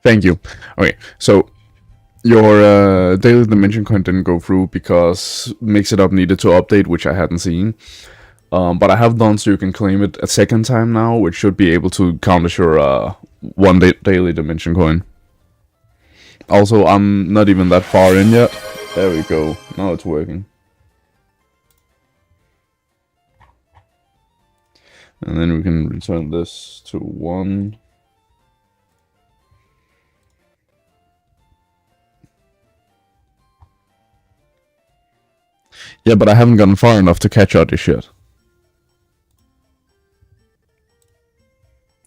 Thank you. Okay, so your daily dimension coin didn't go through because Mix It Up needed to update, which I hadn't seen. But I have done so you can claim it a second time now, which should be able to count as your daily dimension coin. Also, I'm not even that far in yet. There we go. Now it's working. And then we can return this to 1. Yeah, but I haven't gotten far enough to catch Oddish yet.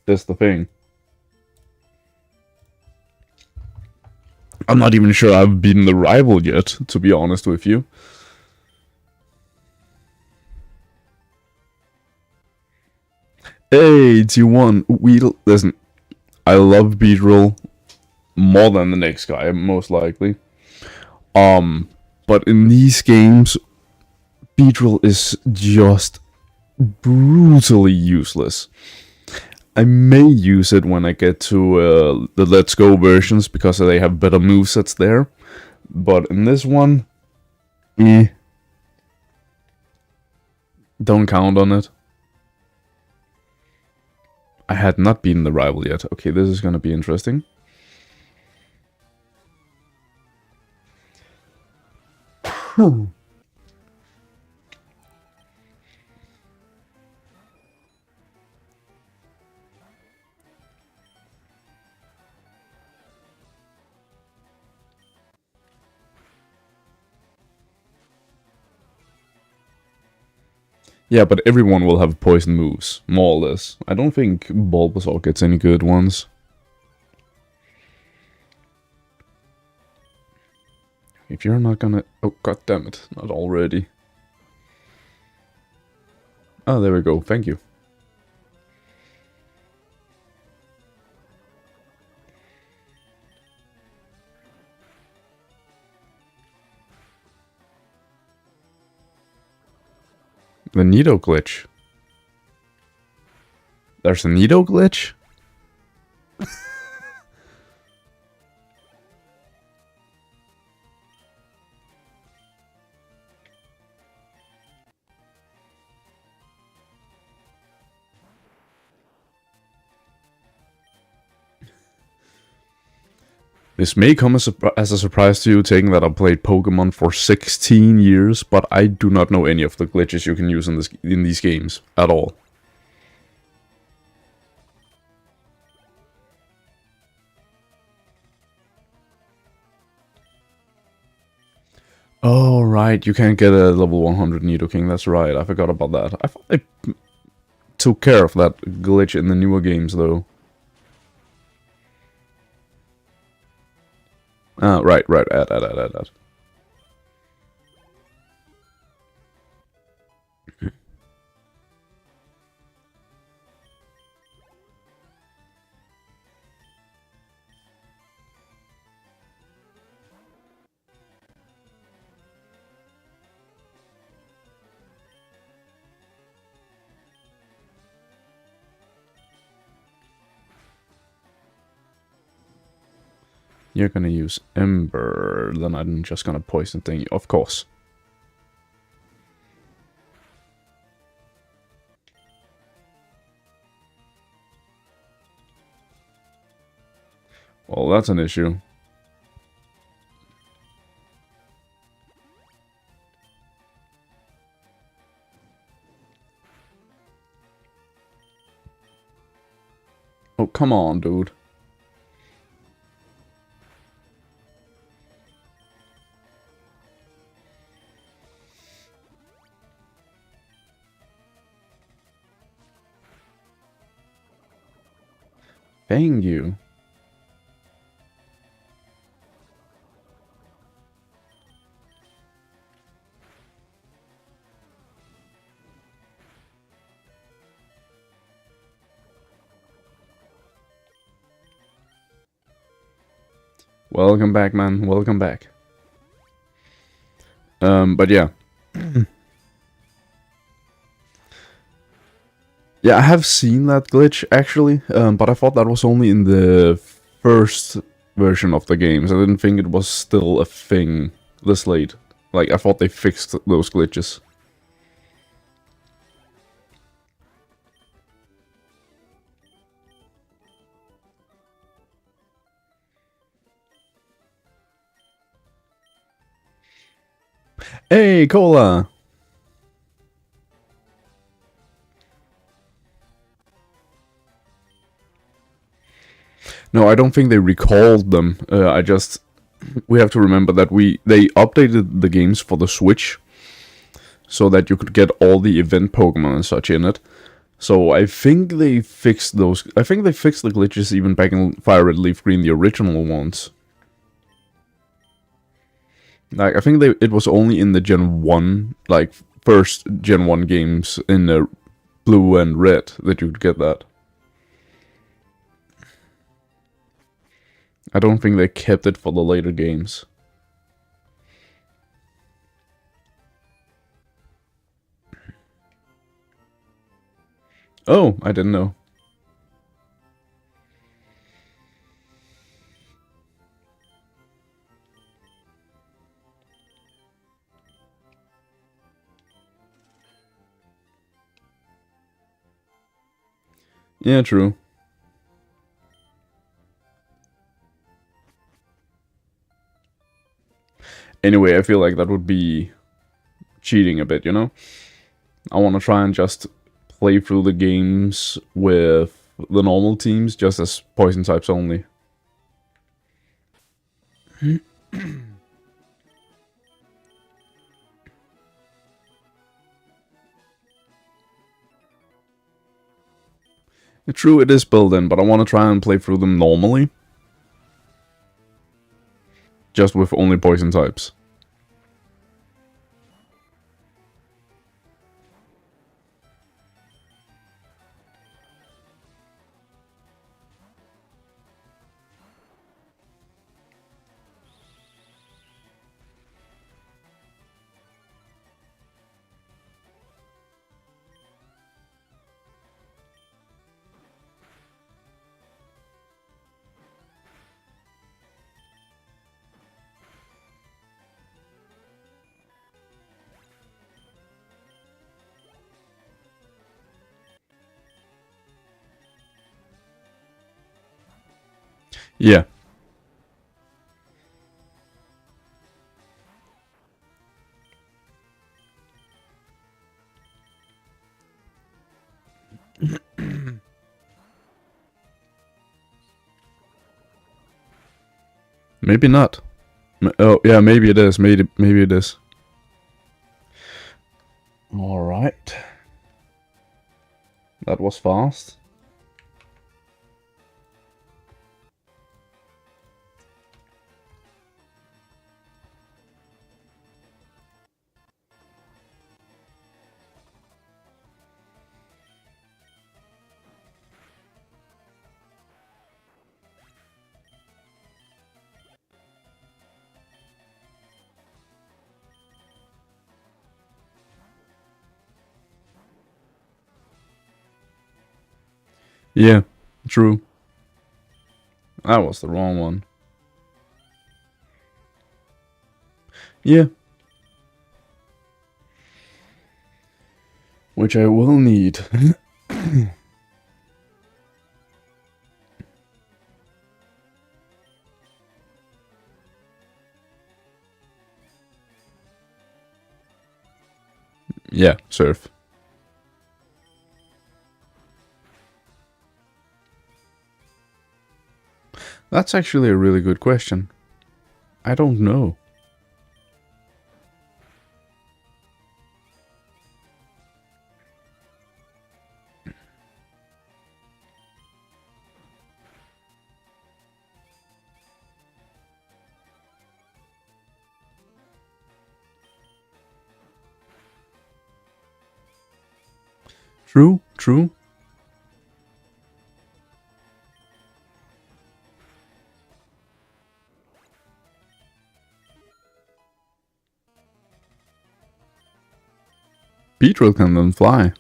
That's the thing. I'm not even sure I've beaten the rival yet, to be honest with you. Hey, T1. Listen, I love Beatrill more than the next guy, most likely. But in these games, Beatrill is just brutally useless. I may use it when I get to the Let's Go versions because they have better movesets there. But in this one, don't count on it. I had not beaten the rival yet. Okay, this is gonna be interesting. Yeah, but everyone will have poison moves, more or less. I don't think Bulbasaur gets any good ones. If you're not gonna... Oh, god damn it, not already. Oh, there we go, thank you. The Nido glitch. There's a Nido glitch? This may come as a surprise to you, taking that I've played Pokemon for 16 years, but I do not know any of the glitches you can use in these games at all. Oh, right, you can't get a level 100 Nidoking, that's right, I forgot about that. I thought they took care of that glitch in the newer games, though. Right, add. You're gonna use Ember, then I'm just gonna poison thing, of course. Well, that's an issue. Oh, come on, dude. Thank you. Welcome back, man. Welcome back. But yeah. Yeah, I have seen that glitch, actually, but I thought that was only in the first version of the games. I didn't think it was still a thing this late. Like, I thought they fixed those glitches. Hey, Cola! No, I don't think they recalled them. We have to remember that they updated the games for the Switch so that you could get all the event Pokemon and such in it. So I think they fixed those. I think they fixed the glitches even back in Fire Red Leaf Green, the original ones. Like, I think it was only in the Gen 1, like, first Gen 1 games in the Blue and Red that you could get that. I don't think they kept it for the later games. Oh, I didn't know. Yeah, true. Anyway, I feel like that would be cheating a bit, you know? I want to try and just play through the games with the normal teams just as poison types only. True, it is built in, but I want to try and play through them normally. Just with only poison types. Yeah. Maybe not. Oh, yeah, maybe it is. Maybe it is. Alright. That was fast. Yeah, true. That was the wrong one. Yeah. Which I will need. Yeah, surf. That's actually a really good question. I don't know. True, true. Beetle can then fly.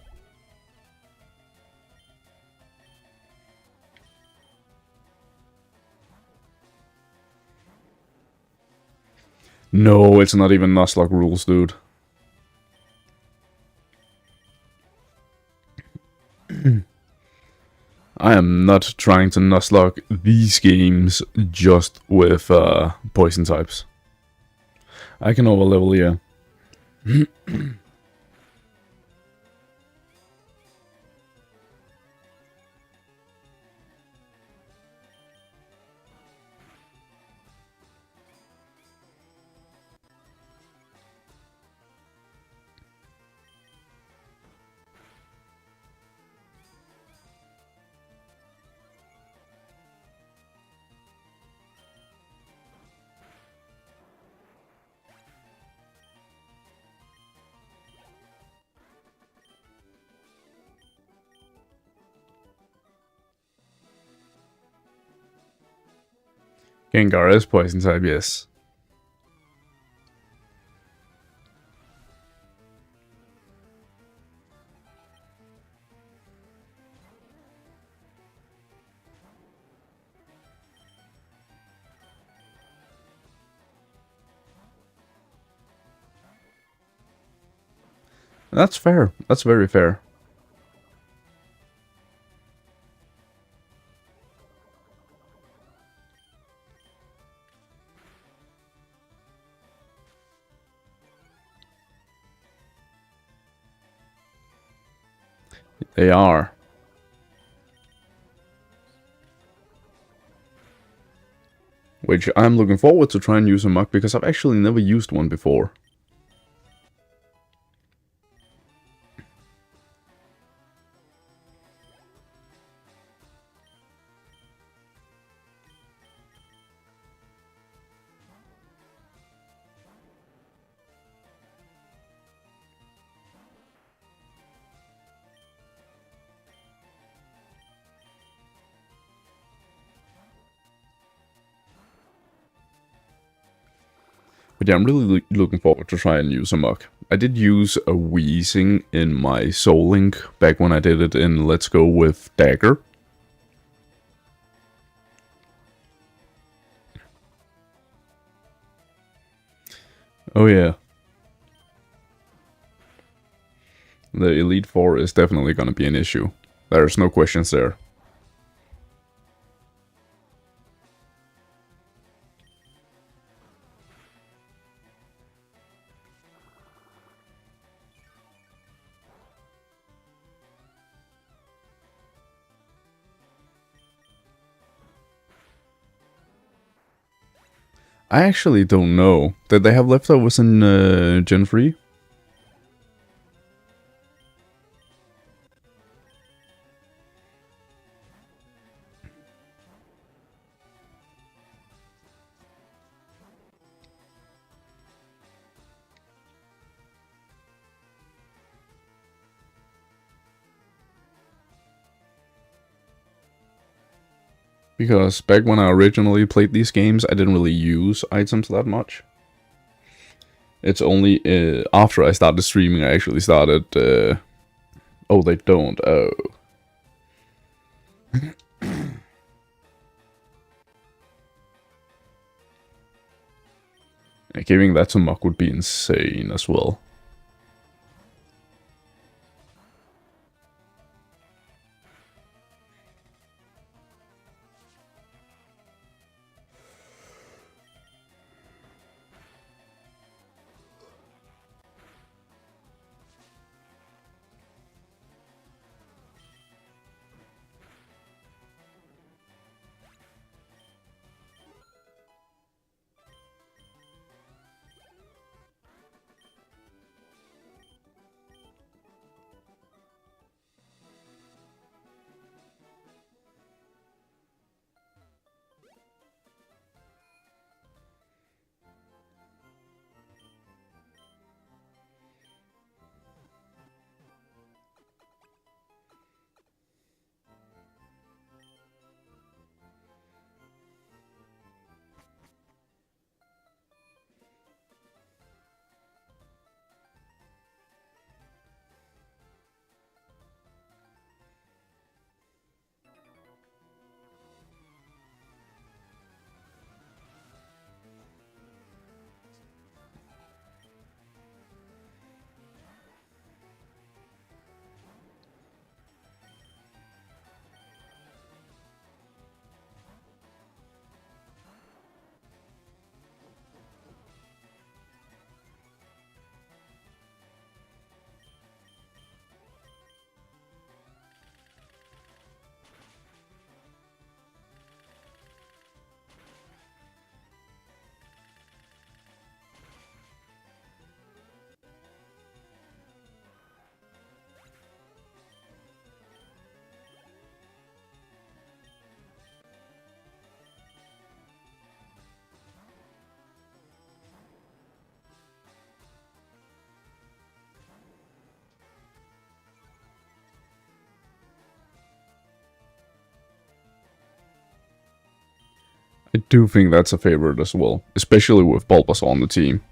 No, it's not even Nuzlocke rules, dude. I am not trying to Nuzlocke these games just with poison types. I can overlevel, yeah. Gengar is poison type, yes. That's fair. That's very fair. They are. Which I'm looking forward to try and use a mug because I've actually never used one before. But yeah, I'm really looking forward to try and use a mug. I did use a Wheezing in my Soul Link back when I did it in Let's Go with Dagger. Oh yeah. The Elite Four is definitely gonna be an issue. There's no questions there. I actually don't know. Did they have leftovers in Gen 3? Because back when I originally played these games, I didn't really use items that much. It's only after I started streaming I actually started... oh, they don't. Oh. Giving that to Muk would be insane as well. I do think that's a favorite as well, especially with Bulbasaur on the team.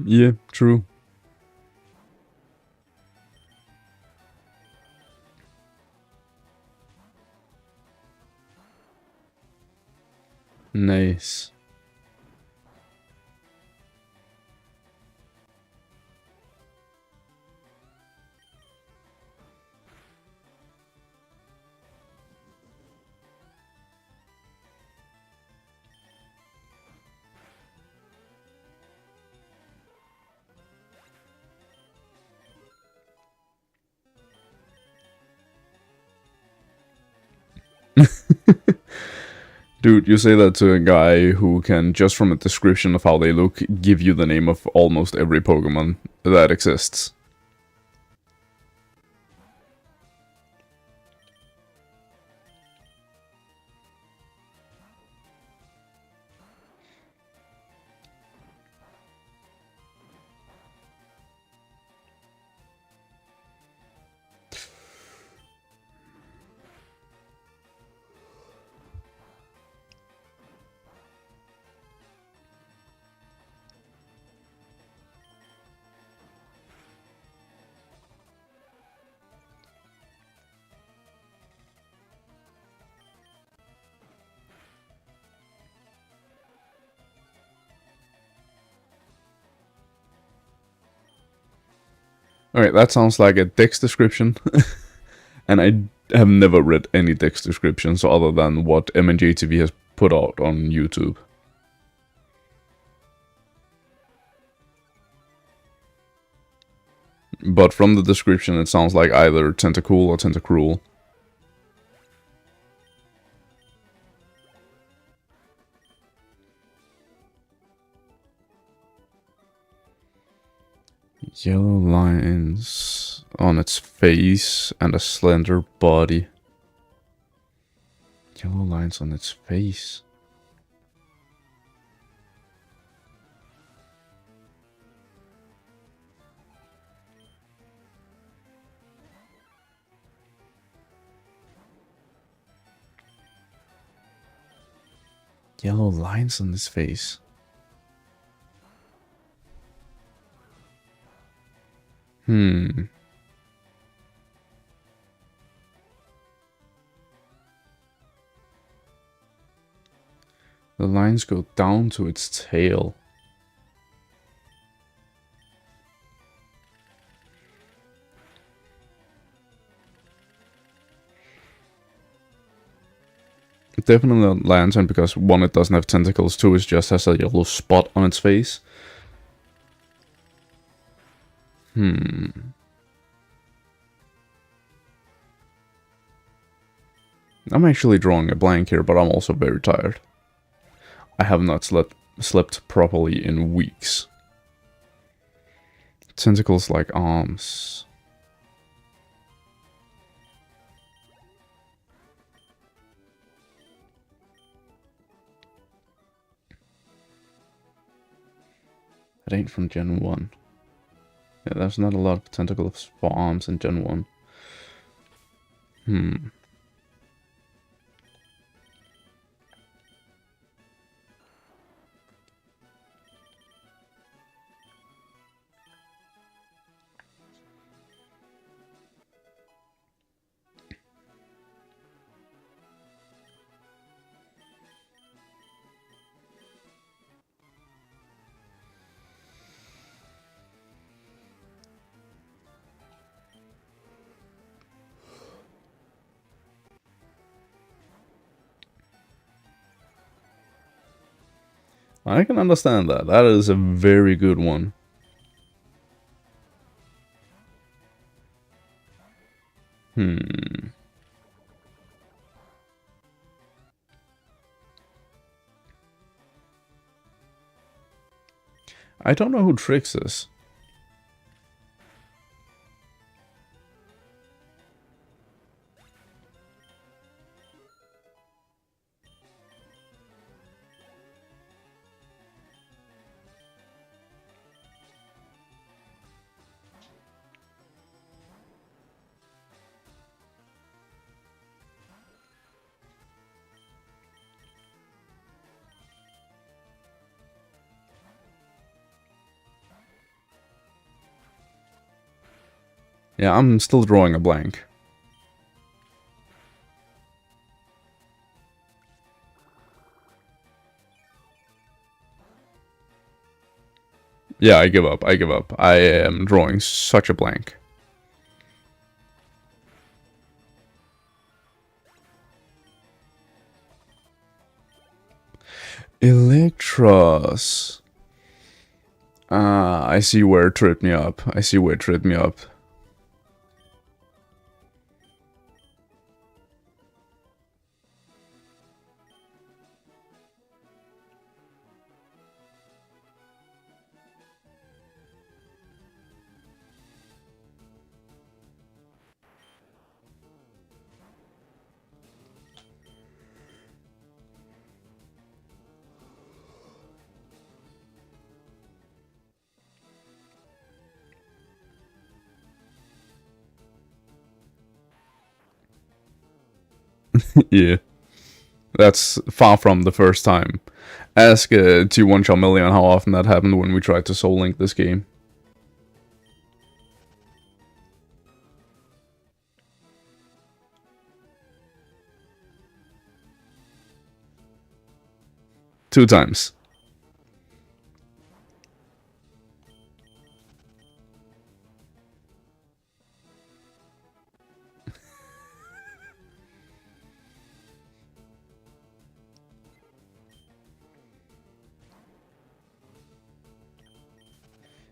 Yeah, true. Nice. Dude, you say that to a guy who can, just from a description of how they look, give you the name of almost every Pokemon that exists. Alright, that sounds like a Dex description. And I have never read any Dex descriptions other than what MNJTV has put out on YouTube. But from the description, it sounds like either Tentacool or Tentacruel. Yellow lines on its face and a slender body. Yellow lines on its face. Yellow lines on its face. The lines go down to its tail. Definitely lantern, because one, it doesn't have tentacles, two, it just has a yellow spot on its face. I'm actually drawing a blank here, but I'm also very tired. I have not slept properly in weeks. Tentacles like arms. It ain't from Gen 1. Yeah, there's not a lot of tentacles for arms in Gen 1. I can understand that. That is a very good one. I don't know who Trix is. Yeah, I'm still drawing a blank. Yeah, I give up. I give up. I am drawing such a blank. Electros. I see where it tripped me up. I see where it tripped me up. Yeah. That's far from the first time. Ask T1 Charmeleon how often that happened when we tried to Soul Link this game. Two times.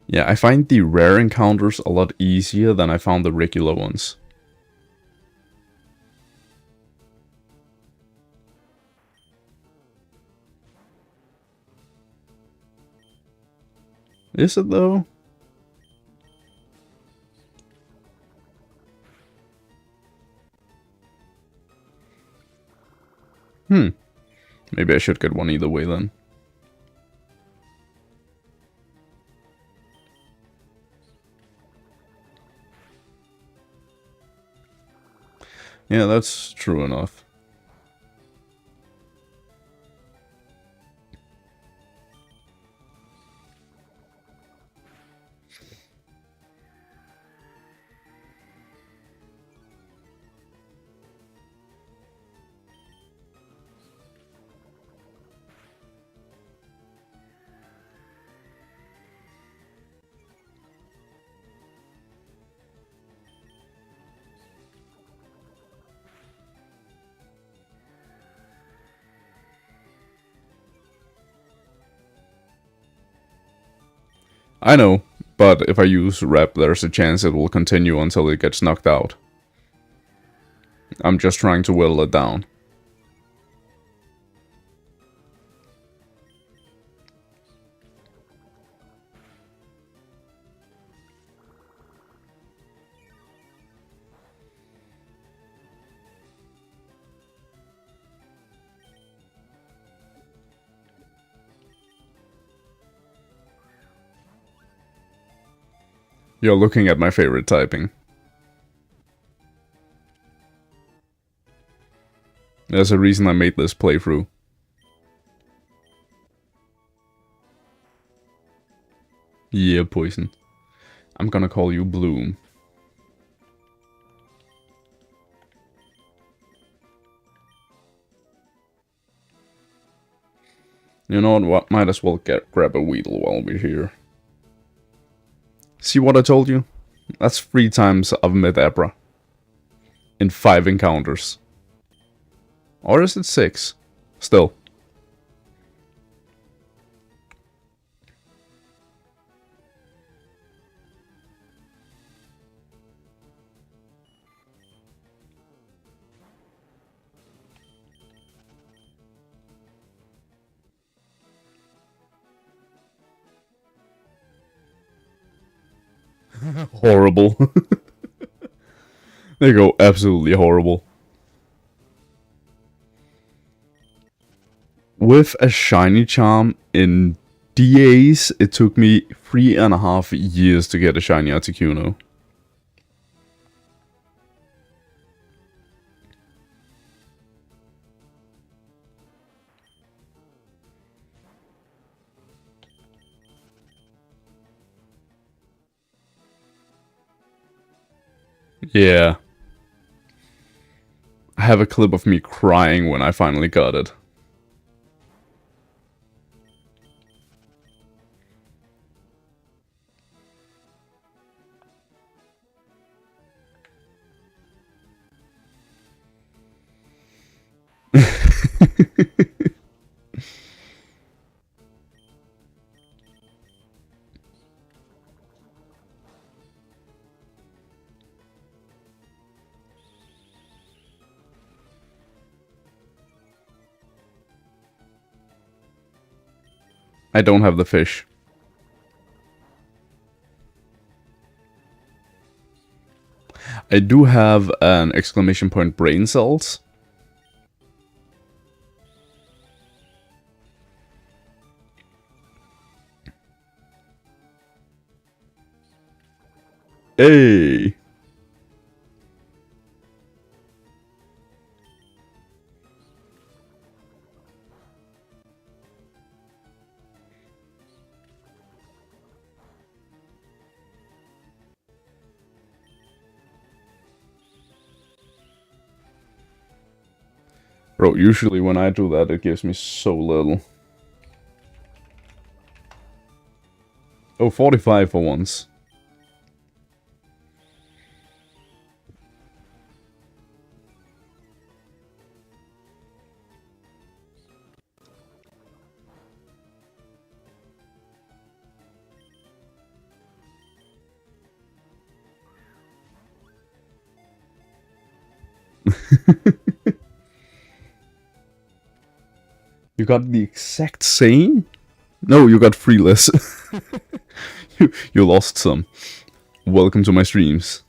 Yeah, I find the rare encounters a lot easier than I found the regular ones. Is it though? Maybe I should get one either way then. Yeah, that's true enough. I know, but if I use rep, there's a chance it will continue until it gets knocked out. I'm just trying to whittle it down. You're looking at my favorite typing. There's a reason I made this playthrough. Yeah, Poison. I'm gonna call you Bloom. You know what? Might as well grab a Weedle while we're here. See what I told you? That's 3 times of Medabra. In 5 encounters. Or is it 6? Still. horrible. They go absolutely horrible. With a shiny charm in DAs, it took me 3.5 years to get a shiny Articuno. Yeah. I have a clip of me crying when I finally got it. I don't have the fish. I do have an exclamation point brain cells. Hey! Bro, usually when I do that, it gives me so little. Oh, 45 for once. You got the exact same? No, you got 3 less. You lost some. Welcome to my streams.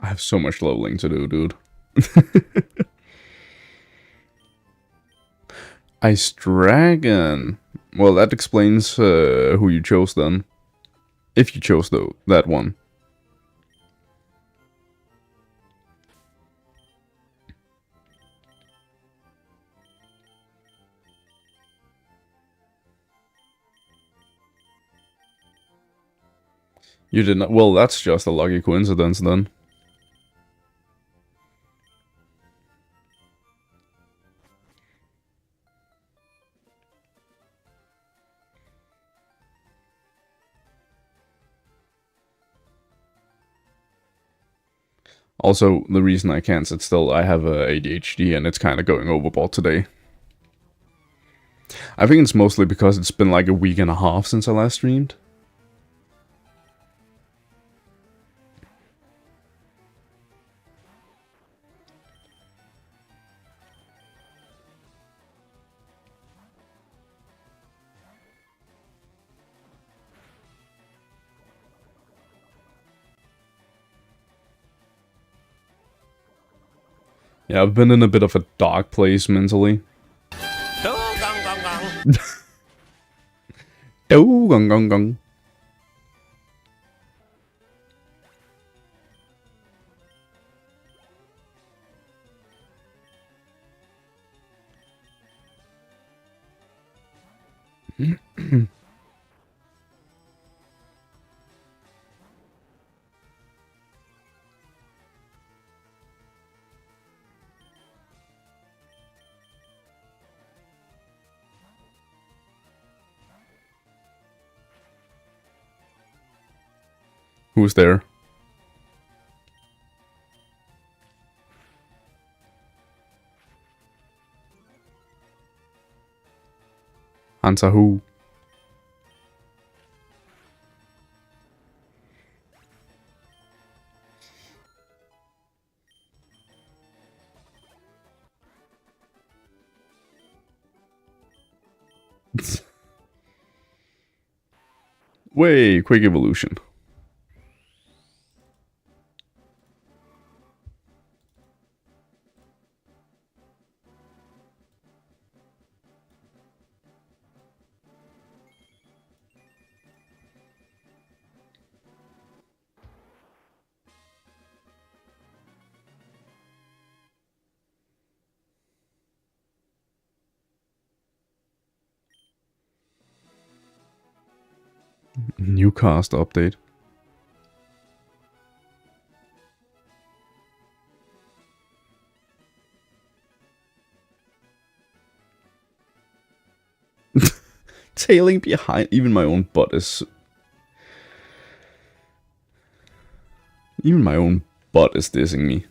I have so much leveling to do, dude. Ice Dragon. Well, that explains who you chose then. If you chose that one. You did not. Well, that's just a lucky coincidence then. Also, the reason I can't sit still, I have ADHD and it's kind of going overboard today. I think it's mostly because it's been like a week and a half since I last streamed. Yeah, I've been in a bit of a dark place mentally. Oh, gong gong gong. Who's there? Answer who? Way, quick evolution. New cast update. Tailing behind. Even my own butt is. Even my own butt is dissing me.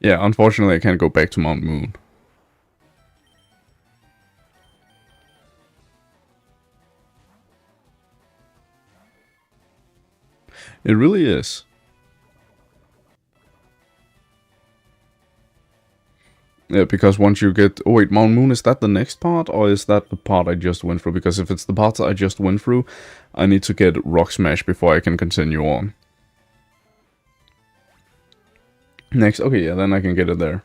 Yeah, unfortunately, I can't go back to Mount Moon. It really is. Yeah, because once you get... Oh wait, Mount Moon, is that the next part? Or is that the part I just went through? Because if it's the part I just went through, I need to get Rock Smash before I can continue on. Next, okay, yeah, then I can get it there.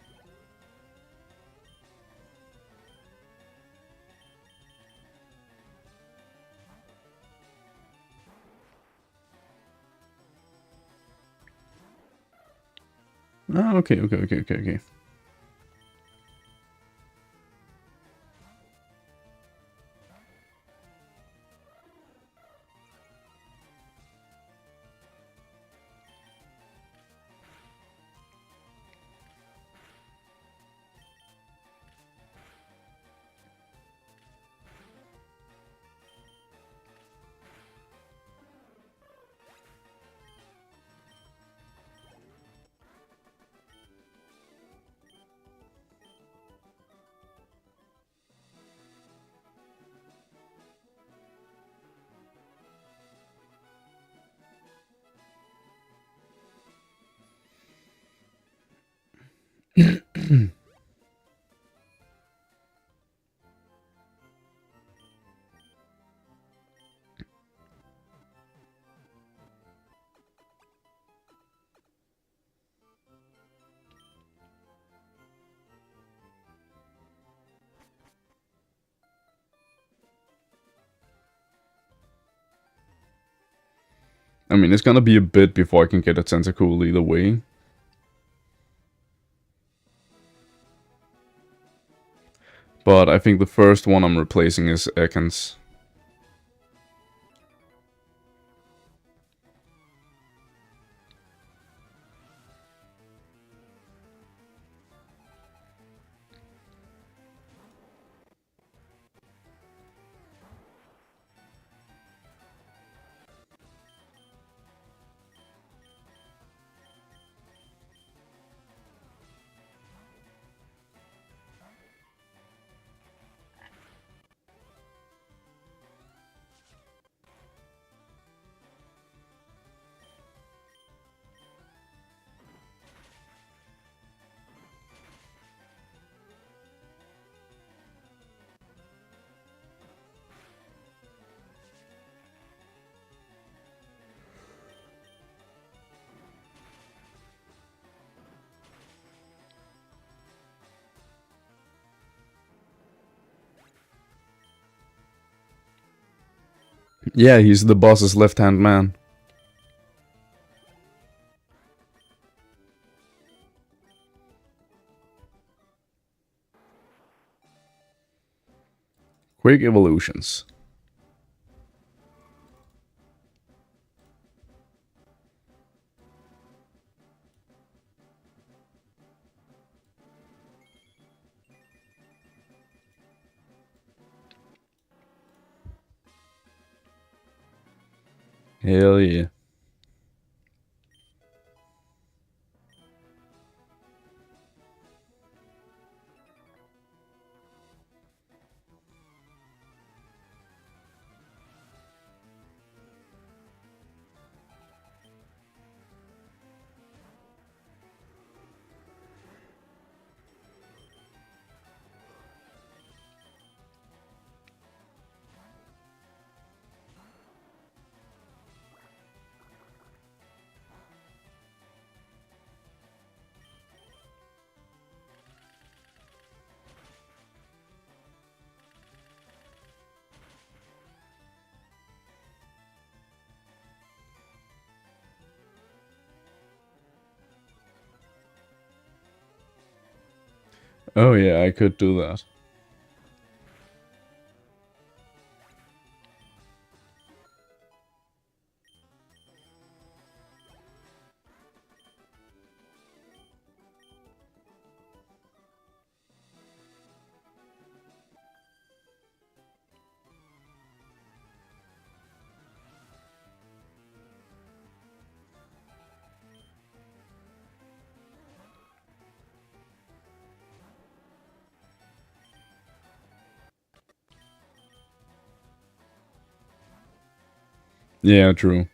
Ah, okay. I mean, it's gonna be a bit before I can get a Tentacool either way. But I think the first one I'm replacing is Ekans. Yeah, he's the boss's left-hand man. Quick evolutions. Hell yeah. Oh yeah, I could do that. Yeah, true.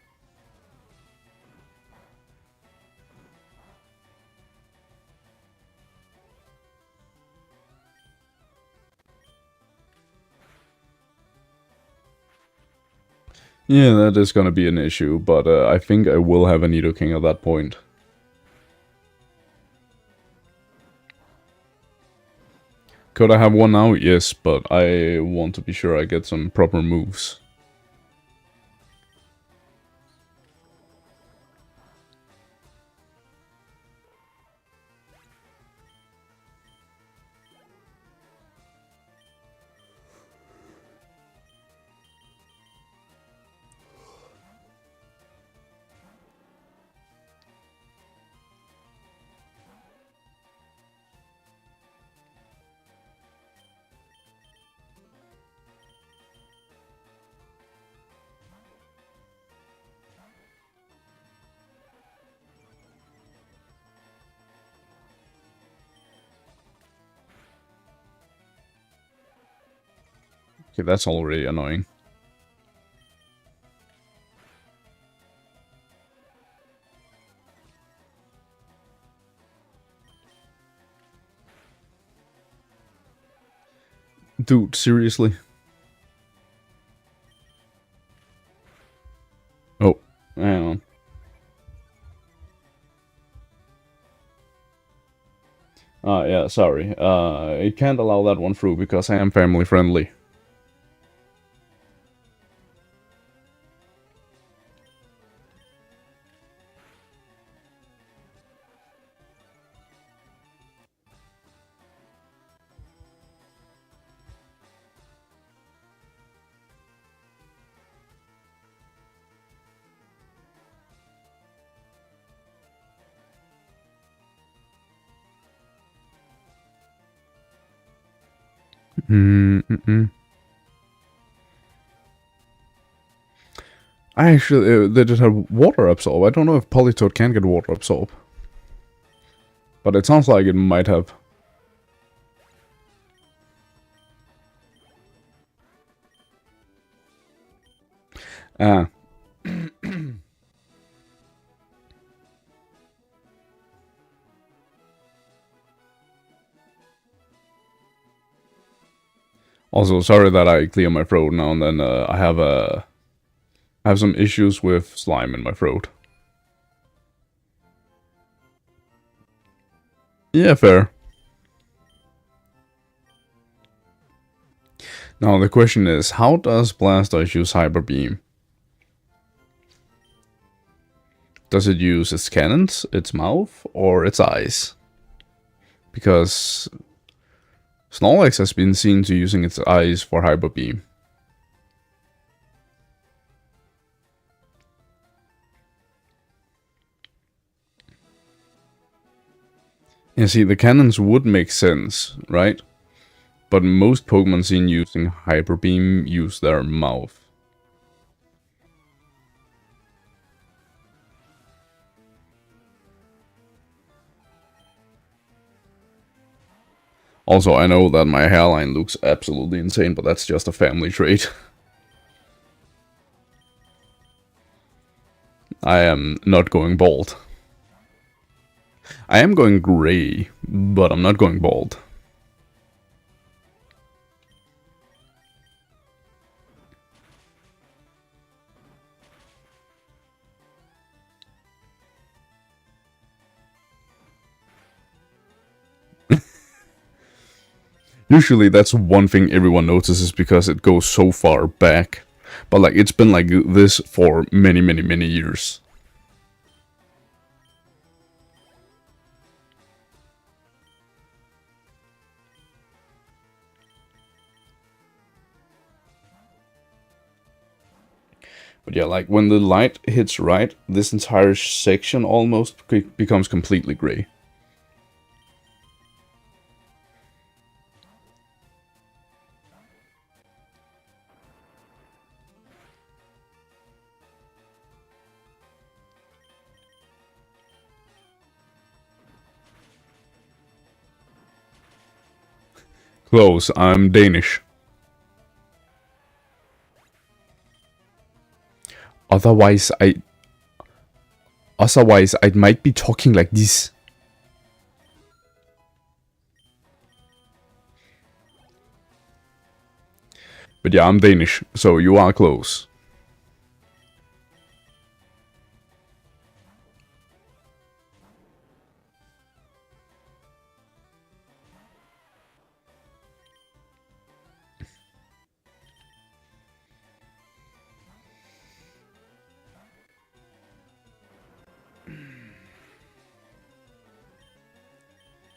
Yeah, that is gonna be an issue, but I think I will have a Nidoking at that point. Could I have one now? Yes, but I want to be sure I get some proper moves. Okay, that's already annoying. Dude, seriously? Oh, hang on. Yeah, sorry. It can't allow that one through because I am family friendly. Mm-mm. I actually, they did have water absorb. I don't know if Politoed can get water absorb. But it sounds like it might have. Ah. Also, sorry that I clear my throat now and then. I have some issues with slime in my throat. Yeah, fair. Now the question is, how does Blastoise use Hyper Beam? Does it use its cannons, its mouth, or its eyes? Because Snorlax has been seen to using its eyes for Hyper Beam. You see, the cannons would make sense, right? But most Pokemon seen using Hyper Beam use their mouth. Also, I know that my hairline looks absolutely insane, but that's just a family trait. I am not going bald. I am going gray, but I'm not going bald. Usually that's one thing everyone notices because it goes so far back. But like, it's been like this for many, many, many years. But yeah, like when the light hits right, this entire section almost becomes completely gray. Close, I'm Danish. Otherwise I might be talking like this. But yeah, I'm Danish, so you are close.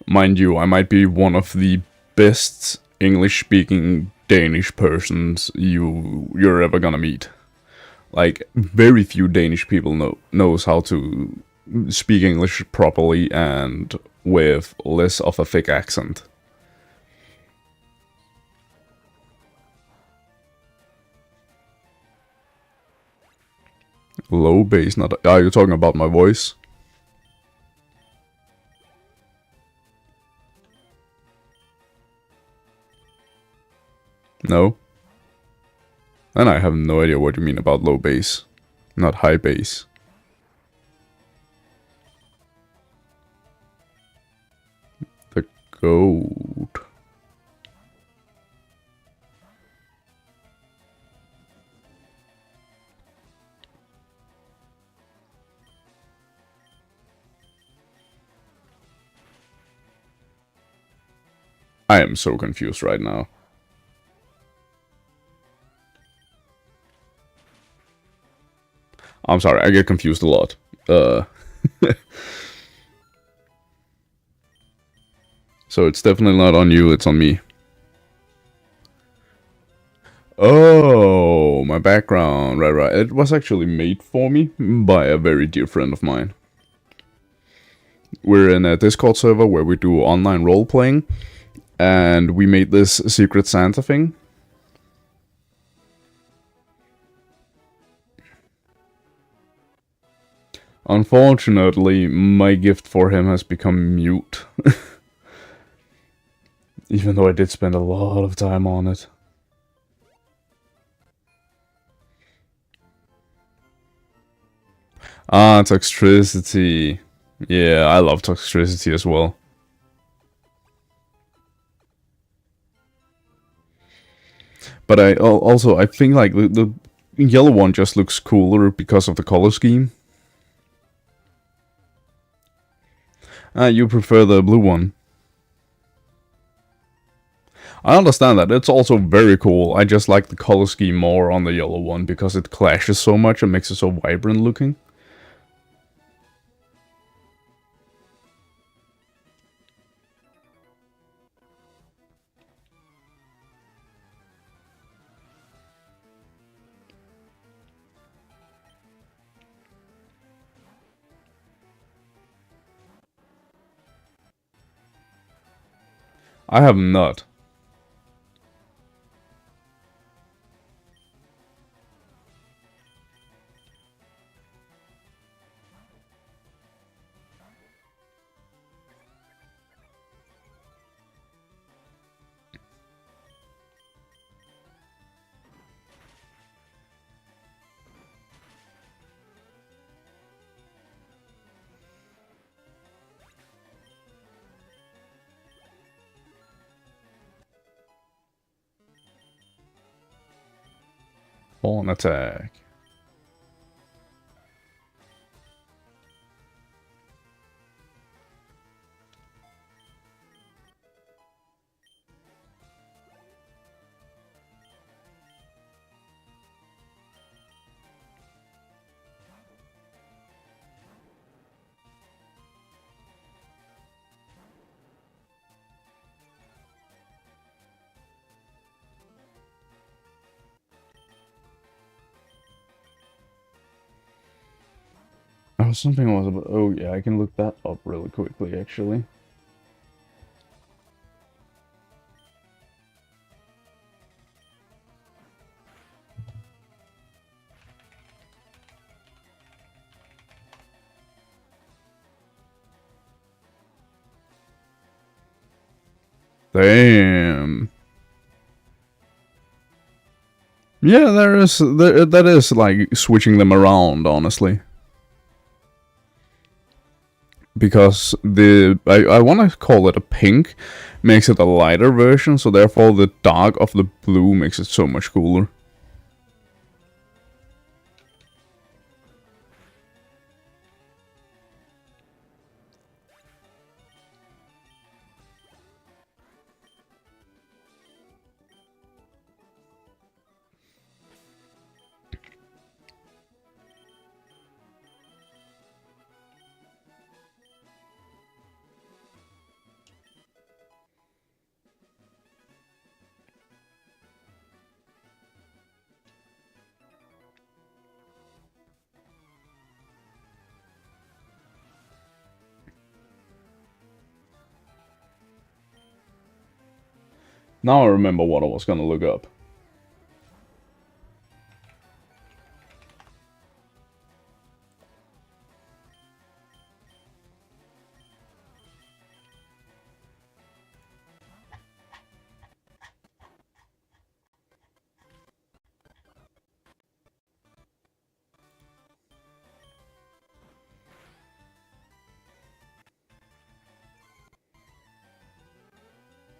Mind you, I might be one of the best English-speaking Danish persons you're ever gonna meet. Like, very few Danish people knows how to speak English properly and with less of a thick accent. Low bass, not... Are you talking about my voice? No? Then I have no idea what you mean about low bass. Not high bass. The goat. I am so confused right now. I'm sorry, I get confused a lot. So it's definitely not on you, it's on me. Oh, my background. Right. It was actually made for me by a very dear friend of mine. We're in a Discord server where we do online role-playing. and we made this Secret Santa thing. Unfortunately, my gift for him has become mute. Even though I did spend a lot of time on it. Ah, Toxtricity. Yeah, I love Toxtricity as well. But I think like the yellow one just looks cooler because of the color scheme. Ah, you prefer the blue one. I understand that. It's also very cool. I just like the color scheme more on the yellow one because it clashes so much and makes it so vibrant looking. I have not. Horn attack. Oh, something was about. Oh yeah, I can look that up really quickly actually. Damn. Yeah, that is like switching them around, honestly. Because I want to call it a pink makes it a lighter version, so therefore the dark of the blue makes it so much cooler. Now I remember what I was gonna look up.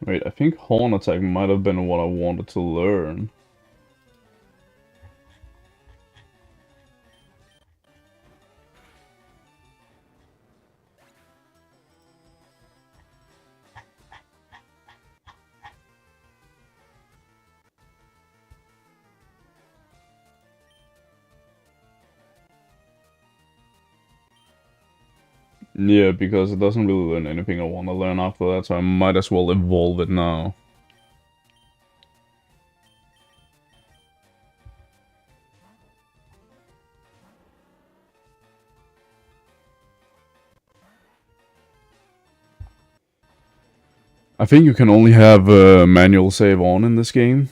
Wait, I think Horn Attack might have been what I wanted to learn. Yeah, because it doesn't really learn anything I want to learn after that, so I might as well evolve it now. I think you can only have manual save on in this game.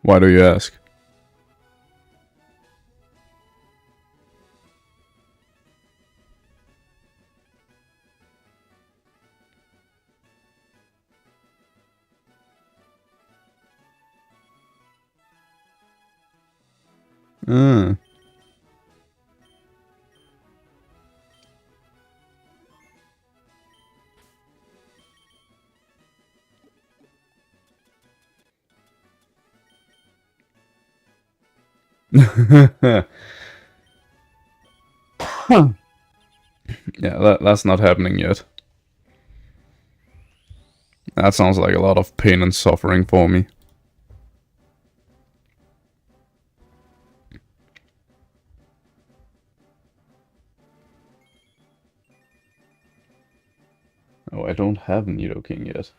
Why do you ask? Uh. Yeah, that's not happening yet. That sounds like a lot of pain and suffering for me. Oh, I don't have Nidoking yet.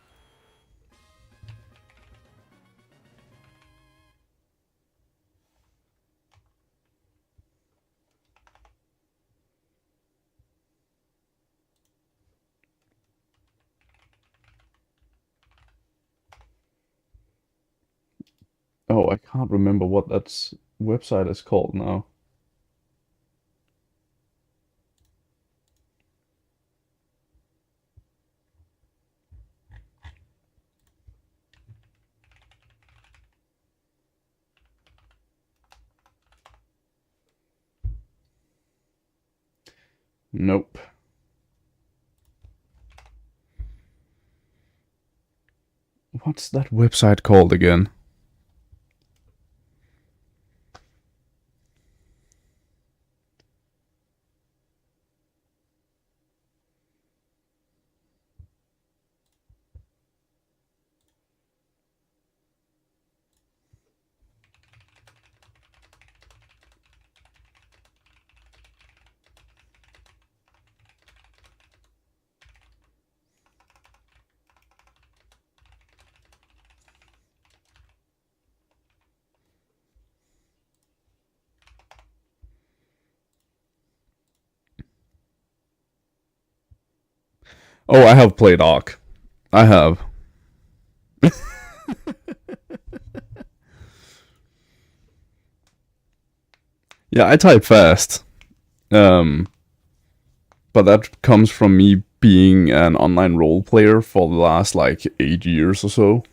Oh, I can't remember what that website is called now. Nope. What's that website called again? Oh, I have played Ark. I have. Yeah, I type fast. Um, but that comes from me being an online role player for the last like 8 years or so.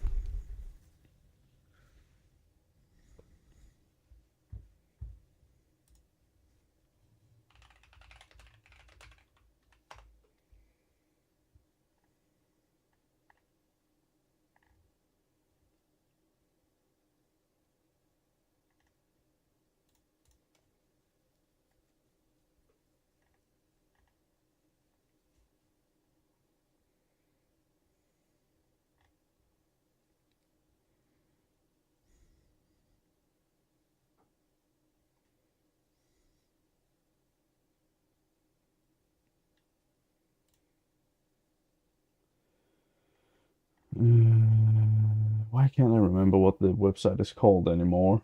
Why can't I remember what the website is called anymore?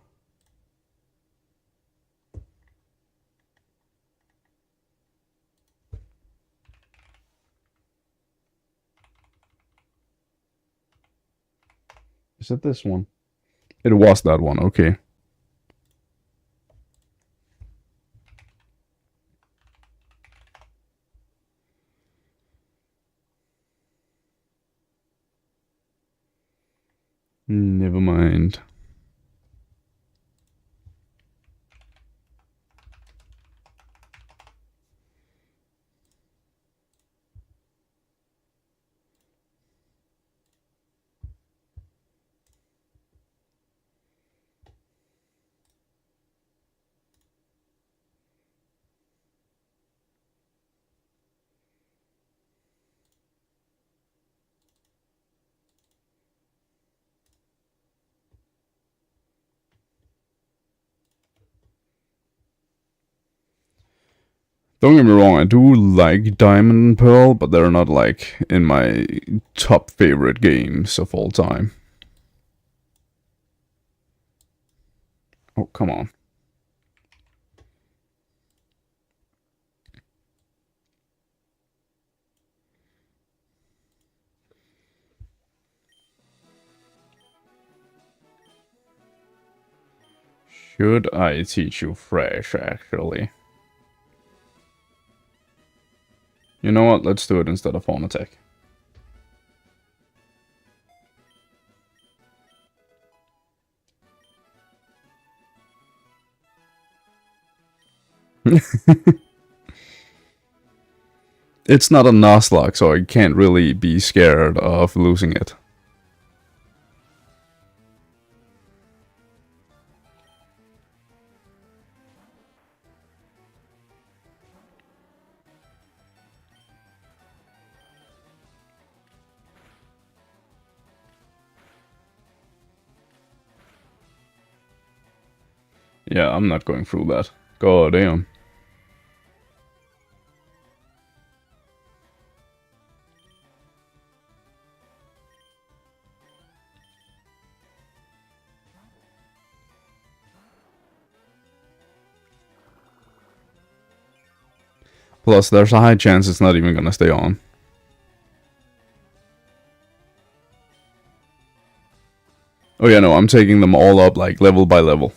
Is it this one? It was that one, okay. Never mind. Don't get me wrong, I do like Diamond and Pearl, but they're not like in my top favorite games of all time. Oh, come on. Should I teach you Fresh, actually? You know what? Let's do it instead of Fawn Attack. It's not a Nuzlocke, so I can't really be scared of losing it. Yeah, I'm not going through that. God damn. Plus, there's a high chance it's not even gonna stay on. Oh yeah, no, I'm taking them all up, like, level by level.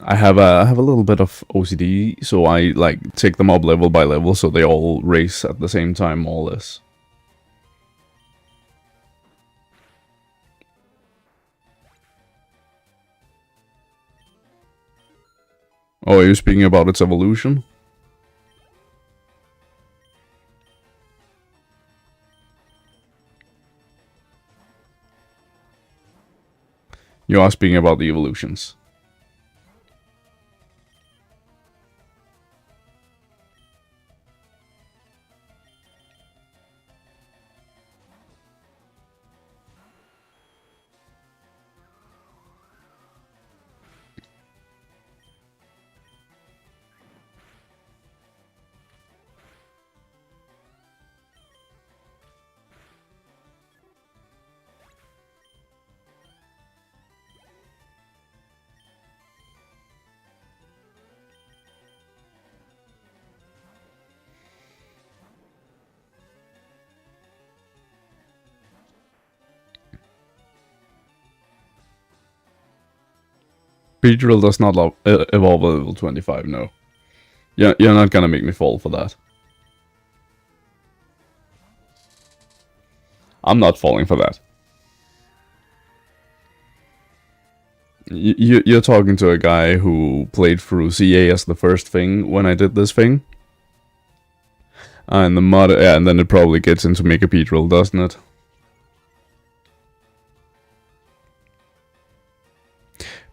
I have a little bit of OCD, so I, like, take them up level by level, so they all race at the same time, more or less. Oh, are you speaking about its evolution? You are speaking about the evolutions. Beedrill does not evolve at level 25, no. Yeah, you're not gonna make me fall for that. I'm not falling for that. You're talking to a guy who played through CA as the first thing when I did this thing. And the mod, yeah, and then it probably gets into Mega Beedrill, doesn't it?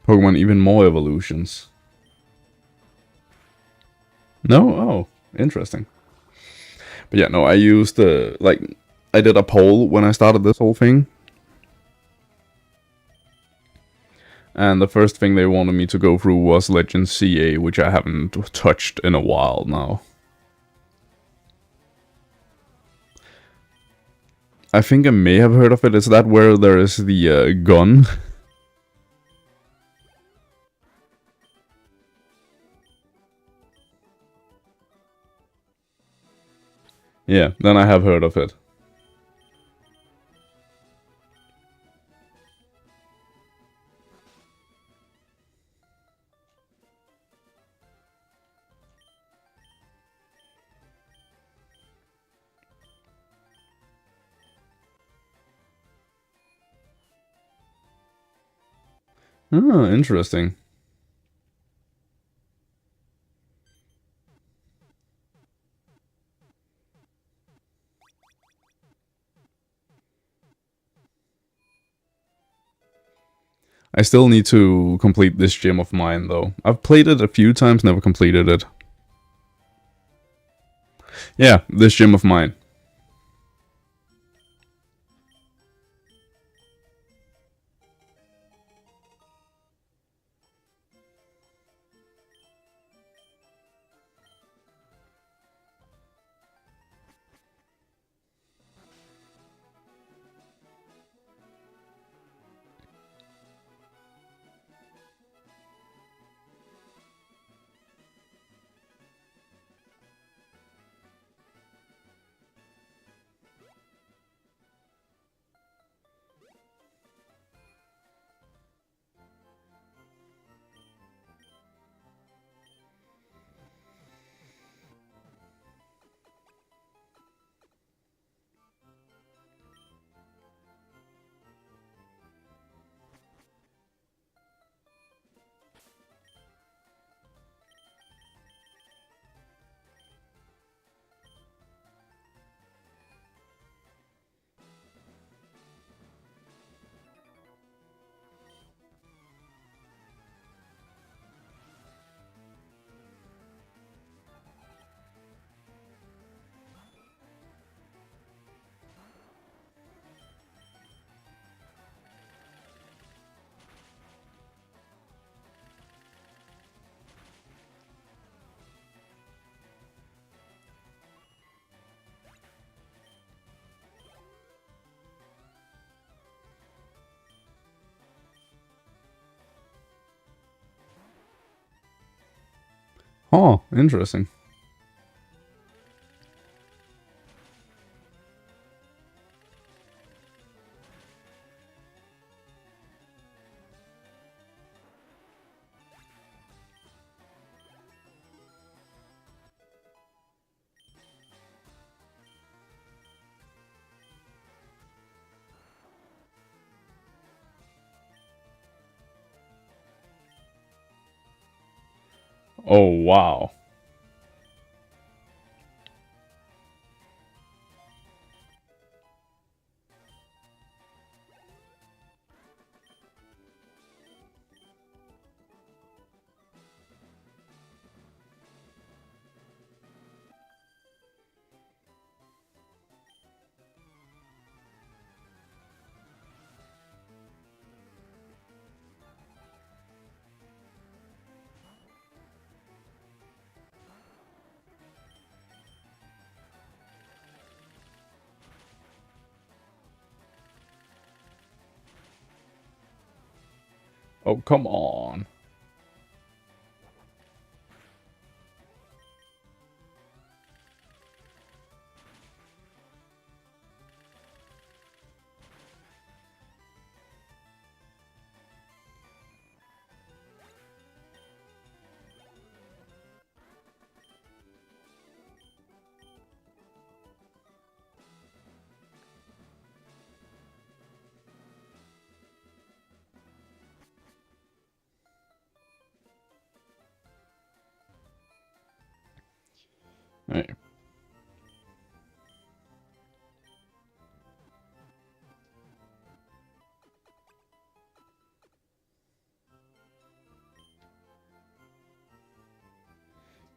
Pokemon even more evolutions. No? Oh, interesting. But yeah, no, I used like, I did a poll when I started this whole thing. And the first thing they wanted me to go through was Legend CA, which I haven't touched in a while now. I think I may have heard of it. Is that where there is the gun? Yeah, then I have heard of it. Oh, interesting. I still need to complete this gym of mine, though. I've played it a few times, never completed it. Yeah, this gym of mine. Oh, interesting. Oh, wow. Oh, come on. Hey,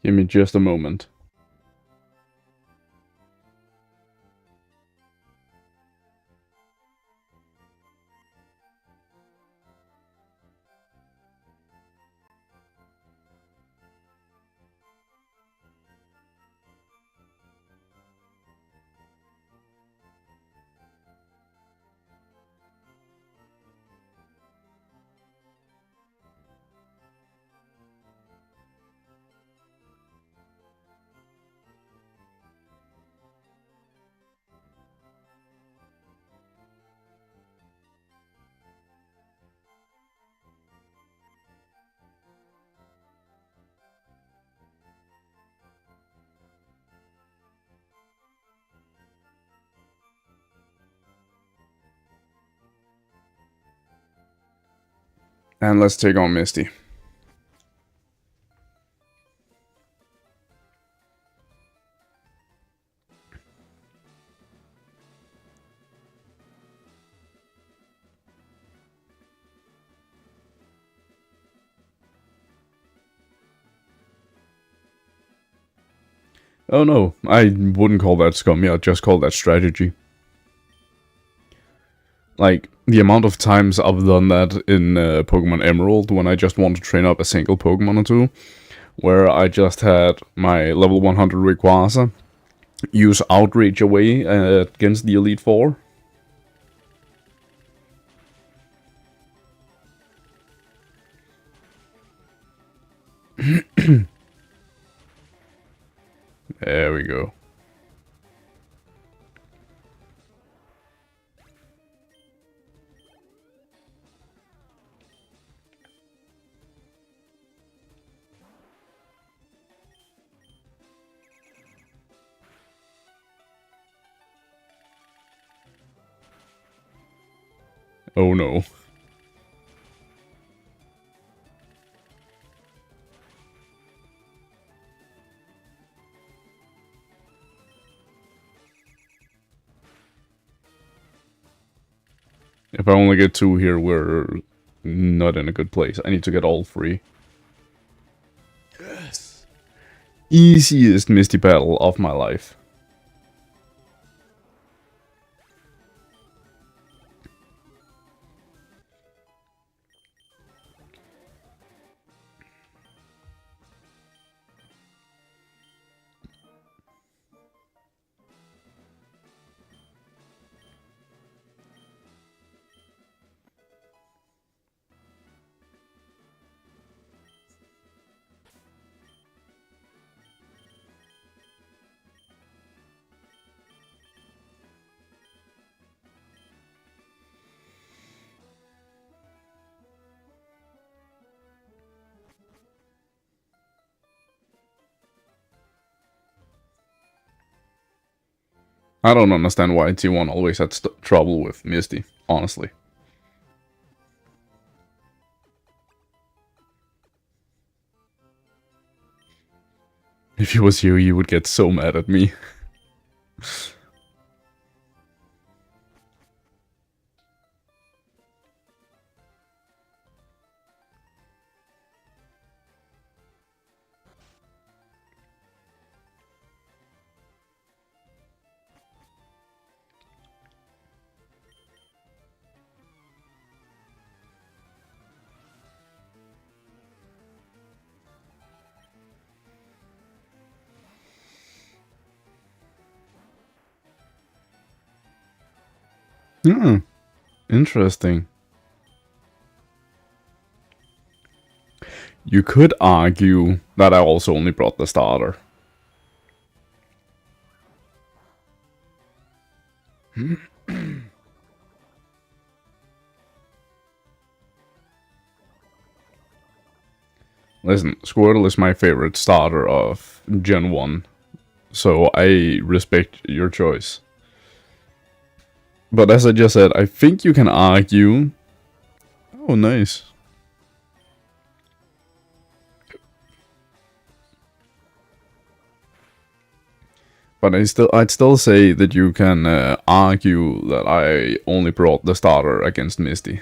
give me just a moment. And let's take on Misty. Oh no, I wouldn't call that scummy, I'd just call that strategy. Like, the amount of times I've done that in Pokemon Emerald when I just want to train up a single Pokemon or two, where I just had my level 100 Rayquaza use Outrage away against the Elite Four. There we go. Oh no. If I only get two here, we're not in a good place. I need to get all three. Yes. Easiest Misty battle of my life. I don't understand why T1 always had trouble with Misty, honestly. If it was you, you would get so mad at me. Hmm, interesting. You could argue that I also only brought the starter. Listen, Squirtle is my favorite starter of Gen 1, so I respect your choice. But as I just said, I think you can argue... Oh, nice. But I'd still say that you can argue that I only brought the starter against Misty.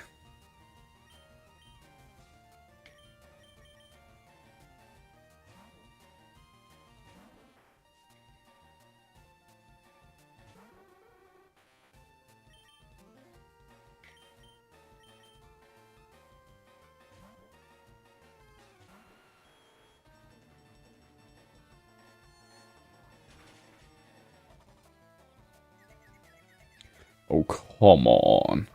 Oh, come on.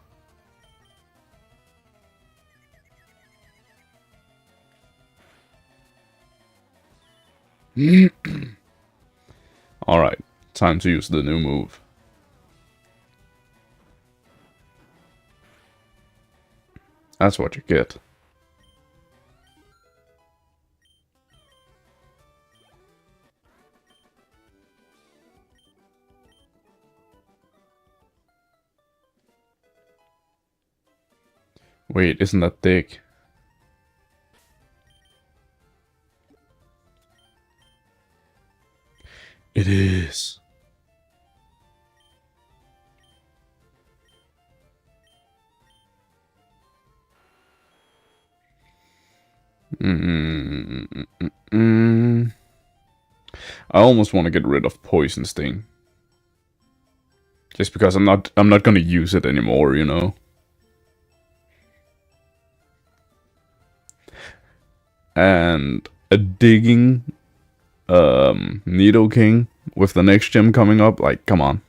Alright, time to use the new move. That's what you get. Wait, isn't that thick? It is. I almost want to get rid of Poison Sting. Just because I'm not gonna use it anymore, you know? And a digging Nidoking with the next gym coming up, like, come on.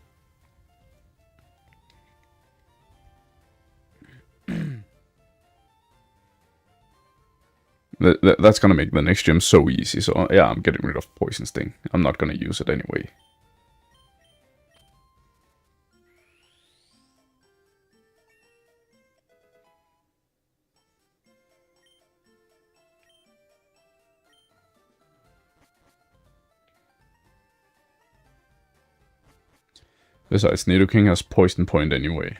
That's gonna make the next gym so easy, so yeah, I'm getting rid of Poison Sting. I'm not gonna use it anyway. Besides, Nidoking has Poison Point anyway.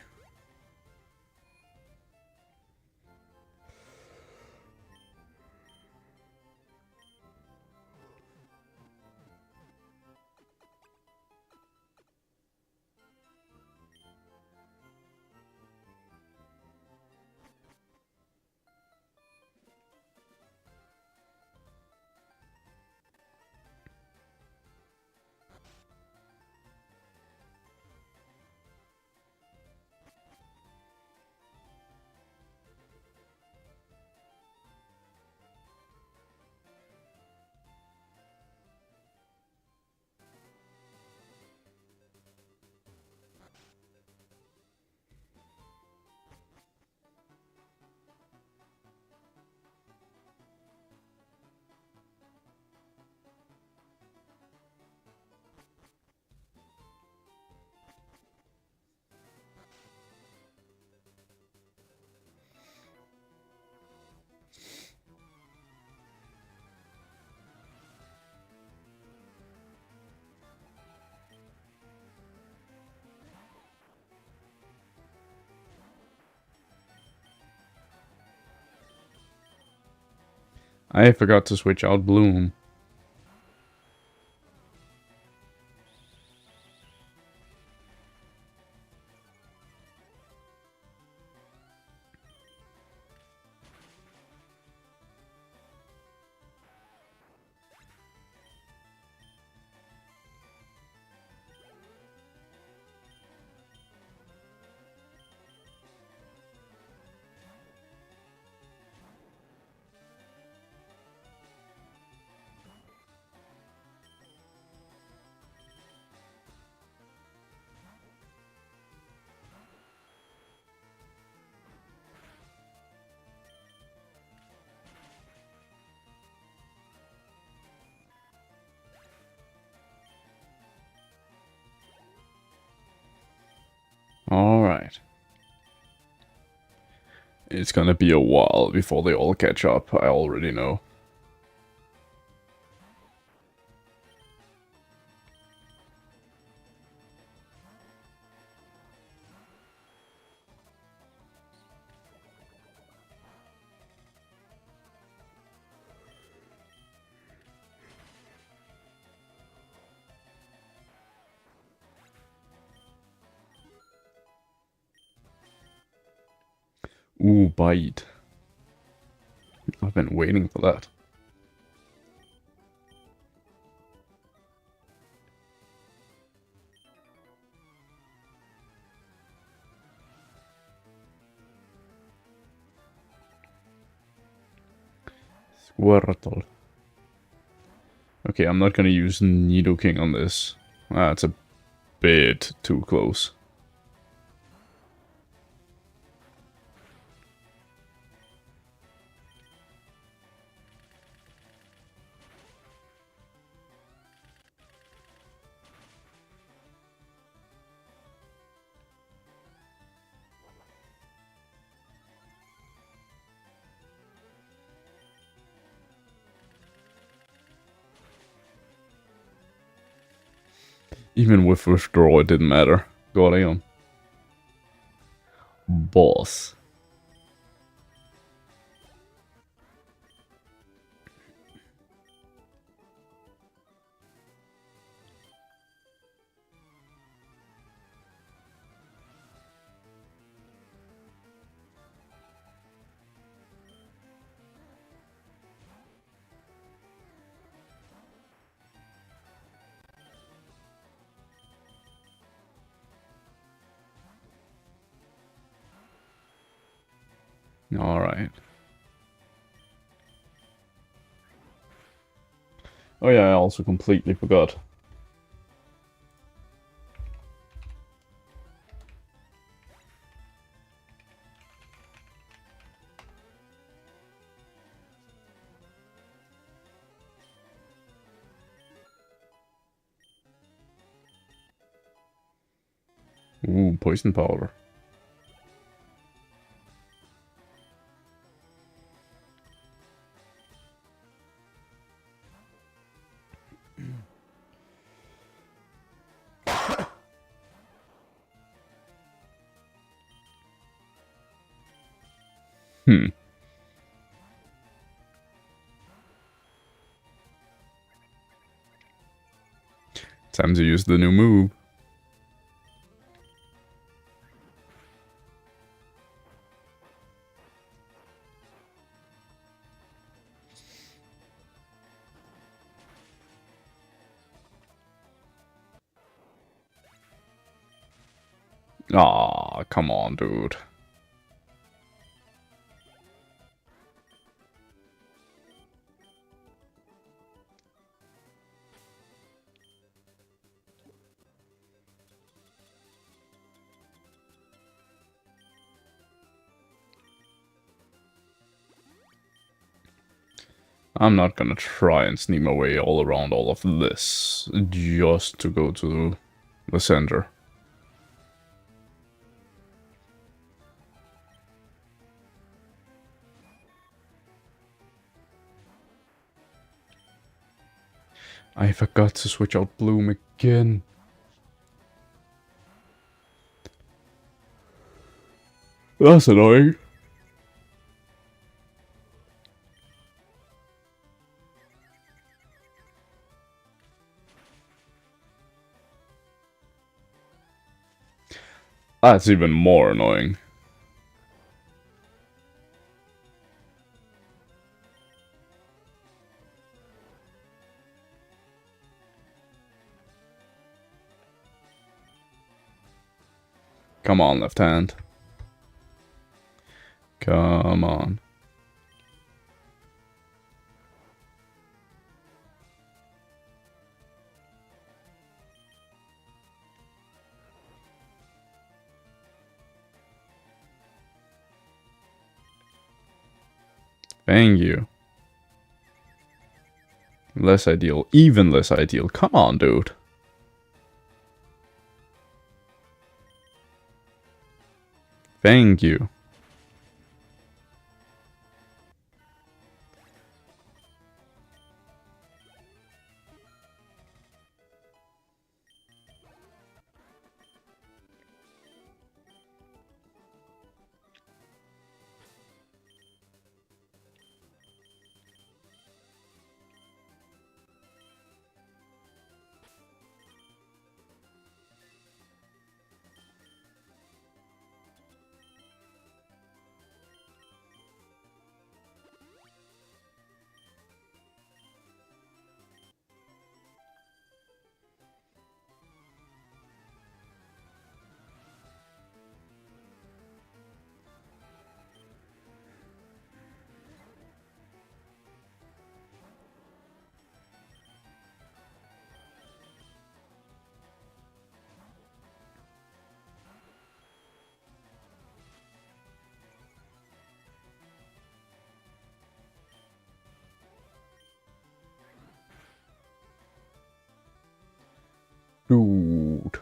I forgot to switch out Bloom. Alright. It's gonna be a while before they all catch up, I already know. Ooh, bite. I've been waiting for that. Squirtle. Okay, I'm not gonna use Nidoking on this. That's a bit too close. Even with withdrawal, it didn't matter. God damn. Boss. Alright. Oh yeah, I also completely forgot. Ooh, poison powder. Hmm. Time to use the new move. Aw, come on, dude. I'm not gonna try and sneak my way all around all of this just to go to the center. I forgot to switch out Bloom again. That's annoying. That's even more annoying. Come on, left hand. Come on. Thank you. Less ideal. Even less ideal. Come on, dude. Thank you. Dude.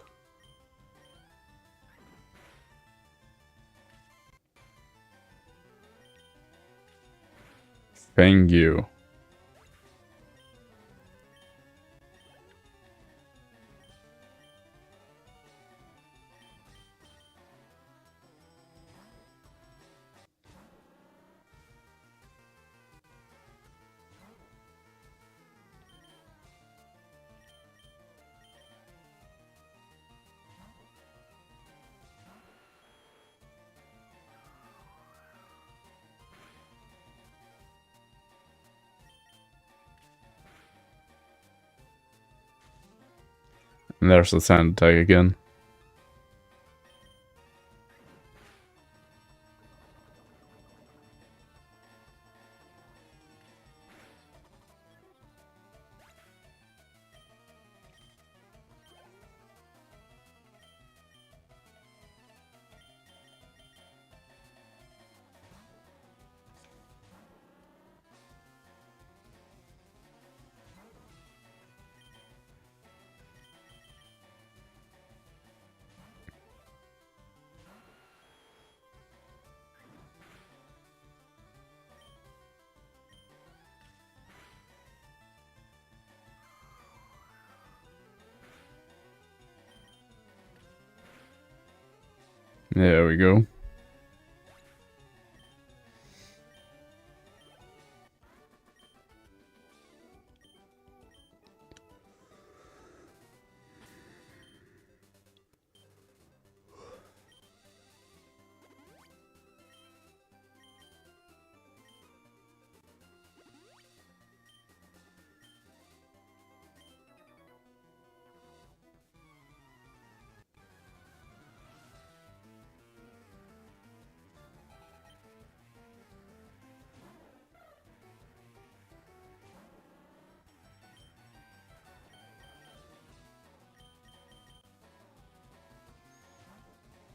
Thank you. And there's the sand attack again. There we go.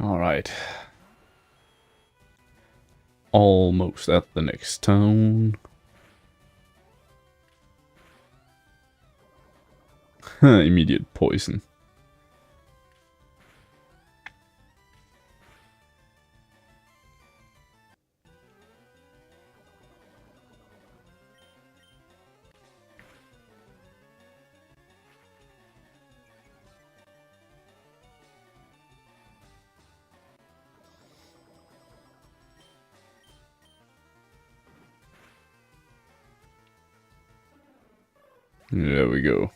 Alright. Almost at the next town. Immediate poison. There we go.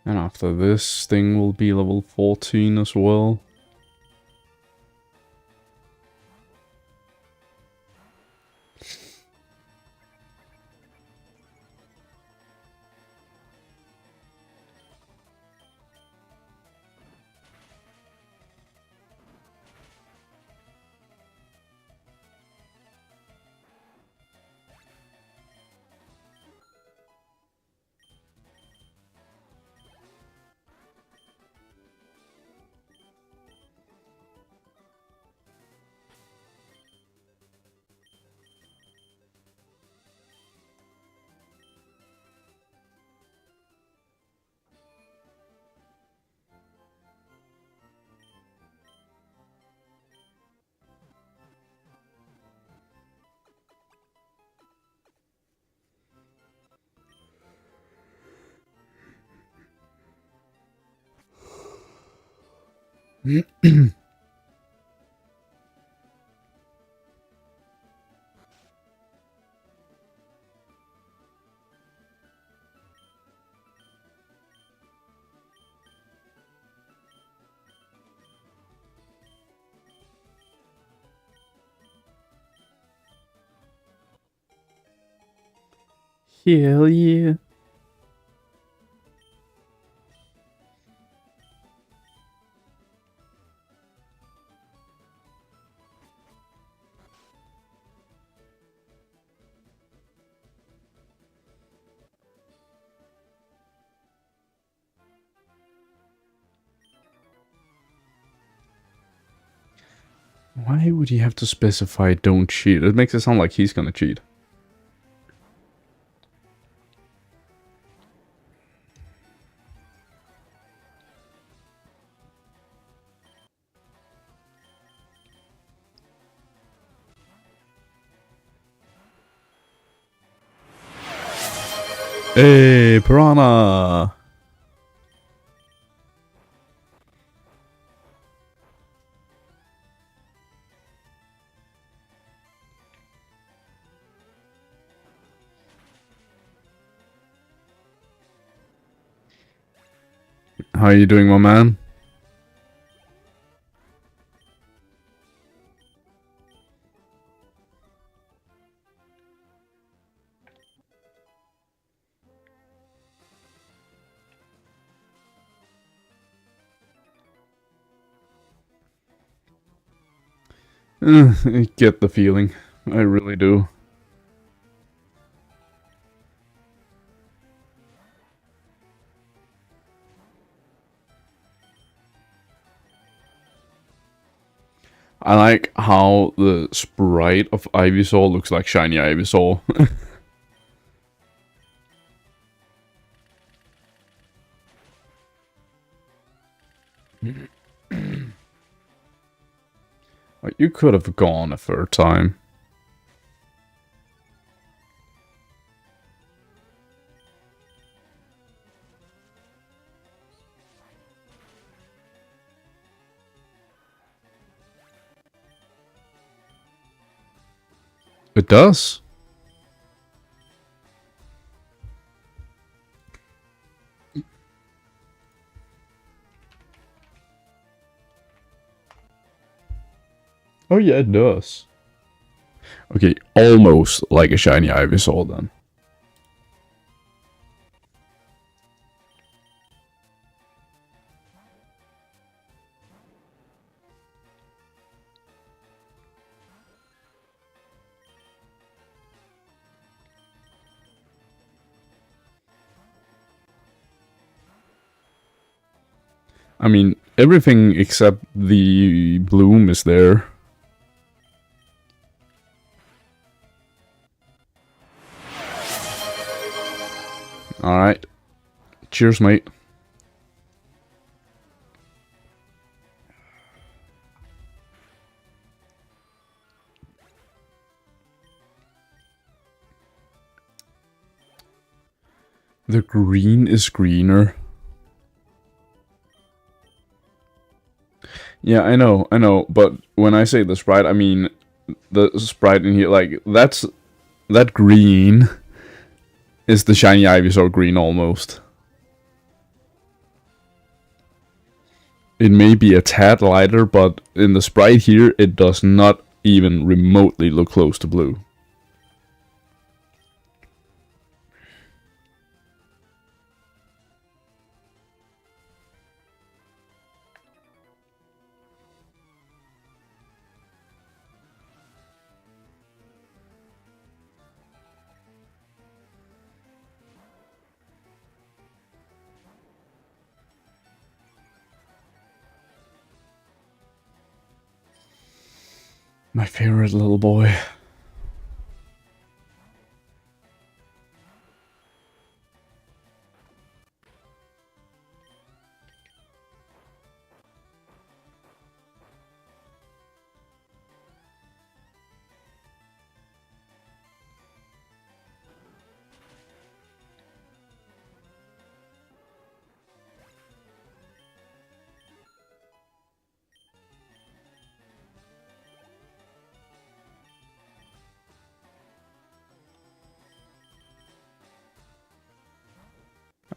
And after this thing will be level 14 as well. Hell yeah. Why would he have to specify don't cheat? It makes it sound like he's gonna cheat. Hey, Piranha! How are you doing, my man? I get the feeling. I really do. I like how the sprite of Ivysaur looks like shiny Ivysaur. You could have gone a third time. It does. Oh yeah, it does. Okay, almost like a shiny Ivysaur then. I mean, everything except the bloom is there. Alright. Cheers, mate. The green is greener. Yeah, I know, but when I say the sprite, I mean the sprite in here, like, that green is the shiny Ivysaur green almost. it may be a tad lighter, but in the sprite here, it does not even remotely look close to blue. My favorite little boy.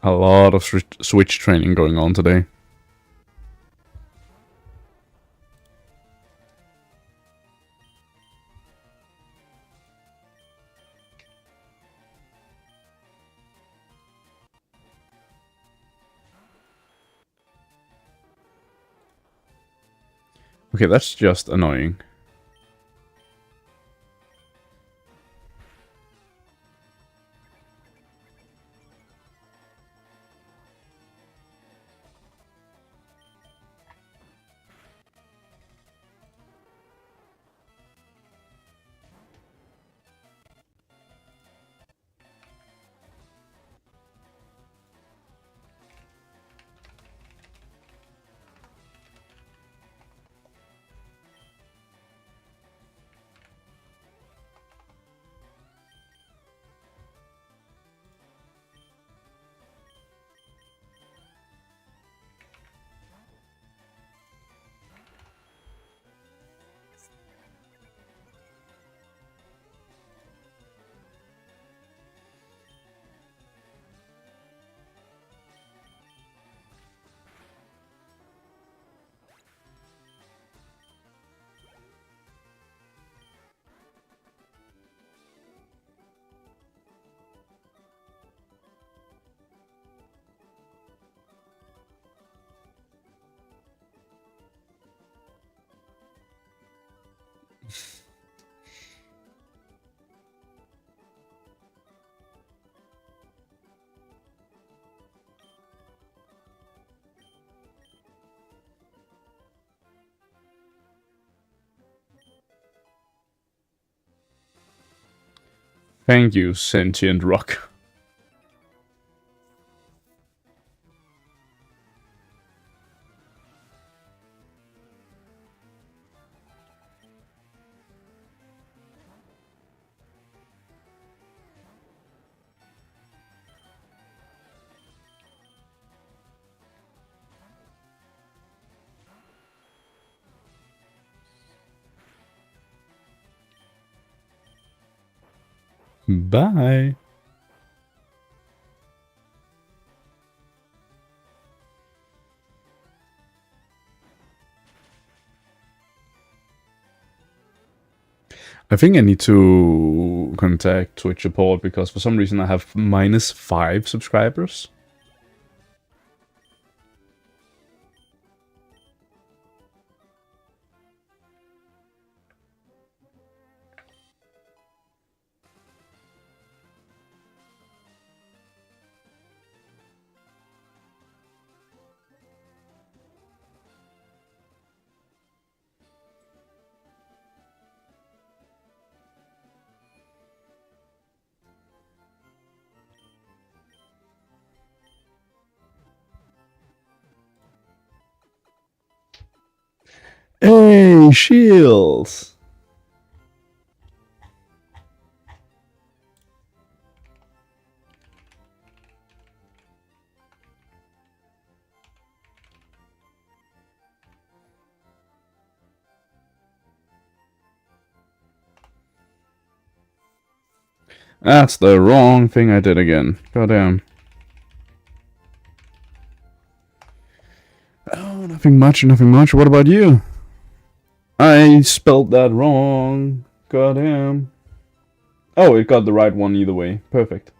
A lot of Switch training going on today. Okay, that's just annoying. Thank you, sentient rock. Bye. I think I need to contact Twitch support because for some reason I have -5 subscribers. Hey, Shields! That's the wrong thing I did again. Goddamn. Oh, Nothing much, nothing much. What about you? I spelled that wrong. Goddamn. Oh, it got the right one either way. Perfect.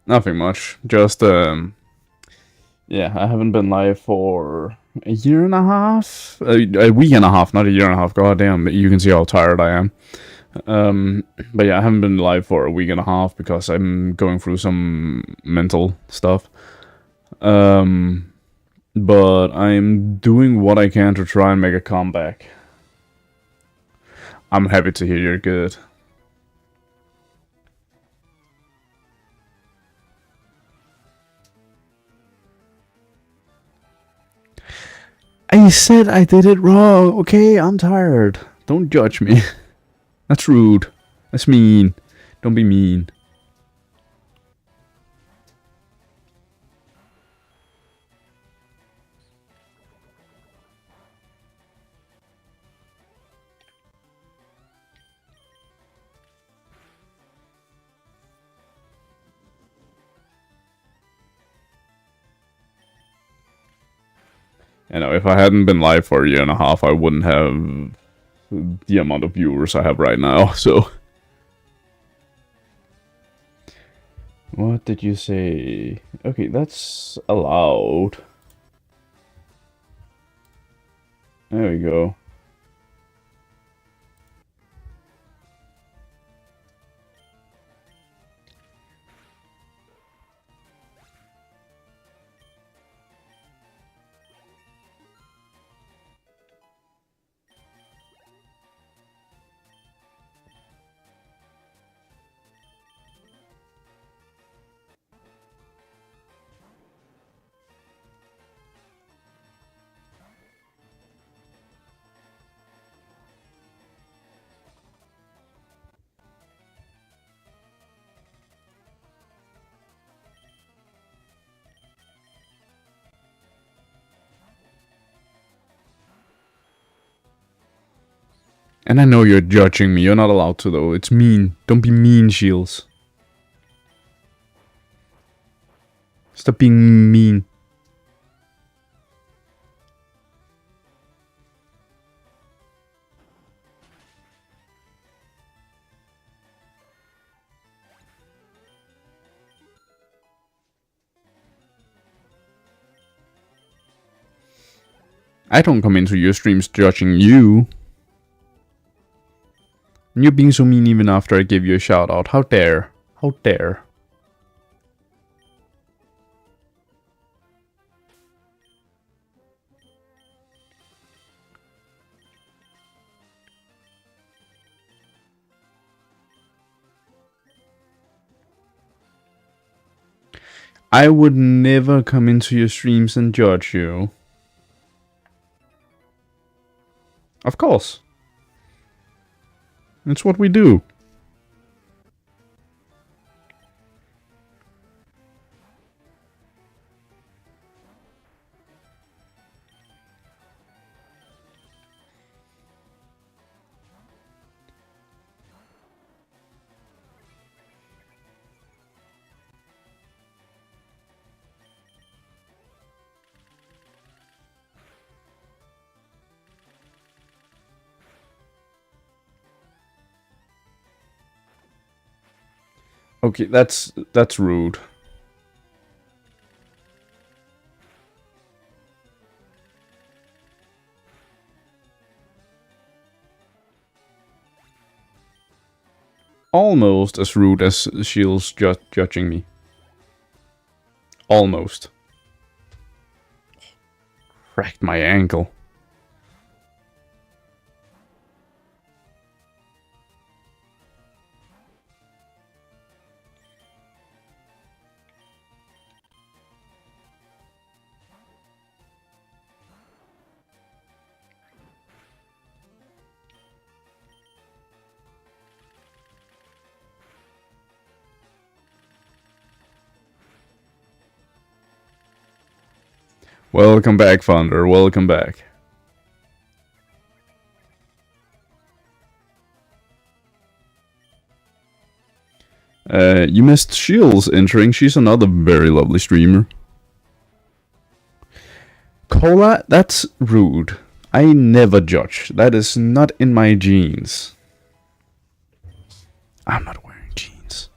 Nothing much. Just, yeah, I haven't been live for a year and a half? A week and a half, not a year and a half. God damn, you can see how tired I am. But yeah, I haven't been live for a week and a half because I'm going through some mental stuff. But I'm doing what I can to try and make a comeback. I'm happy to hear you're good. I said I did it wrong, okay? I'm tired. Don't judge me. That's rude. That's mean. Don't be mean. You know, if I hadn't been live for a year and a half, I wouldn't have the amount of viewers I have right now, so... What did you say? Okay, that's allowed. There we go. And I know you're judging me. You're not allowed to, though. It's mean. Don't be mean, Shields. Stop being mean. I don't come into your streams judging you. And you're being so mean even after I gave you a shout out. How dare? How dare? I would never come into your streams and judge you. Of course. It's what we do. Okay, that's rude. Almost as rude as Shields judging me. Almost. Cracked my ankle. Welcome back, Founder. Welcome back. You missed Shields entering. She's another very lovely streamer. Cola, that's rude. I never judge. That is not in my genes. I'm not wearing jeans.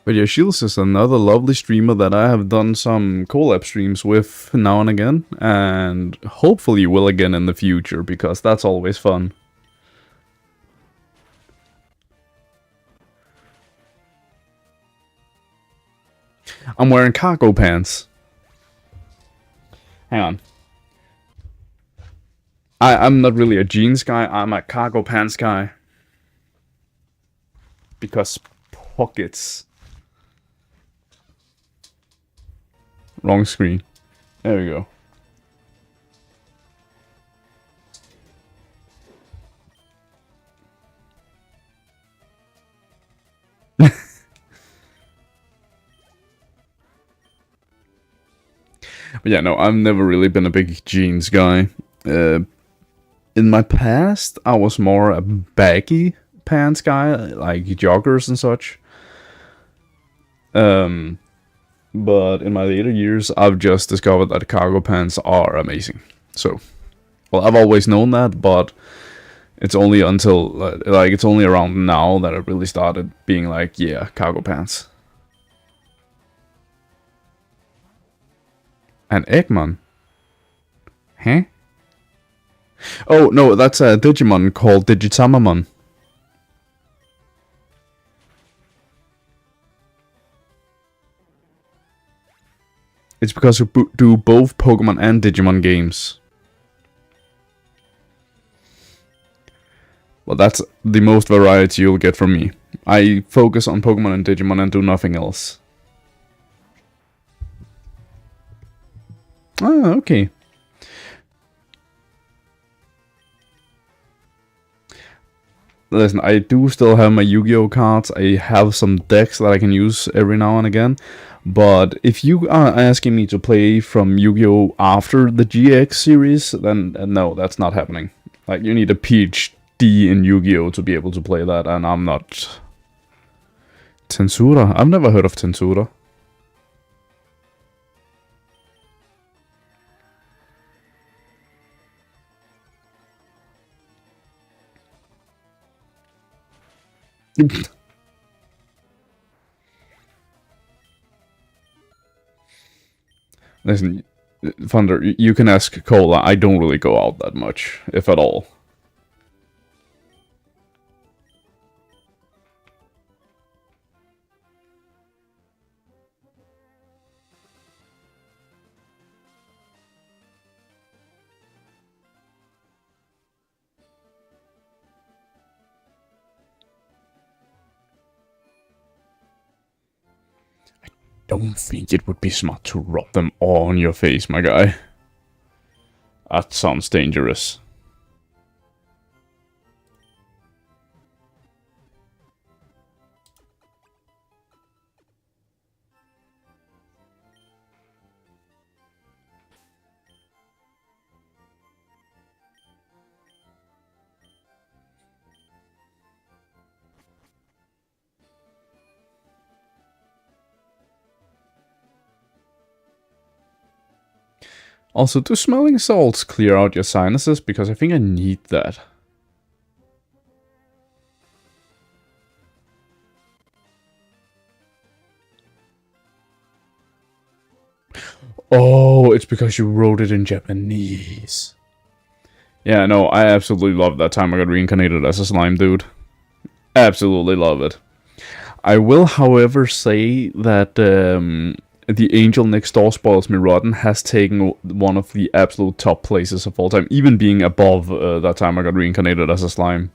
But yeah, Shields is another lovely streamer that I have done some collab streams with now and again, and hopefully will again in the future, because that's always fun. I'm wearing cargo pants. Hang on. I'm not really a jeans guy, I'm a cargo pants guy. Because pockets. Wrong screen. There we go. But yeah, no, I've never really been a big jeans guy. In my past, I was more a baggy pants guy, like joggers and such. But in my later years, I've just discovered that cargo pants are amazing. So, well, I've always known that, but it's only until, like, it's only around now that I really started being like, yeah, cargo pants. An Eggman? Huh? Oh, no, that's a Digimon called Digitamamon. It's because we do both Pokemon and Digimon games. Well, that's the most variety you'll get from me. I focus on Pokemon and Digimon and do nothing else. Ah, okay. Listen, I do still have my Yu-Gi-Oh cards. I have some decks that I can use every now and again. But if you are asking me to play from Yu-Gi-Oh after the GX series, then no, that's not happening. Like, you need a PhD in Yu-Gi-Oh to be able to play that, and I'm not. Tensura? I've never heard of Tensura. Listen, Thunder, you can ask Cola. I don't really go out that much, if at all. Don't think it would be smart to rub them on your face, my guy. That sounds dangerous. Also, do smelling salts clear out your sinuses? Because I think I need that. Oh, it's because you wrote it in Japanese. Yeah, no, I absolutely love that time I got reincarnated as a slime dude. Absolutely love it. I will, however, say that the Angel Next Door Spoils Me Rotten has taken one of the absolute top places of all time, even being above that time I got reincarnated as a slime.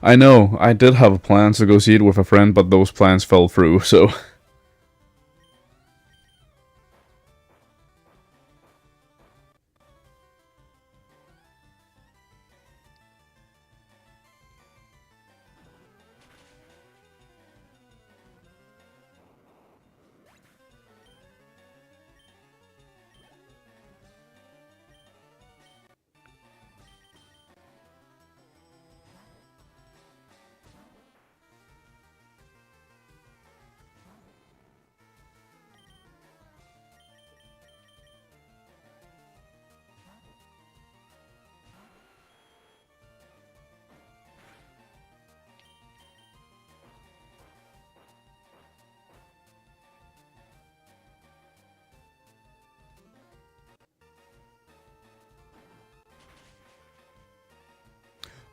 I know, I did have plans to go see it with a friend, but those plans fell through, so...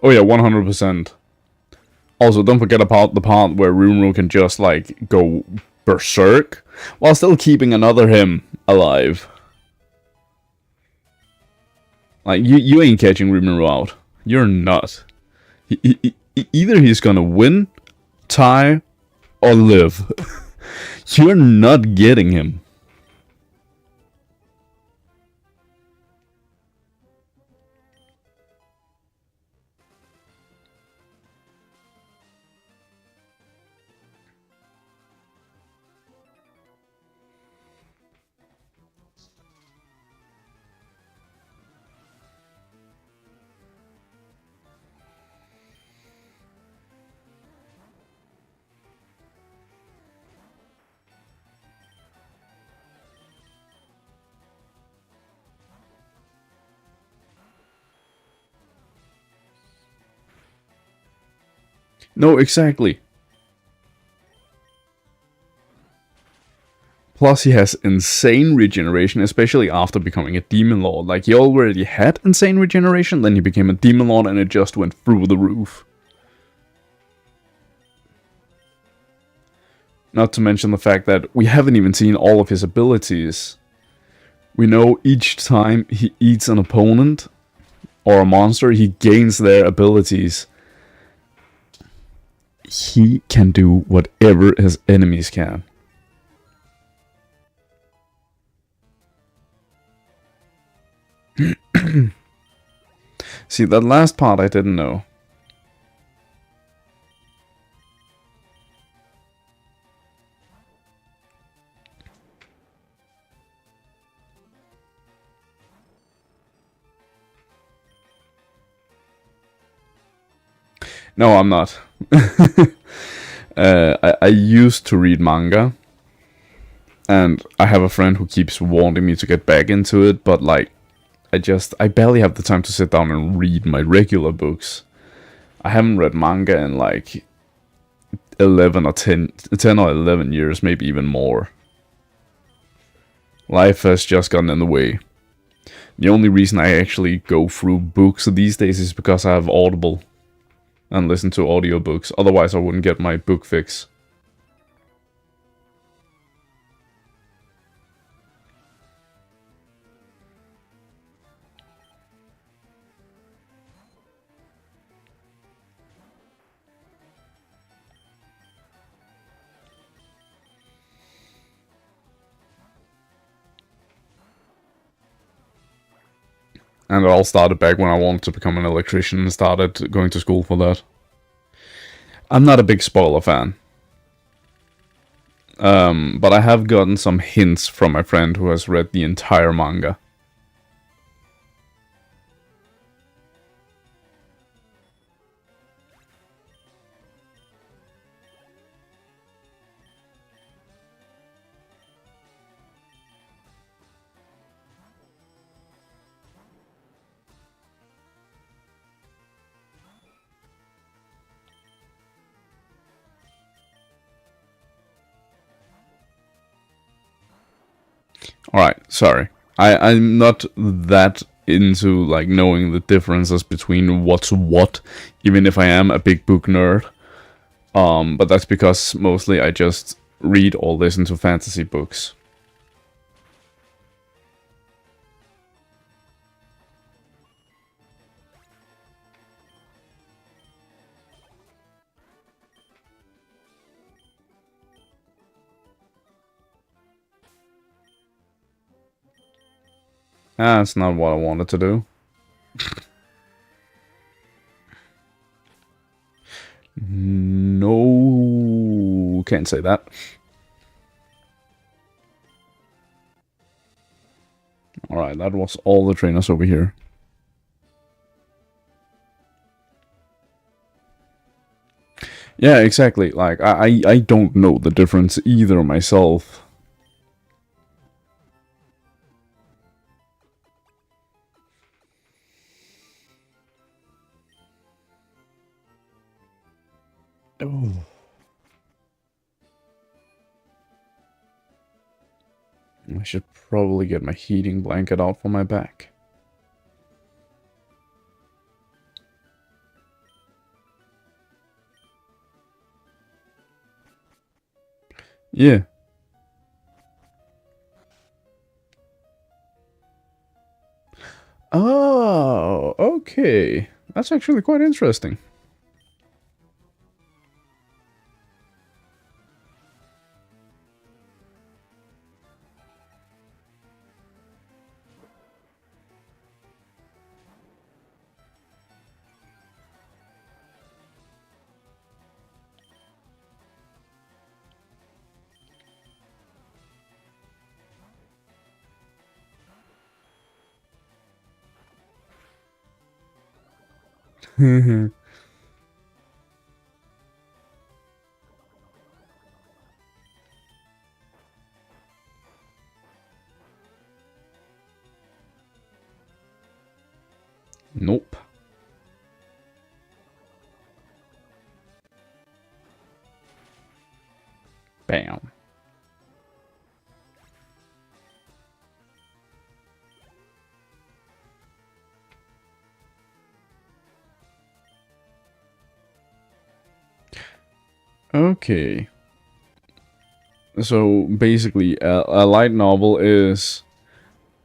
Oh yeah, 100%. Also, don't forget about the part where Rimuru can just, like, go berserk, while still keeping another him alive. Like, you ain't catching Rimuru out. You're not. Either he's gonna win, tie, or live. You're not getting him. No, exactly. Plus, he has insane regeneration, especially after becoming a Demon Lord. Like, he already had insane regeneration, then he became a Demon Lord, and it just went through the roof. Not to mention the fact that we haven't even seen all of his abilities. We know each time he eats an opponent or a monster, he gains their abilities. He can do whatever his enemies can. See, that last part I didn't know. No, I'm not. I used to read manga, and I have a friend who keeps wanting me to get back into it, but like, I barely have the time to sit down and read my regular books. I haven't read manga in like 11 or 10 or 11 years, maybe even more. Life has just gotten in the way. The only reason I actually go through books these days is because I have Audible and listen to audiobooks. Otherwise, I wouldn't get my book fix. And it all started back when I wanted to become an electrician and started going to school for that. I'm not a big spoiler fan. But I have gotten some hints from my friend who has read the entire manga. Alright, sorry. I'm not that into like knowing the differences between what's what, even if I am a big book nerd. But that's because mostly I just read or listen to fantasy books. That's not what I wanted to do. No, can't say that. Alright, that was all the trainers over here. Yeah, exactly. Like, I don't know the difference either myself. Oh. I should probably get my heating blanket out for my back. Yeah. Oh, okay. That's actually quite interesting. Nope. Bam. Okay. So basically, a light novel is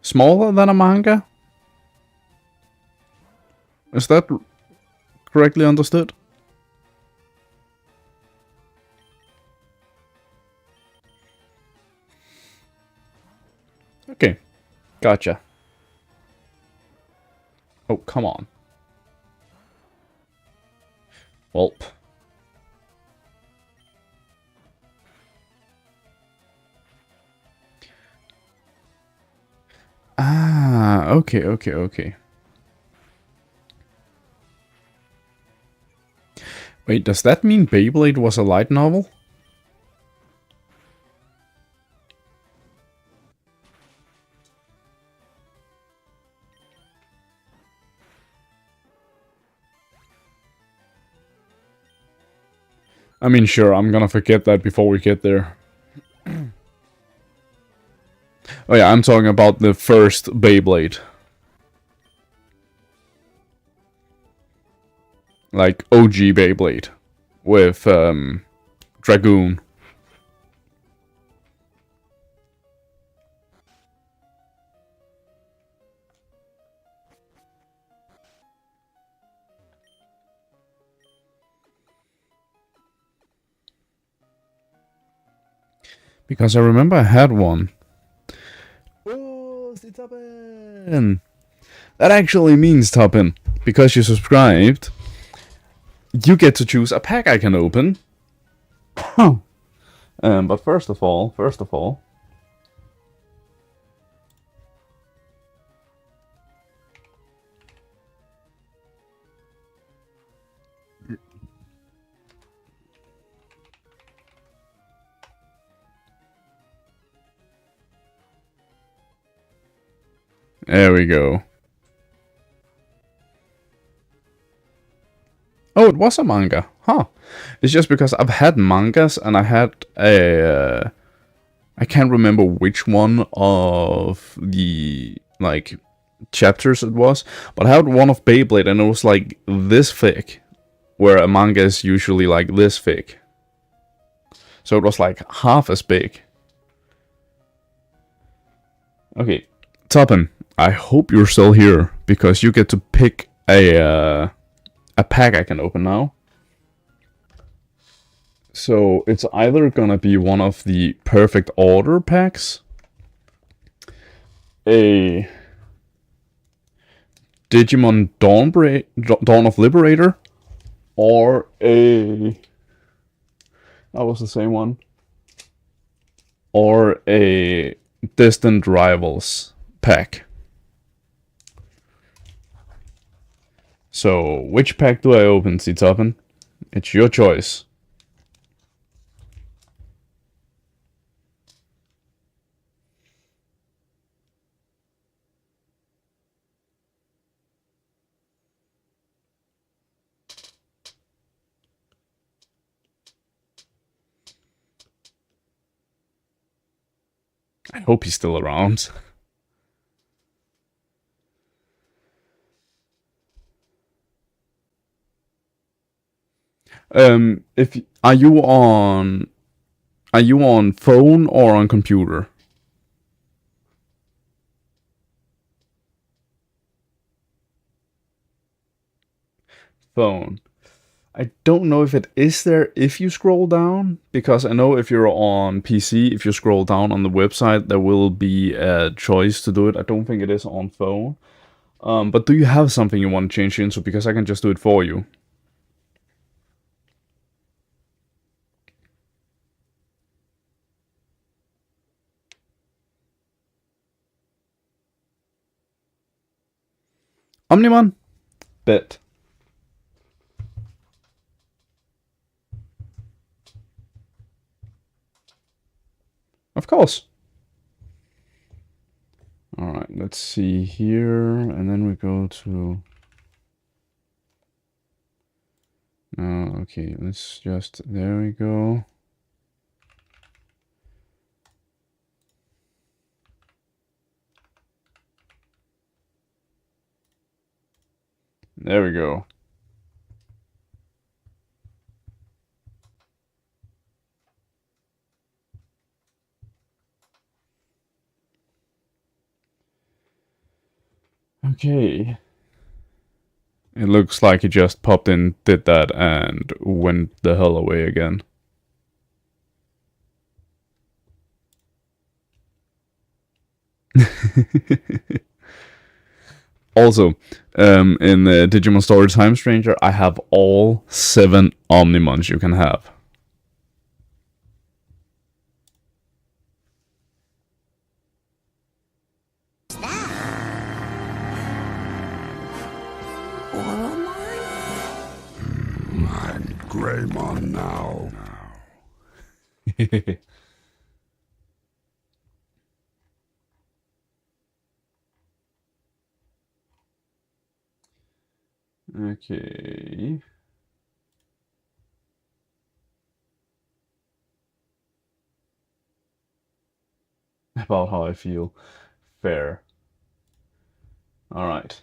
smaller than a manga? Is that correctly understood? Okay. Gotcha. Oh, come on. Welp. Ah, okay, okay, okay. Wait, does that mean Beyblade was a light novel? I mean, sure, I'm gonna forget that before we get there. Oh yeah, I'm talking about the first Beyblade. Like, OG Beyblade. With, Dragoon. Because I remember I had one. Oh, Toppen! That actually means, Toppen, because you subscribed, you get to choose a pack I can open. But first of all, there we go. Oh, it was a manga. Huh. It's just because I've had mangas and I had a... I can't remember which one of the, like, chapters it was, but I had one of Beyblade and it was like this thick, where a manga is usually like this thick. So it was like half as big. Okay, Toppen, I hope you're still here, because you get to pick a pack I can open now. So it's either gonna be one of the perfect order packs, a Digimon Dawn of Liberator, or a... That was the same one. Or a Distant Rivals pack. So, which pack do I open, Toppen? It's your choice. I hope he's still around. If are you Are you on phone or on computer? Phone. I don't know if it is there if you scroll down, because I know if you're on PC, if you scroll down on the website, there will be a choice to do it. I don't think it is on phone. But do you have something you want to change into? Because I can just do it for you. Omnimon? Bet. Of course. Alright, let's see here. And then we go to... okay, let's just... There we go. There we go. Okay. It looks like he just popped in, did that, and went the hell away again. Also, in the Digimon Story Time Stranger, I have all 7 Omnimons you can have. I'm Greymon now. Okay. About how I feel. Fair. Alright.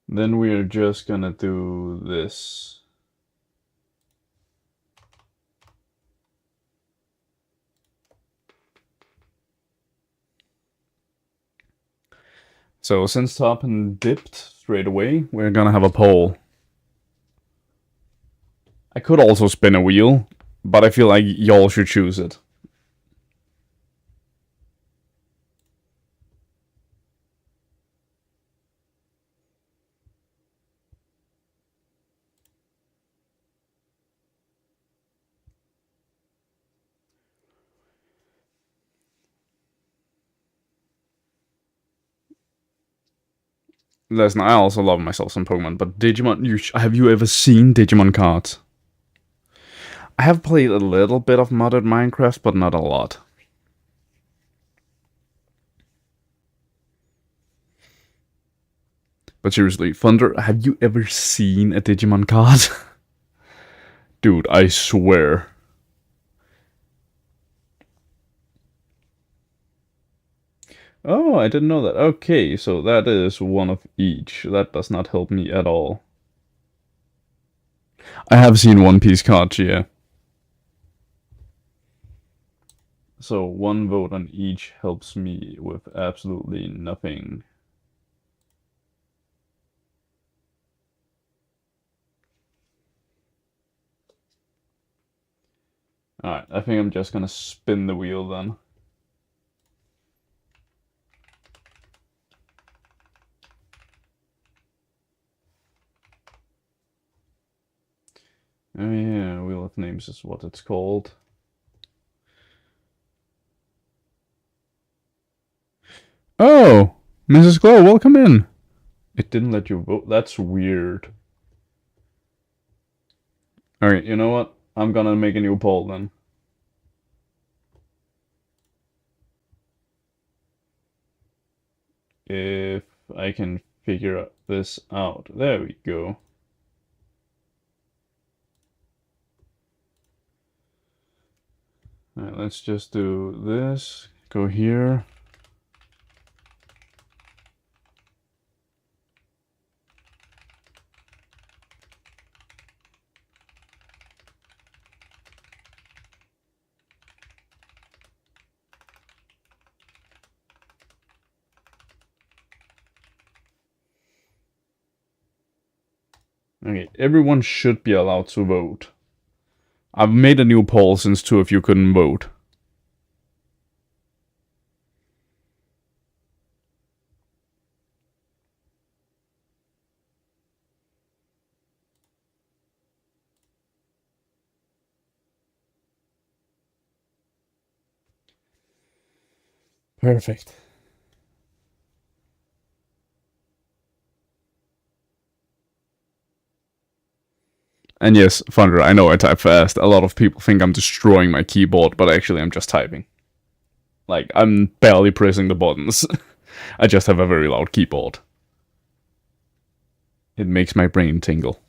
Then we're just gonna do this. So since Toppen dipped straight away, we're gonna have a poll. I could also spin a wheel, but I feel like y'all should choose it. Listen, I also love myself some Pokemon, but Digimon, have you ever seen Digimon cards? I have played a little bit of modded Minecraft, but not a lot. But seriously, Thunder, have you ever seen a Digimon card? Dude, I swear. Oh, I didn't know that. Okay, so that is one of each. That does not help me at all. I have seen One Piece cards, yeah. So one vote on each helps me with absolutely nothing. Alright, I think I'm just gonna spin the wheel then. Oh yeah, Wheel of Names is what it's called. Oh, Mrs. Glow, welcome in. It didn't let you vote. That's weird. Alright, you know what? I'm gonna make a new poll then. If I can figure this out. There we go. Alright, let's just do this. Go here. Okay, everyone should be allowed to vote. I've made a new poll since two of you couldn't vote. Perfect. And yes, Thunder, I know I type fast. A lot of people think I'm destroying my keyboard, but actually I'm just typing. Like, I'm barely pressing the buttons. I just have a very loud keyboard. It makes my brain tingle.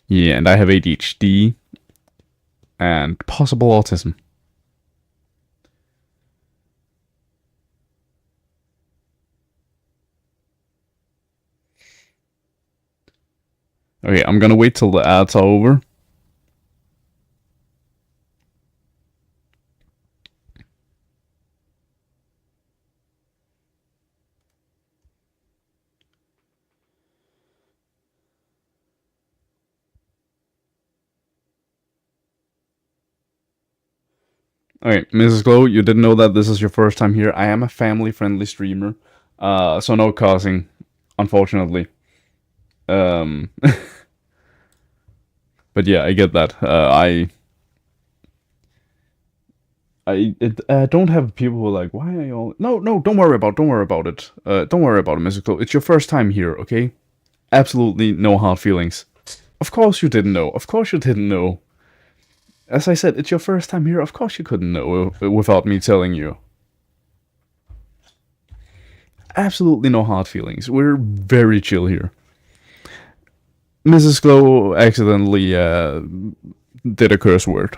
Yeah, and I have ADHD and possible autism. Okay, I'm gonna wait till the ads are over. Okay, Mrs. Glow, you didn't know that this is your first time here. I am a family-friendly streamer, so no cussing, unfortunately. Um, but yeah, I get that. I don't have people who are like, why are you all... No, don't worry about it. Don't worry about it, Mrs. Glow. It's your first time here, okay? Absolutely no hard feelings. Of course you didn't know. Of course you didn't know. As I said, it's your first time here. Of course you couldn't know without me telling you. Absolutely no hard feelings. We're very chill here. Mrs. Glow accidentally did a curse word.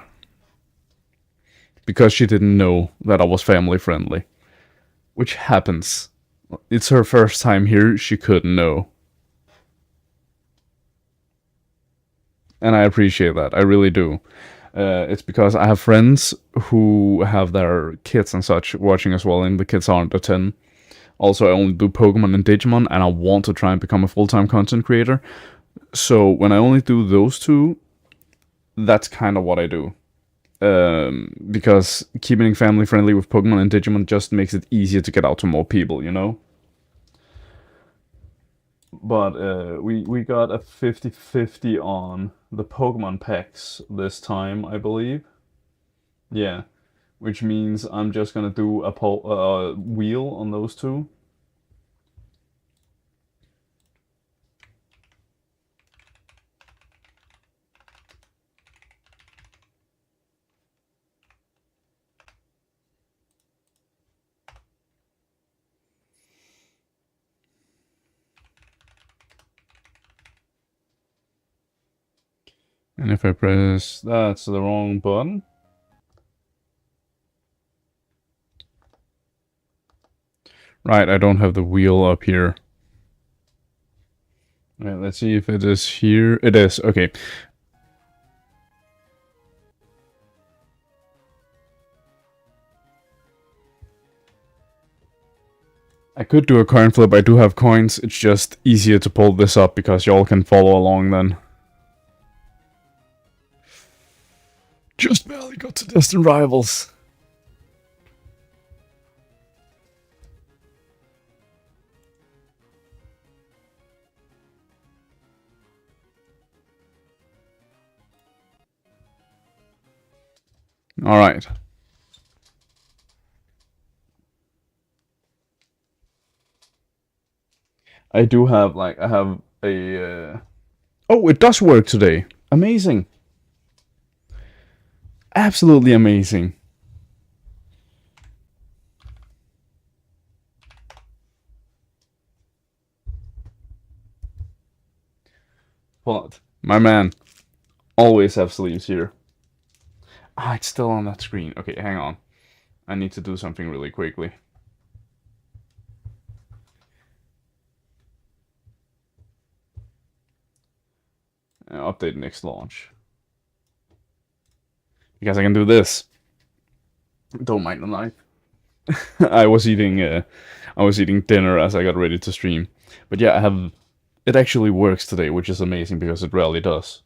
Because she didn't know that I was family friendly. Which happens. It's her first time here, she couldn't know. And I appreciate that, I really do. It's because I have friends who have their kids and such watching as well, and the kids aren't a 10. Also, I only do Pokemon and Digimon, and I want to try and become a full-time content creator. So when I only do those two, that's kind of what I do. Because keeping family friendly with Pokemon and Digimon just makes it easier to get out to more people, you know? But we got a 50-50 on the Pokemon packs this time, I believe. Yeah, which means I'm just gonna do a wheel on those two. And if I press... That's the wrong button. Right, I don't have the wheel up here. Alright, let's see if it is here. It is, okay. I could do a coin flip, I do have coins. It's just easier to pull this up because y'all can follow along then. Just barely got to distant rivals. All right. I do have like I have a. Oh, it does work today. Amazing. Absolutely amazing. Hold on. My man always have sleeves here. Ah, it's still on that screen. Okay, hang on. I need to do something really quickly. Update next launch. Because I can do this. Don't mind the knife. I was eating dinner as I got ready to stream. But yeah, I have it actually works today, which is amazing because it rarely does.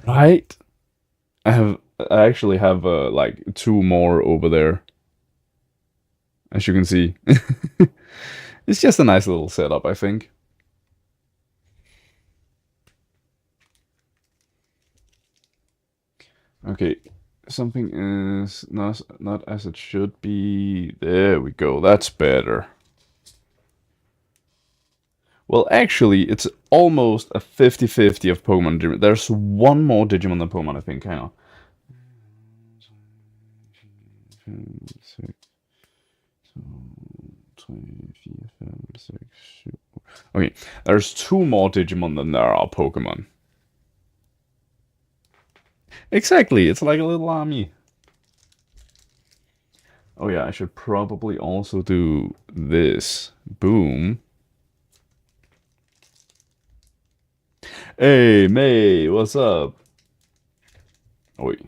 Right? I actually have like two more over there, as you can see. It's just a nice little setup, I think. Okay, something is not as it should be. There we go. That's better. Well, actually, it's almost a 50-50 of Pokemon. There's one more Digimon than Pokemon, I think. Hang on. Six, 24, 5, 6. Okay, there's two more Digimon than there are Pokemon. Exactly, it's like a little army. Oh yeah, I should probably also do this. Boom. Hey, May, what's up? Oh, wait.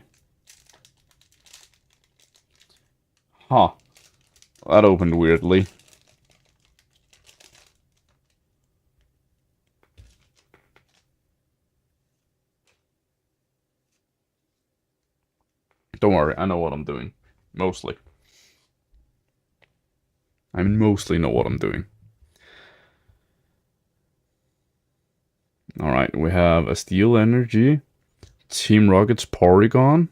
Huh. That opened weirdly. Don't worry, I know what I'm doing. Mostly. I mostly know what I'm doing. Alright, we have a Steel Energy, Team Rocket's Porygon,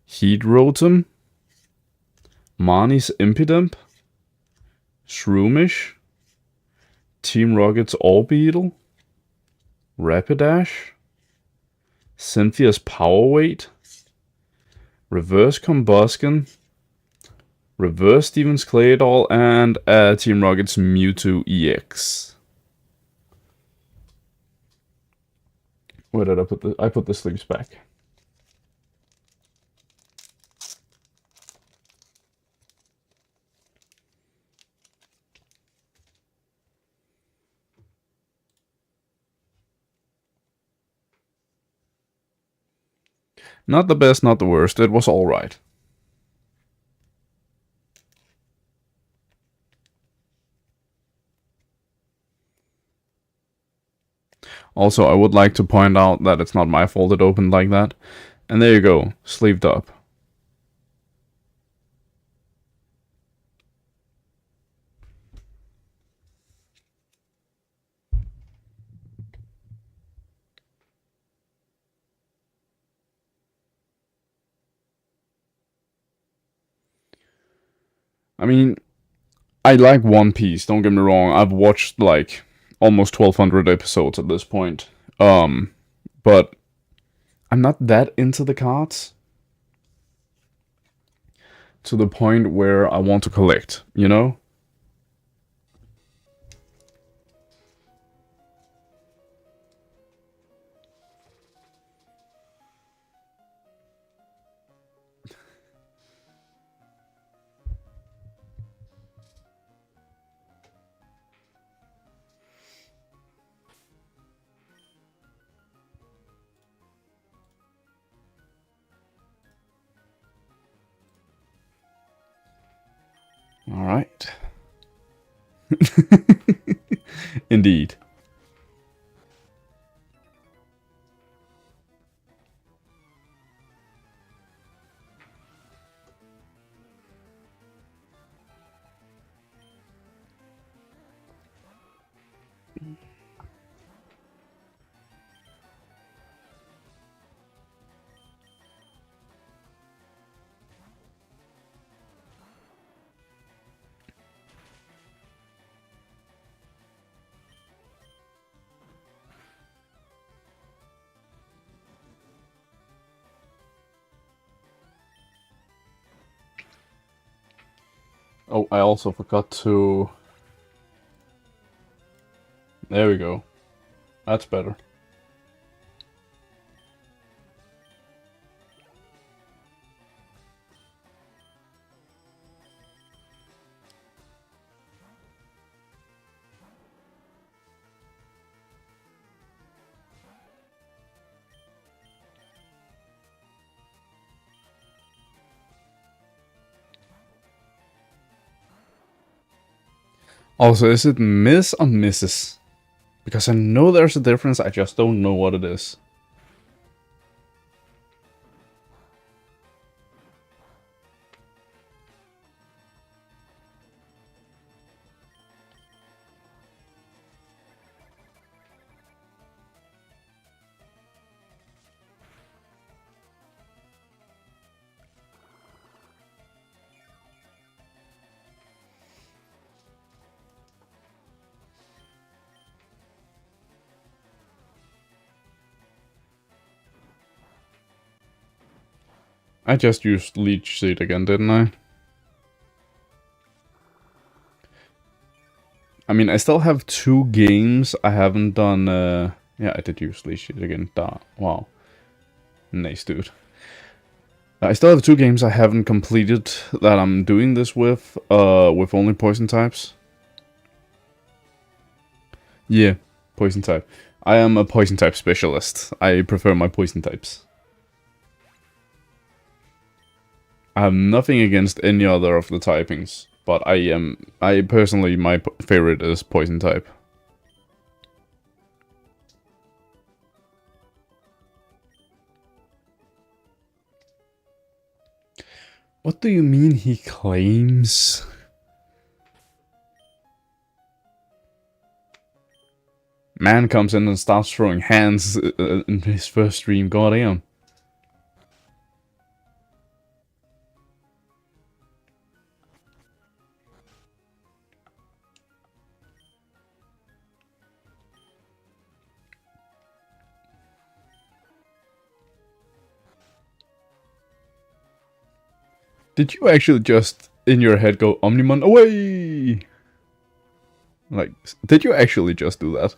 Heat Rotom, Mani's Impidimp, Shroomish, Team Rocket's Orbeetle, Rapidash, Cynthia's Power Weight, Reverse Combustion, Reverse Steven's Claydol, and Team Rocket's Mewtwo EX. Where did I put the? I put the sleeves back. Not the best, not the worst. It was all right. Also, I would like to point out that it's not my fault it opened like that. And there you go, sleeved up. I mean, I like One Piece, don't get me wrong. I've watched like almost 1200 episodes at this point. But I'm not that into the cards to the point where I want to collect, you know? All right. Indeed. Oh, I also forgot to... There we go. That's better. Also, is it Miss or Mrs.? Because I know there's a difference, I just don't know what it is. I just used Leech Seed again, didn't I? I mean, I still have 2 games I haven't done, yeah, I did use Leech Seed again. Wow. Nice, dude. I still have 2 games I haven't completed that I'm doing this with only poison types. Yeah, poison type. I am a poison type specialist. I prefer my poison types. I have nothing against any other of the typings, but I personally, my favorite is poison type. What do you mean he claims? Man comes in and starts throwing hands in his first stream, goddamn. Did you actually just, in your head, go Omnimon away? Like, did you actually just do that?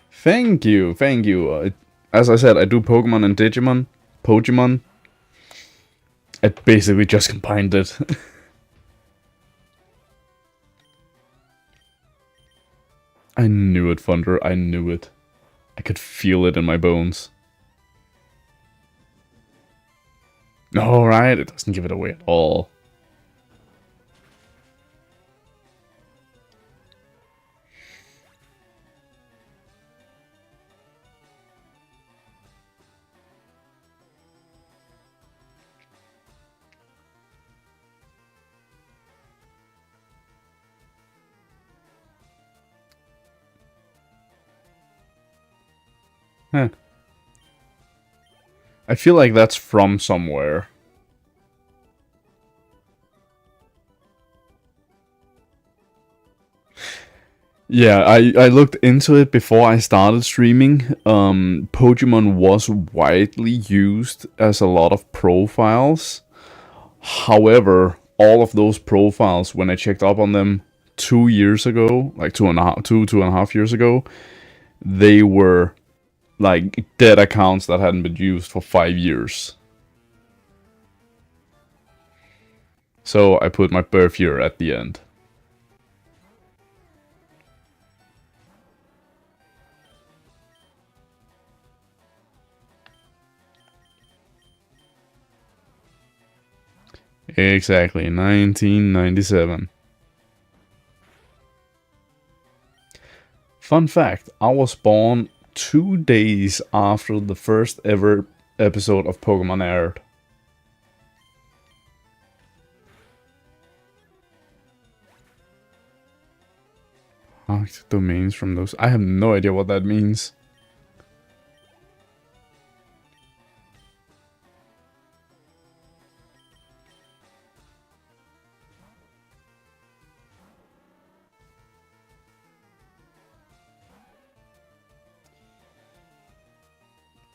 Thank you, thank you. As I said, I do Pokemon and Digimon. Pokemon. I basically just combined it. I knew it, Thunder. I knew it. I could feel it in my bones. Alright, it doesn't give it away at all. Huh. I feel like that's from somewhere. Yeah, I looked into it before I started streaming. Pokemon was widely used as a lot of profiles. However, all of those profiles, when I checked up on them 2 years ago, like 2.5 years ago, they were like dead accounts that hadn't been used for 5 years. So I put my birth year at the end. Exactly, 1997. Fun fact, I was born 2 days after the first ever episode of Pokemon aired. Hacked domains from those. I have no idea what that means.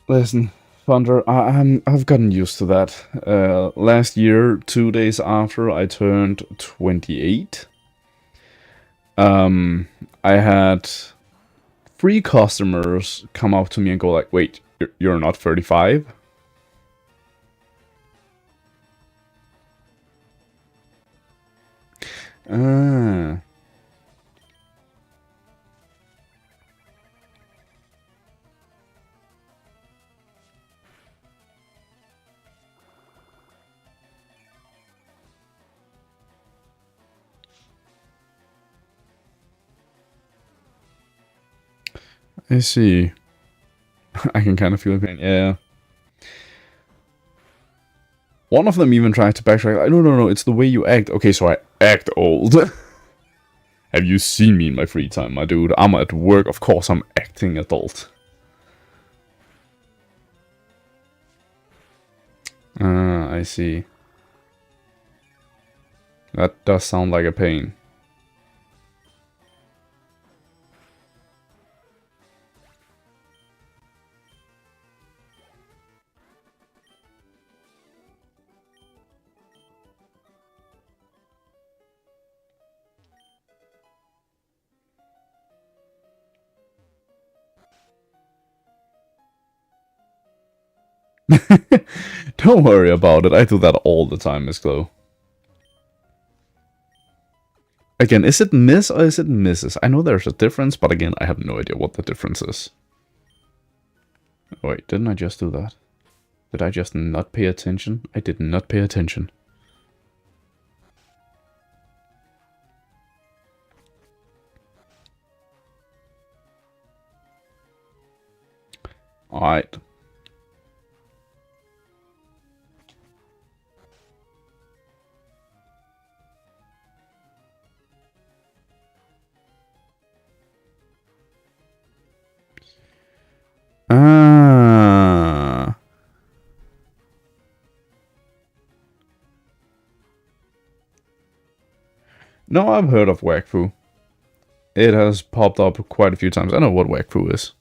Listen, Thunder, I've gotten used to that. Last year, 2 days after I turned 28, I had 3 customers come up to me and go like, "Wait, you're not 35?" Ah, I see. I can kind of feel the pain. Yeah. One of them even tried to backtrack. Like, no, it's the way you act. Okay, so I act old. Have you seen me in my free time, my dude? I'm at work, of course I'm acting adult. Ah, I see. That does sound like a pain. Don't worry about it, I do that all the time, Miss Glow. Again, is it Miss or is it Mrs.? I know there's a difference, but again, I have no idea what the difference is. Wait, didn't I just do that? Did I just not pay attention? I did not pay attention. Alright. Ah. No, I've heard of Wakfu. It has popped up quite a few times. I know what Wakfu is.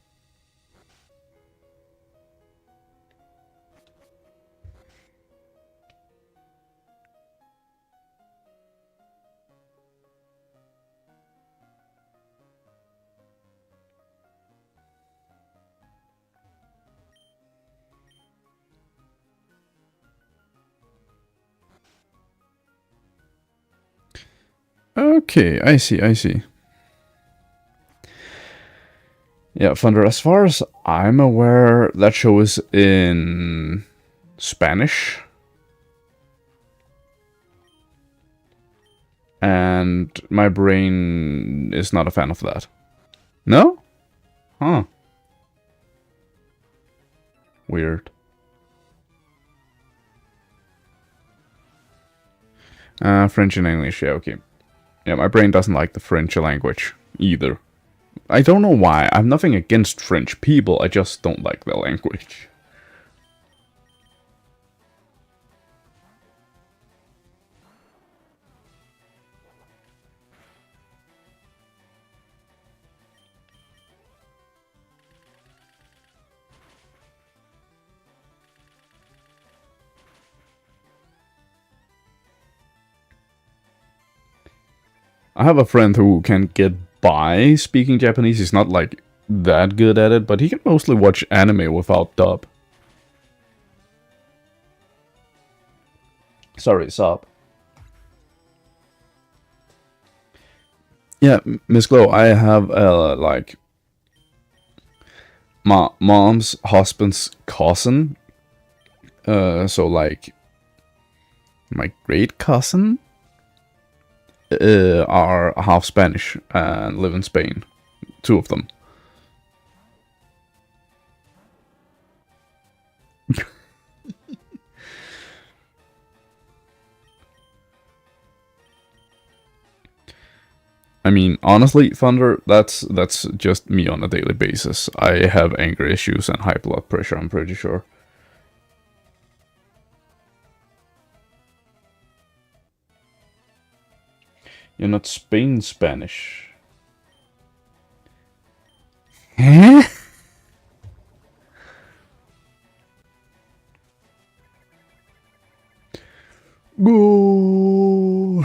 Okay, I see. Yeah, Thunder, as far as I'm aware, that show is in Spanish. And my brain is not a fan of that. No? Huh. Weird. French and English, yeah, okay. Yeah, my brain doesn't like the French language either. I don't know why. I have nothing against French people, I just don't like their language. I have a friend who can get by speaking Japanese. He's not like that good at it, but he can mostly watch anime without dub. Sorry, sub. Yeah, Miss Glow, I have like my mom's husband's cousin. So like my great cousin are half Spanish and live in Spain. 2 of them. I mean, honestly, Thunder, that's just me on a daily basis. I have anger issues and high blood pressure, I'm pretty sure. You're not Spain Spanish. Huh? Go.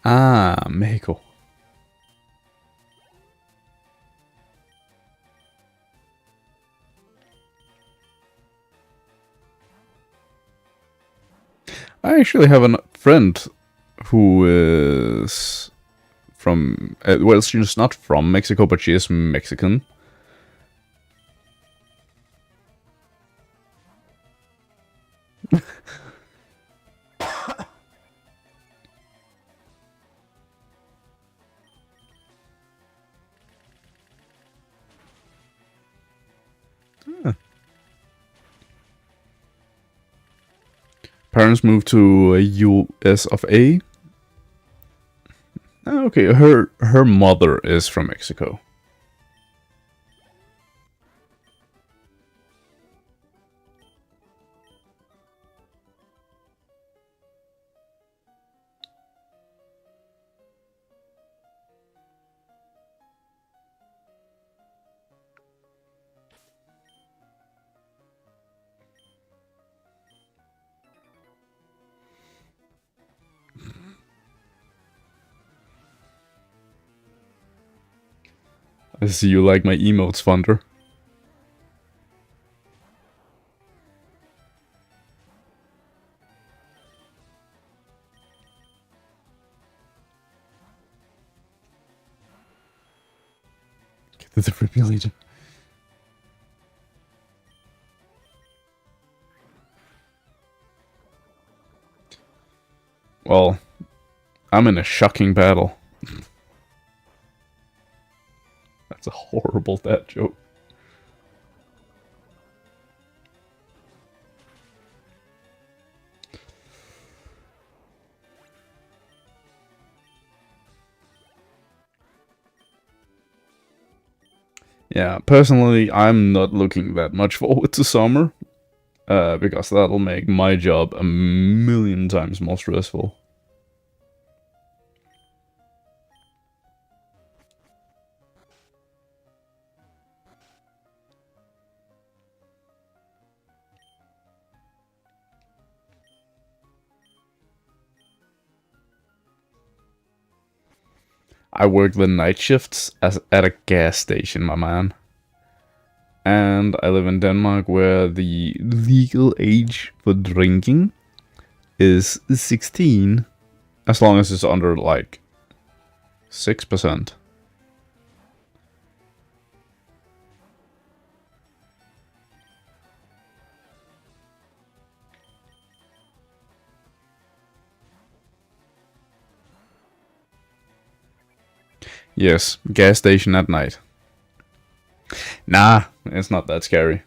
Ah, Mexico. I actually have a friend who is from. Well, she's not from Mexico, but she is Mexican. Parents moved to US of A. Ah, okay, her mother is from Mexico. I see you like my emotes, Thunder. Get the defibrillator. Well, I'm in a shocking battle. That's a horrible dad joke. Yeah, personally, I'm not looking that much forward to summer, because that'll make my job a million times more stressful. I work the night shifts at a gas station, my man. And I live in Denmark where the legal age for drinking is 16, as long as it's under like 6%. Yes, gas station at night. Nah, it's not that scary.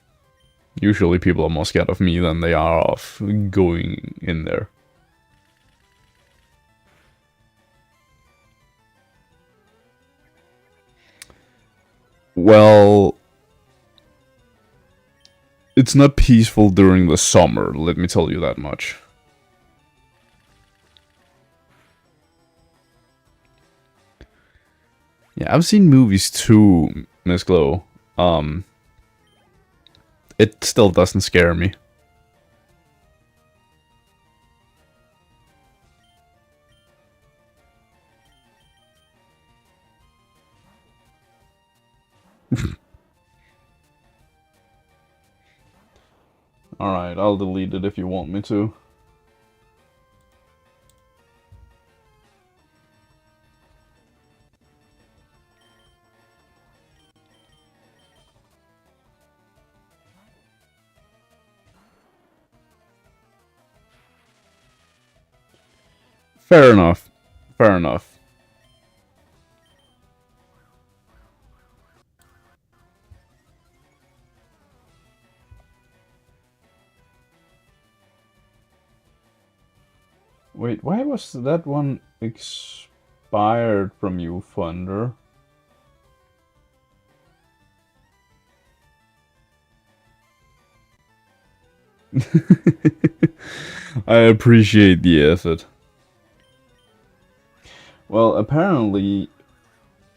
Usually people are more scared of me than they are of going in there. Well, it's not peaceful during the summer, let me tell you that much. Yeah, I've seen movies too, Miss Glow. Um, it still doesn't scare me. Alright, I'll delete it if you want me to. Fair enough. Fair enough. Wait, why was that one expired from you, Thunder? I appreciate the effort. Well, apparently,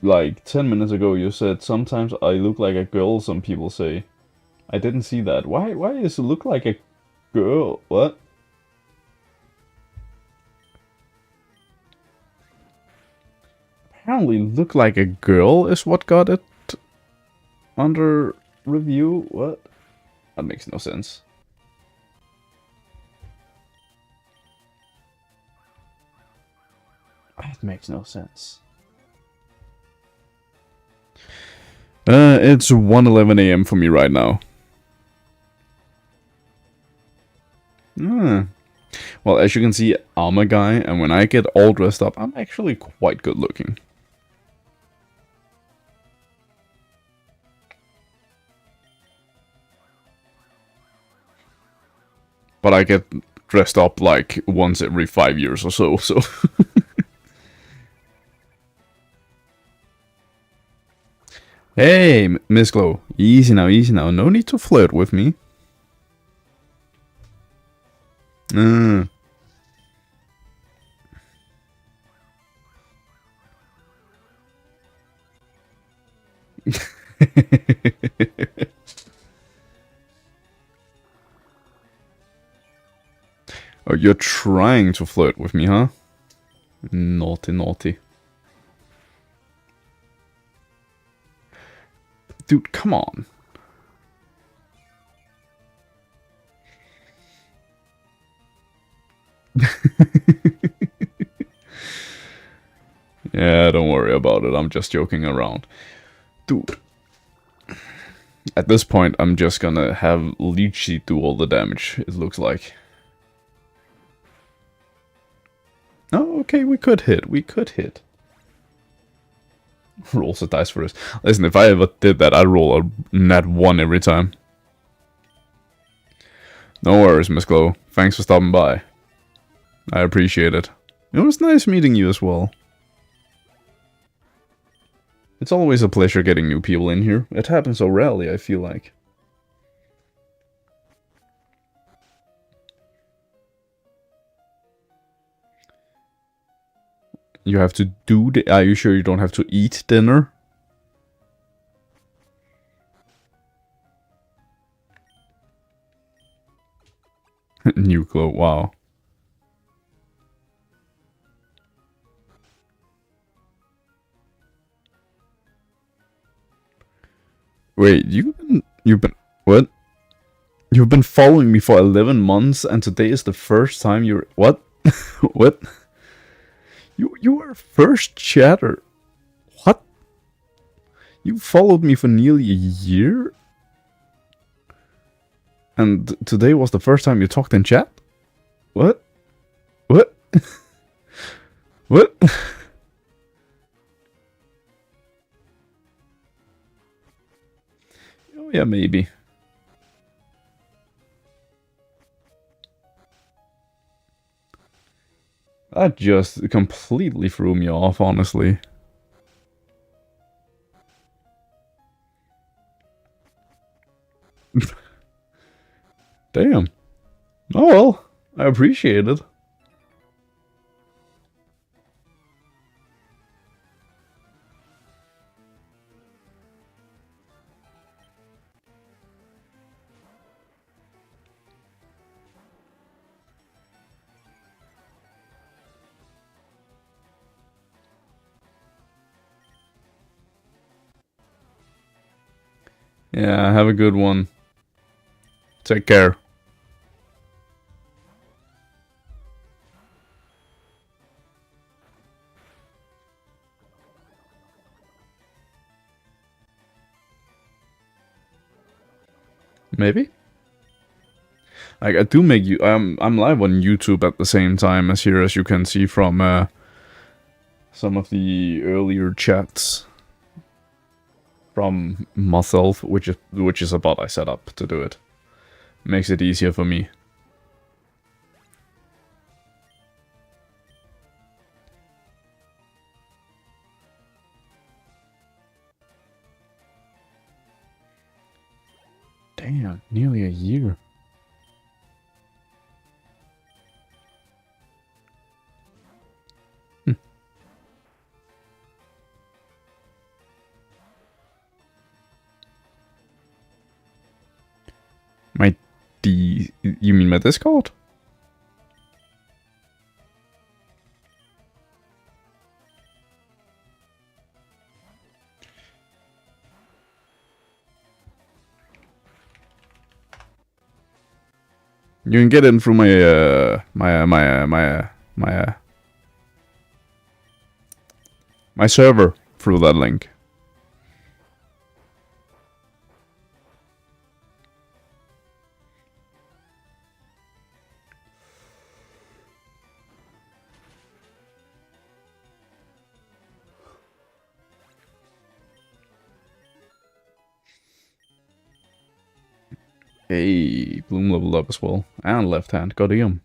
like 10 minutes ago, you said sometimes I look like a girl, some people say. I didn't see that. Why does it look like a girl? What? Apparently look like a girl is what got it under review. What? That makes no sense. That makes no sense. It's 1:11 a.m. for me right now. Well, as you can see, I'm a guy, and when I get all dressed up, I'm actually quite good looking. But I get dressed up like once every 5 years or so, so... Hey, Miss Glow, easy now, easy now. No need to flirt with me. Oh, you're trying to flirt with me, huh? Naughty, naughty. Dude, come on. Yeah, don't worry about it. I'm just joking around. Dude. At this point, I'm just gonna have Lychee do all the damage, it looks like. Oh, okay, we could hit. We could hit. Rolls a dice for us. Listen, if I ever did that, I'd roll a nat 1 every time. No worries, Miss Glow. Thanks for stopping by. I appreciate it. It was nice meeting you as well. It's always a pleasure getting new people in here. It happens so rarely, I feel like. You have to do the... Are you sure you don't have to eat dinner? New glow, wow. Wait, you've been what? You've been following me for 11 months and today is the first time you're what? What? You were first chatter. What? You followed me for nearly a year? And today was the first time you talked in chat? What? What? What? Oh yeah, maybe. That just completely threw me off, honestly. Damn. Oh well, I appreciate it. Yeah, have a good one. Take care. Maybe. Like, I do make you. I'm live on YouTube at the same time as here, as you can see from some of the earlier chats from myself, which is a bot I set up to do it. Makes it easier for me. Damn, nearly a year. My you mean my Discord? You can get in through my server through that link. Hey, Bloom leveled up as well. And left hand, got him.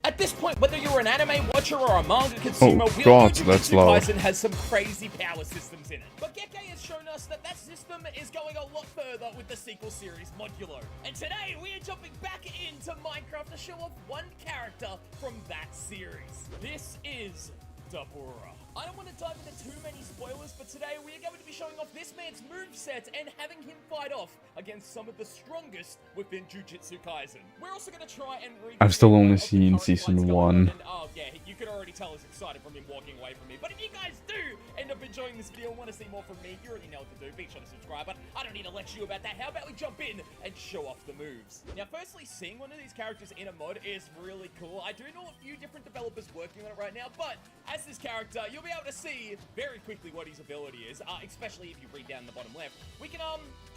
At this point, whether you're an anime watcher or a manga consumer, Oh god, that's loud. Kaisen has some crazy power systems in it. But Geke has shown us that that system is going a lot further with the sequel series Modulo. And today, we are jumping back into Minecraft to show off one character from that series. This is Dabura. I don't want to dive into too many spoilers, but today we are going to be showing off this man's moveset and having him fight off against some of the strongest within Jujutsu Kaisen. We're also going to try and read. I've still only seen season 1. And, oh yeah, you could already tell he's excited from him walking away from me. But if you guys do end up enjoying this video and want to see more from me, you already know what to do. Be sure to subscribe, but I don't need to lecture you about that. How about we jump in and show off the moves? Now, firstly, seeing one of these characters in a mod is really cool. I do know a few different developers working on it right now, but as this character, you'll be able to see very quickly what his ability is, especially if you read down the bottom left. We can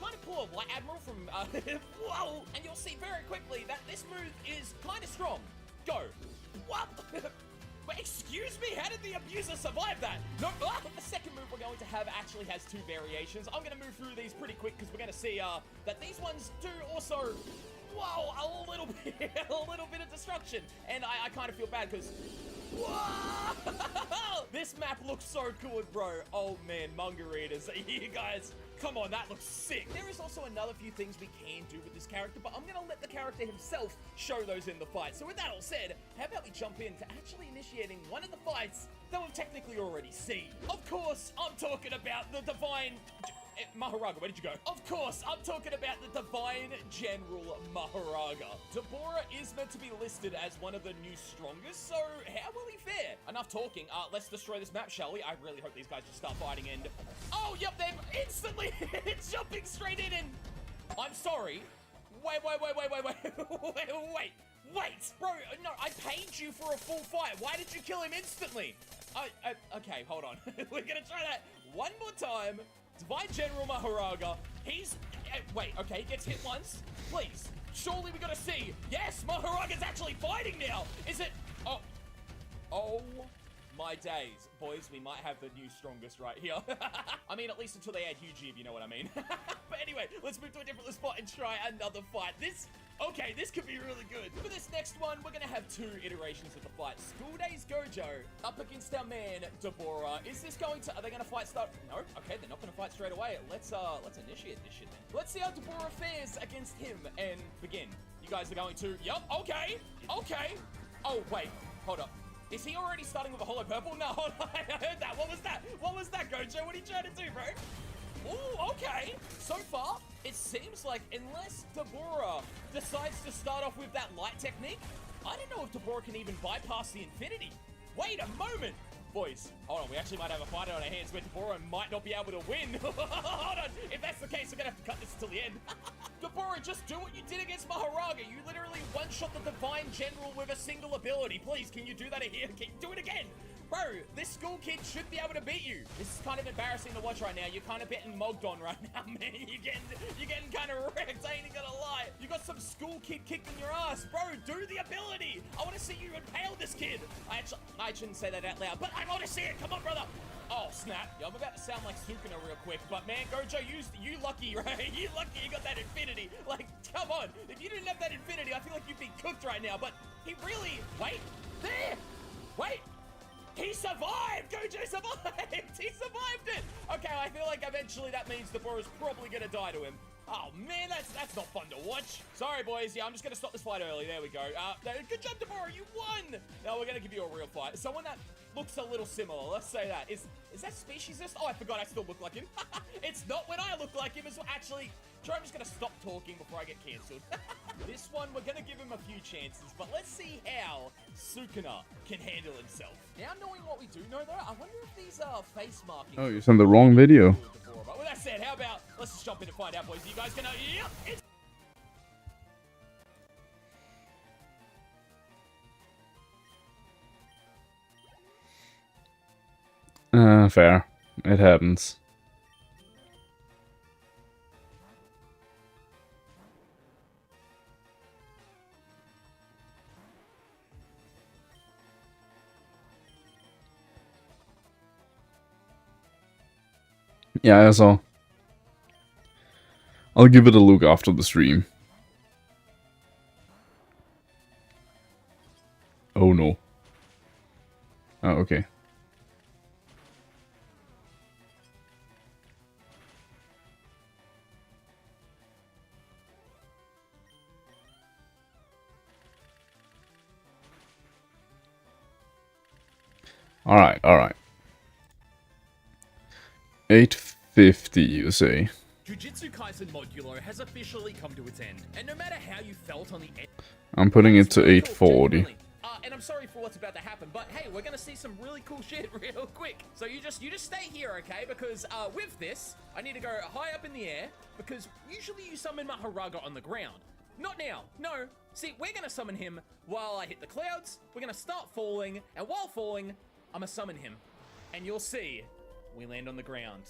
kind of pull a Light Admiral from whoa, and you'll see very quickly that this move is kind of strong. Go. What? But excuse me, how did the abuser survive that? No, the second move we're going to have actually has two variations. I'm going to move through these pretty quick because we're going to see that these ones do also, whoa, a little bit of destruction. And I kind of feel bad because, whoa, this map looks so cool, bro. Oh man, manga readers, you guys, come on, that looks sick. There is also another few things we can do with this character, but I'm gonna let the character himself show those in the fight. So with that all said, how about we jump into actually initiating one of the fights that we've technically already seen. Of course, I'm talking about the Divine Maharaga, where did you go? Of course, I'm talking about the Divine General Maharaga. Dabura is meant to be listed as one of the new strongest, so how will he fare? Enough talking, let's destroy this map, shall we? I really hope these guys just start fighting and... Oh, yep, they're instantly jumping straight in and... I'm sorry. Wait. Bro, no, I paid you for a full fight. Why did you kill him instantly? Okay, hold on. We're gonna try that one more time. Divine General Maharaga, he's... wait, okay, he gets hit once. Please, surely we gotta see. Yes, Maharaga's actually fighting now. Is it... Oh my days. Boys, we might have the new strongest right here. I mean, at least until they add Hugie, if you know what I mean. But anyway, let's move to a different spot and try another fight. This... Okay, this could be really good. For this next one, we're gonna have 2 iterations of the fight. School Days Gojo up against our man, Deborah. Is this going to, are they gonna fight start? No? Okay, they're not gonna fight straight away. Let's initiate this shit then. Let's see how Deborah fares against him and begin. You guys are going to, yup, okay. Oh, wait, hold up. Is he already starting with a hollow purple? No, hold on, I heard that. What was that? What was that, Gojo? What are you trying to do, bro? Ooh, okay. So far, it seems like unless Deborah decides to start off with that light technique, I don't know if Deborah can even bypass the infinity. Wait a moment. Boys, hold on. We actually might have a fight on our hands where Deborah might not be able to win. Hold on. If that's the case, we're going to have to cut this till the end. Deborah, just do what you did against Maharaga. You literally one-shot the Divine General with a single ability. Please, can you do that here? Do it again. Bro, this school kid should be able to beat you. This is kind of embarrassing to watch right now. You're kind of getting mogged on right now, man. You're getting kind of wrecked. I ain't gonna lie. You got some school kid kicking your ass. Bro, do the ability. I want to see you impale this kid. I shouldn't say that out loud, but I want to see it. Come on, brother. Oh, snap. Yo, I'm about to sound like Sukuna real quick, but man, Gojo, you lucky, right? You lucky you got that infinity. Like, come on. If you didn't have that infinity, I feel like you'd be cooked right now, but he really... Wait. There. Wait. He survived! Gojo survived! He survived it! Okay, I feel like eventually that means Deborah's probably gonna die to him. Oh man, that's not fun to watch. Sorry boys, yeah, I'm just gonna stop this fight early. There we go. Good job, Deborah, you won! Now we're gonna give you a real fight. Someone that looks a little similar, let's say that. Is that Speciesist? Oh, I forgot I still look like him. It's not when I look like him as well. Actually, I'm just gonna stop talking before I get cancelled. This one, we're gonna give him a few chances, but let's see how Sukuna can handle himself. Now knowing what we do know though, I wonder if these face markings... Oh, you sent the wrong video. But with that said, how about, let's just jump in and find out, boys. You guys gonna... Yep, it's... Fair. It happens. Yeah, I saw. I'll give it a look after the stream. Oh no. Oh, okay. Alright. 850, you say? Jujutsu Kaisen Modulo has officially come to its end, and no matter how you felt on the end... I'm putting it to 840. And I'm sorry for what's about to happen, but hey, we're gonna see some really cool shit real quick. So you just stay here, okay? Because with this, I need to go high up in the air, because usually you summon Maharaga on the ground. Not now, no. See, we're gonna summon him while I hit the clouds, we're gonna start falling, and while falling, I'm gonna summon him. And you'll see, we land on the ground.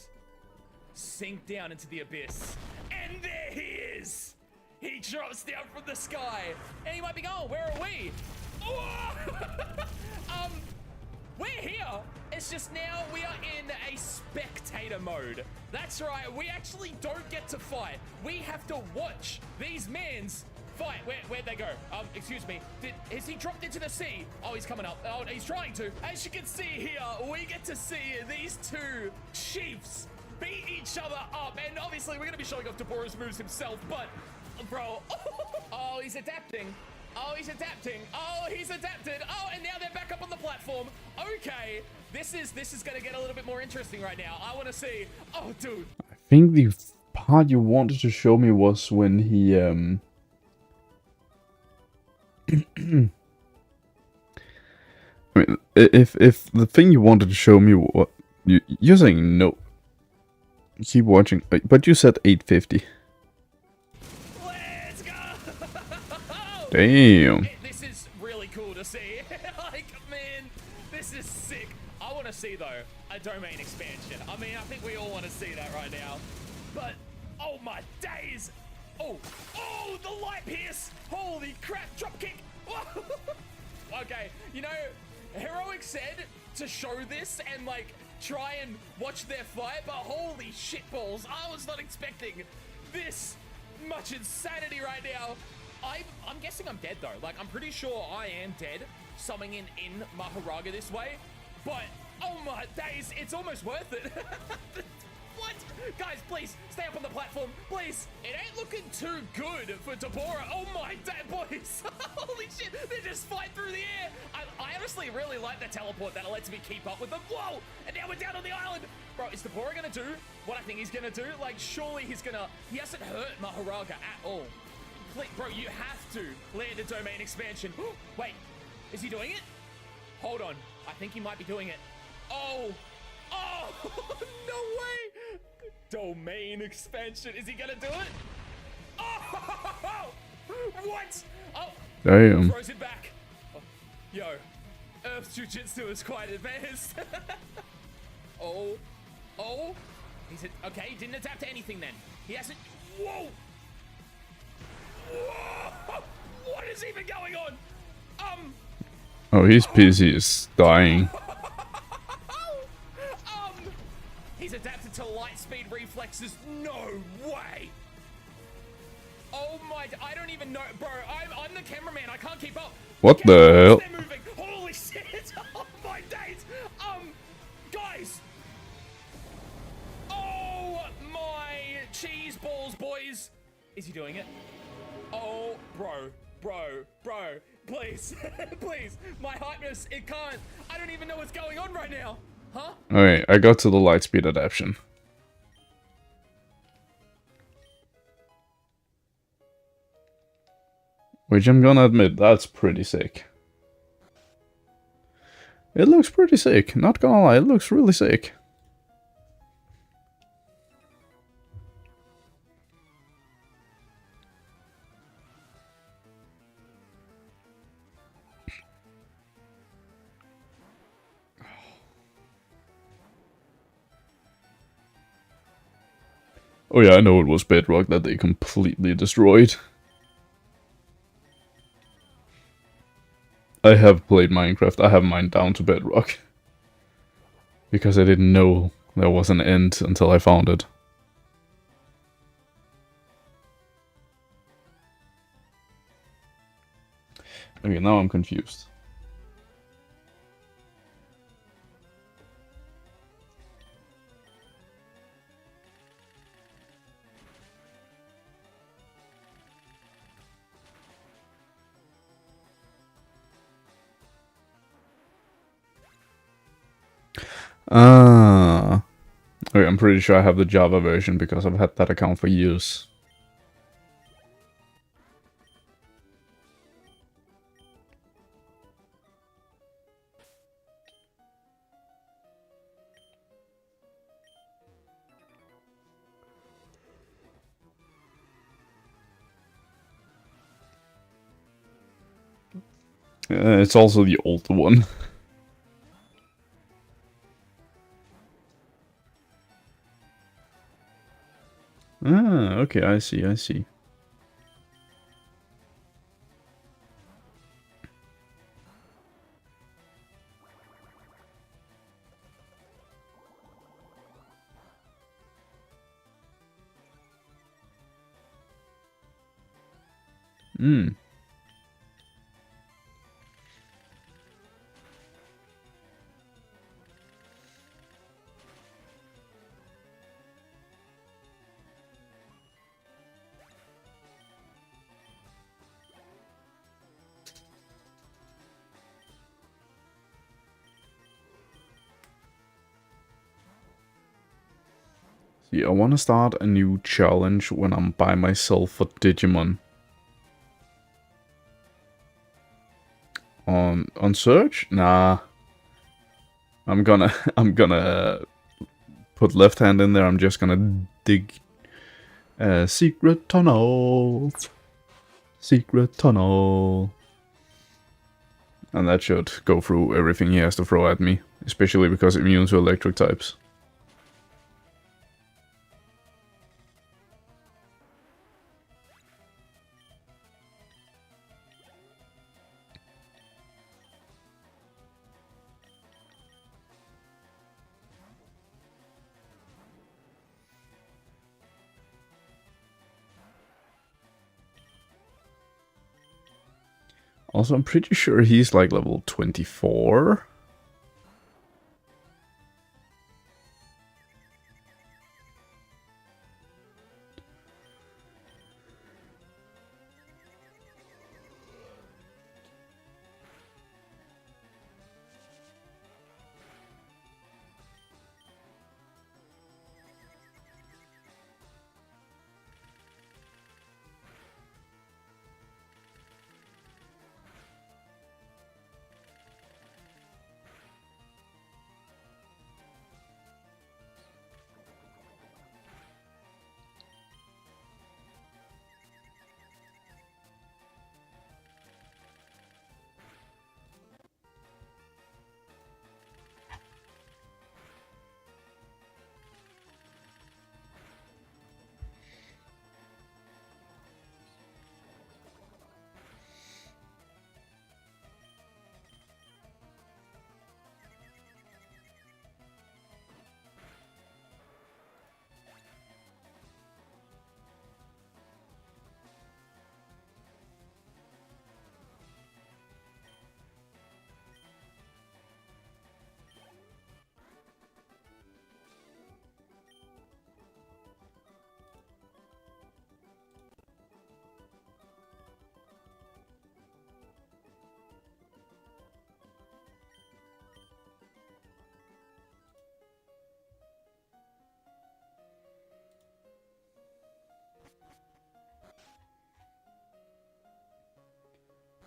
Sink down into the abyss. And there he is! He drops down from the sky. And he might be going, where are we? We're here. It's just now we are in a spectator mode. That's right, we actually don't get to fight. We have to watch these mans fight. Where'd they go? Excuse me. Has he dropped into the sea? Oh, he's coming up. Oh, he's trying to. As you can see here, we get to see these two chiefs beat each other up. And obviously, we're going to be showing off Deborah's moves himself, but, bro. Oh, he's adapting. Oh, he's adapting. Oh, he's adapted. Oh, and now they're back up on the platform. Okay, this is going to get a little bit more interesting right now. I want to see. Oh, dude. I think the part you wanted to show me was when he, I mean, if the thing you wanted to show me, what you're saying no. Keep watching, but you said 850. Let's go! Damn. This is really cool to see. Like, man, this is sick. I want to see, though, a domain expansion. I mean, I think we all want to see that right now. But, oh my days! Oh, the light pierce! Holy crap, drop kick! Okay, you know, Heroic said to show this and, like, try and watch their fight, but holy shitballs, I was not expecting this much insanity right now. I'm guessing I'm dead, though. Like, I'm pretty sure I am dead, summoning in Maharaga this way. But, oh my days, it's almost worth it. What? Guys, please, stay up on the platform, please. It ain't looking too good for Deborah. Oh my dad, boys. Holy shit, they just fight through the air. I honestly really like the teleport that lets me keep up with them. Whoa, and now we're down on the island. Bro, is Deborah gonna do what I think he's gonna do? Like, surely he hasn't hurt Maharaga at all. Please, bro, you have to land a domain expansion. Wait, is he doing it? Hold on, I think he might be doing it. Oh, no way! Domain expansion. Is he gonna do it? Oh, what? Oh, Damn. throws it back. Oh, yo, Earth Jiu-Jitsu is quite advanced. Oh, okay, he didn't adapt to anything then. He hasn't, whoa! What is even going on? Oh, his PC is dying. He's adapted to light speed reflexes. No way. Oh my, I don't even know, bro. I'm the cameraman. I can't keep up. What the hell? They're moving. Holy shit. Oh my days. Guys. Oh my cheese balls, boys. Is he doing it? Oh, bro. Please, please. My hypeness, it can't. I don't even know what's going on right now. Huh? Alright, I got to the lightspeed adaptation. Which I'm gonna admit, that's pretty sick. It looks pretty sick, not gonna lie, it looks really sick. Oh yeah, I know it was Bedrock that they completely destroyed. I have played Minecraft, I have mine down to Bedrock. Because I didn't know there was an end until I found it. Okay, now I'm confused. Ah. Okay, I'm pretty sure I have the Java version because I've had that account for years. It's also the old one. Ah, okay, I see, I see. Hmm. See, I want to start a new challenge when I'm by myself for Digimon. On search? Nah. I'm gonna put left hand in there. I'm just gonna dig secret tunnel. Secret tunnel. And that should go through everything he has to throw at me, especially because I'm immune to electric types. Also, I'm pretty sure he's like level 24.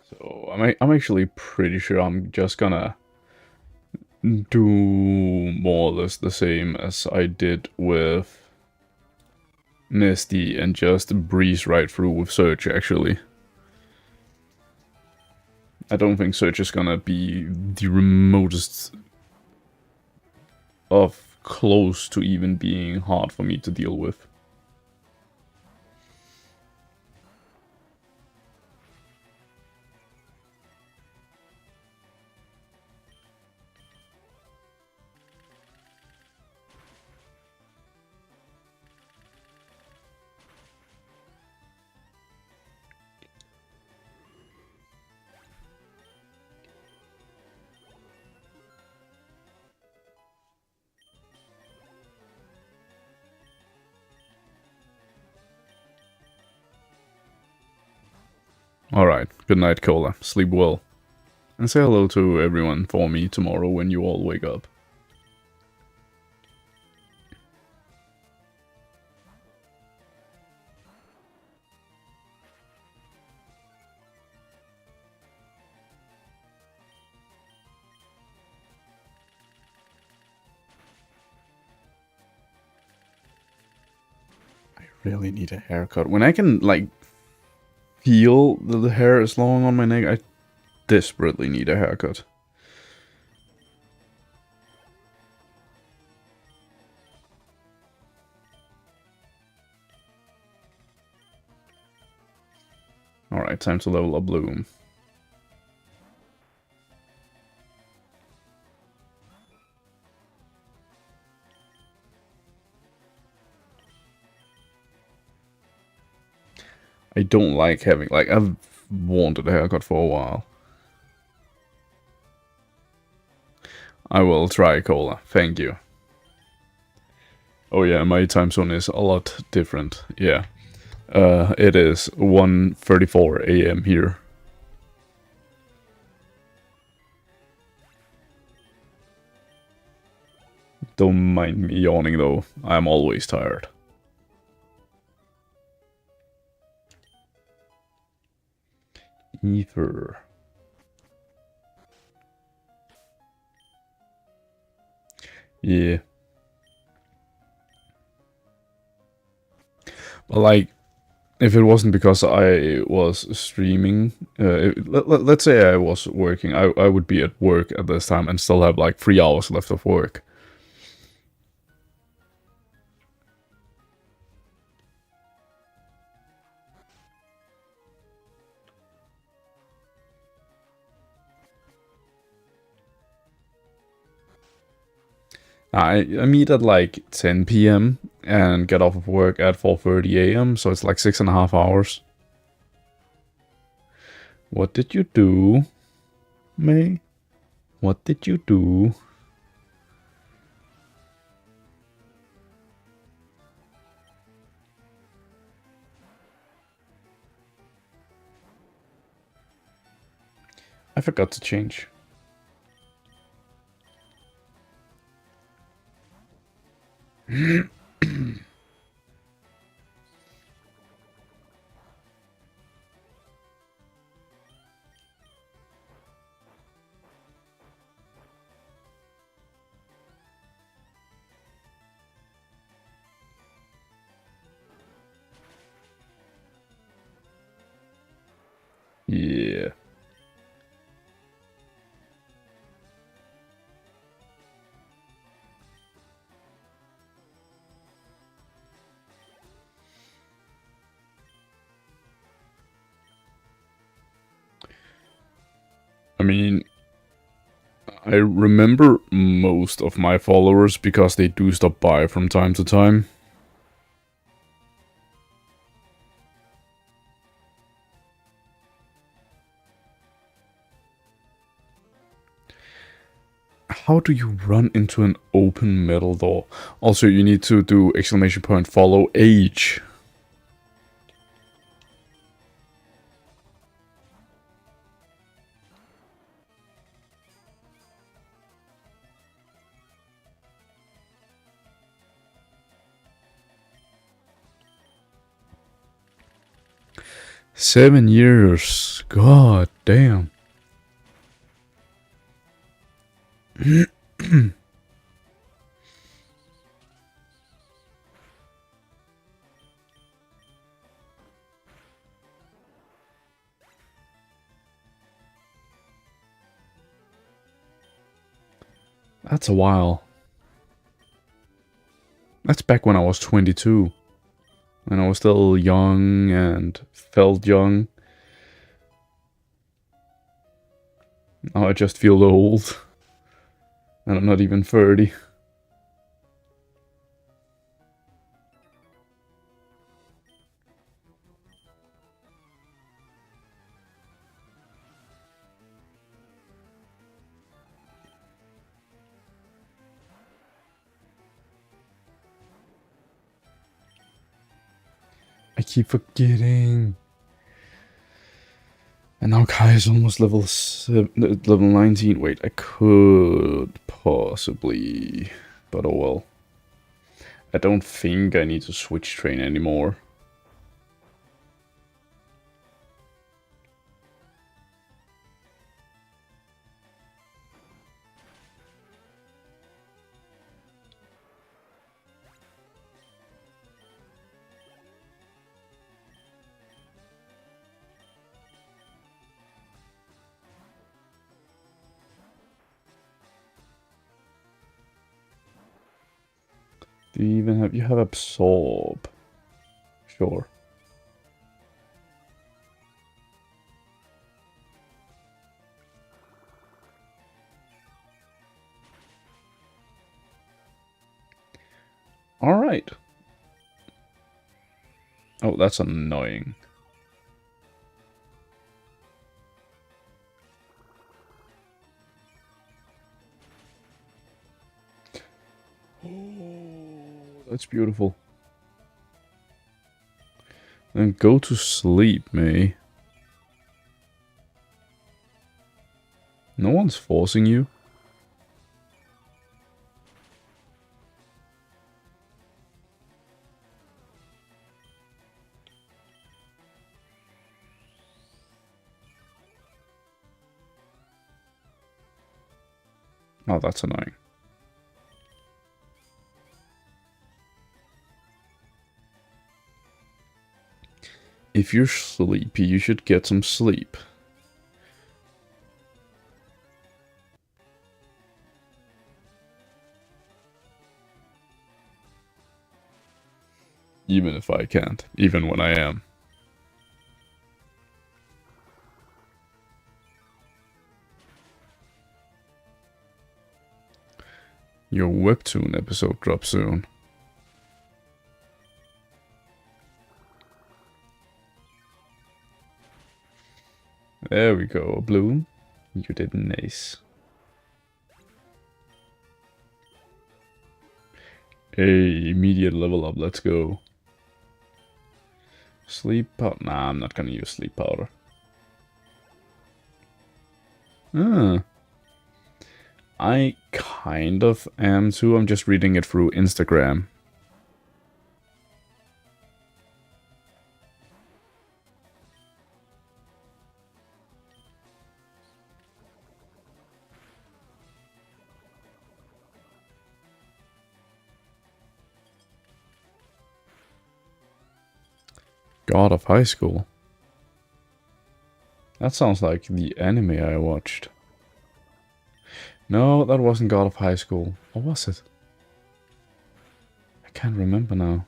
So I'm actually pretty sure I'm just gonna do more or less the same as I did with Nesty and just breeze right through with Search, actually. I don't think Search is gonna be the remotest of close to even being hard for me to deal with. Alright, good night, Cola. Sleep well. And say hello to everyone for me tomorrow when you all wake up. I really need a haircut. When I can, like, feel that the hair is long on my neck, I desperately need a haircut. Alright, time to level up Bloom. I don't like having, like, I've wanted a haircut for a while. I will try, Cola. Thank you. Oh yeah, my time zone is a lot different. Yeah. It is 1:34 a.m. here. Don't mind me yawning though, I'm always tired. Ether. Yeah. But like, if it wasn't because I was streaming, let's say I was working, I would be at work at this time and still have like 3 hours left of work. I meet at like 10 p.m. and get off of work at 4:30 a.m. So it's like 6.5 hours. What did you do, May? What did you do? I forgot to change. Yeah. I mean, I remember most of my followers because they do stop by from time to time. How do you run into an open metal door? Also, you need to do exclamation point follow age. Seven years. God damn. That's a while. That's back when I was 22. When I was still young and felt young. Now I just feel old. And I'm not even 30. I keep forgetting. And now Kai is almost level 19. Wait, I could possibly, but oh well. I don't think I need to switch train anymore. Do you even have... You have absorb. Sure. Alright. Oh, that's annoying. That's beautiful. Then go to sleep, May. No one's forcing you. Oh, that's annoying. If you're sleepy, you should get some sleep. Even if I can't. Even when I am. Your webtoon episode drops soon. There we go, Bloom. You did nice. Hey, immediate level up, let's go. Sleep powder. Nah, I'm not gonna use sleep powder. I kind of am too. I'm just reading it through Instagram. God of High School. That sounds like the anime I watched. No, that wasn't God of High School. Or was it? I can't remember now.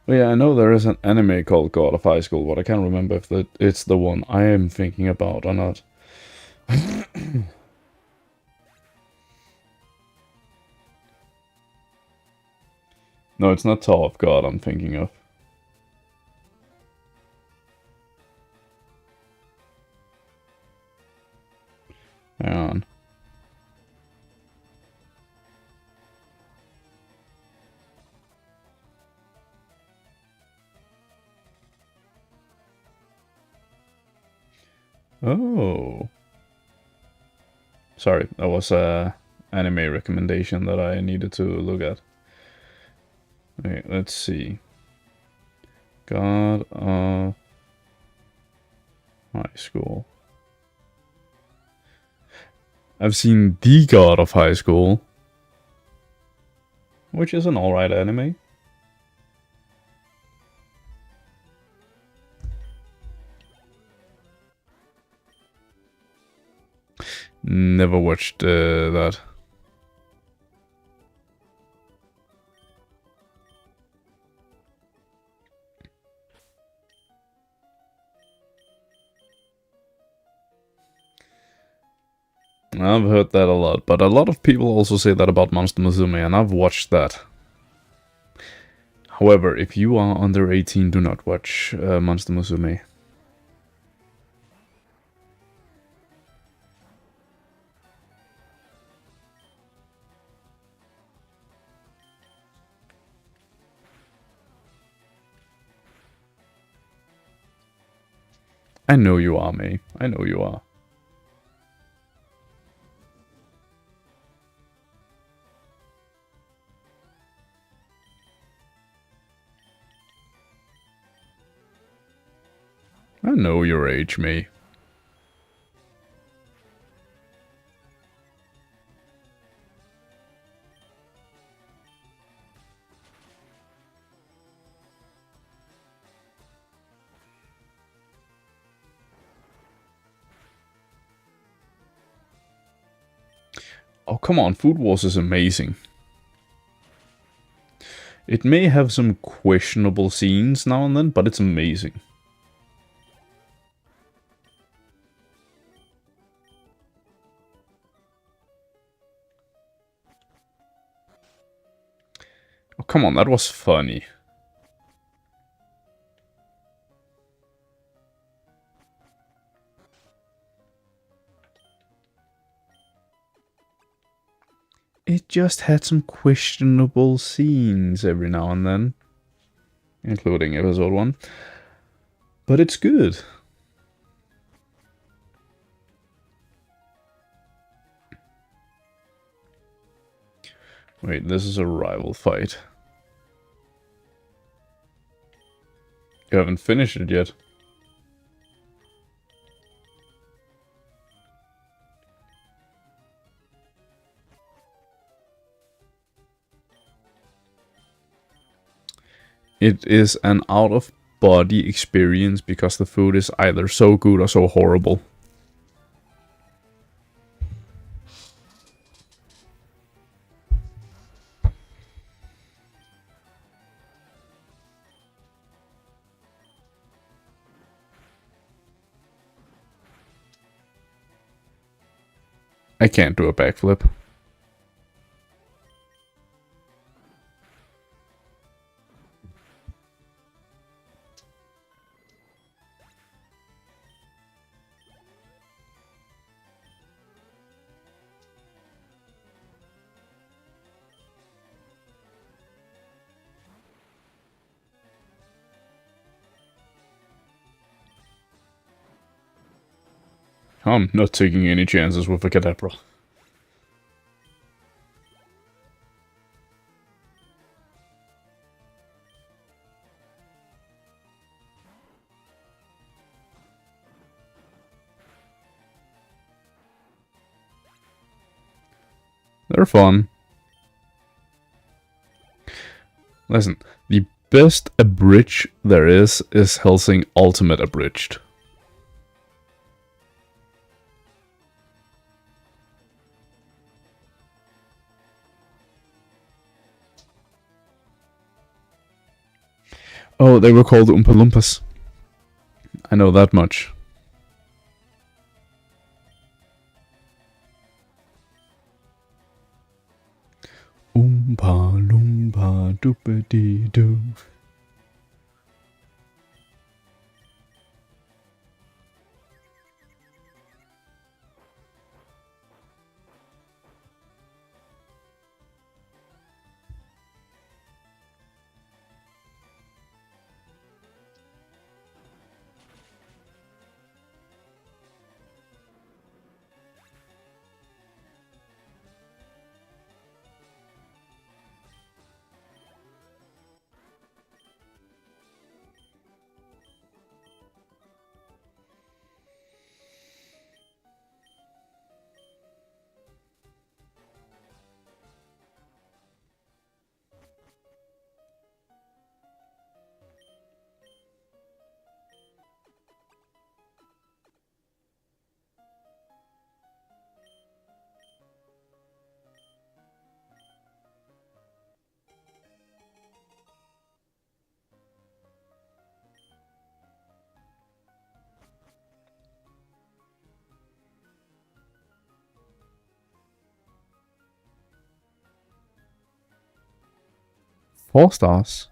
Well, yeah, I know there is an anime called God of High School, but I can't remember if it's the one I am thinking about or not. No, it's not Tower of God I'm thinking of. Hang on. Oh. Sorry, that was a anime recommendation that I needed to look at. Okay, let's see. God of High School. I've seen The God of High School, which is an alright anime. Never watched that. I've heard that a lot, but a lot of people also say that about Monster Musume, and I've watched that. However, if you are under 18, do not watch Monster Musume. I know you are, May. I know you are. I know your age, May. Oh, come on, Food Wars is amazing. It may have some questionable scenes now and then, but it's amazing. Oh, come on, that was funny. It just had some questionable scenes every now and then, including episode 1. But it's good. Wait, this is a rival fight. You haven't finished it yet. It is an out-of-body experience because the food is either so good or so horrible. I can't do a backflip. I'm not taking any chances with a Kadabra. They're fun. Listen, the best abridge there is Helsing Ultimate Abridged. Oh, they were called Oompa Loompas. I know that much. Oompa Loompa doopity doo. Four stars.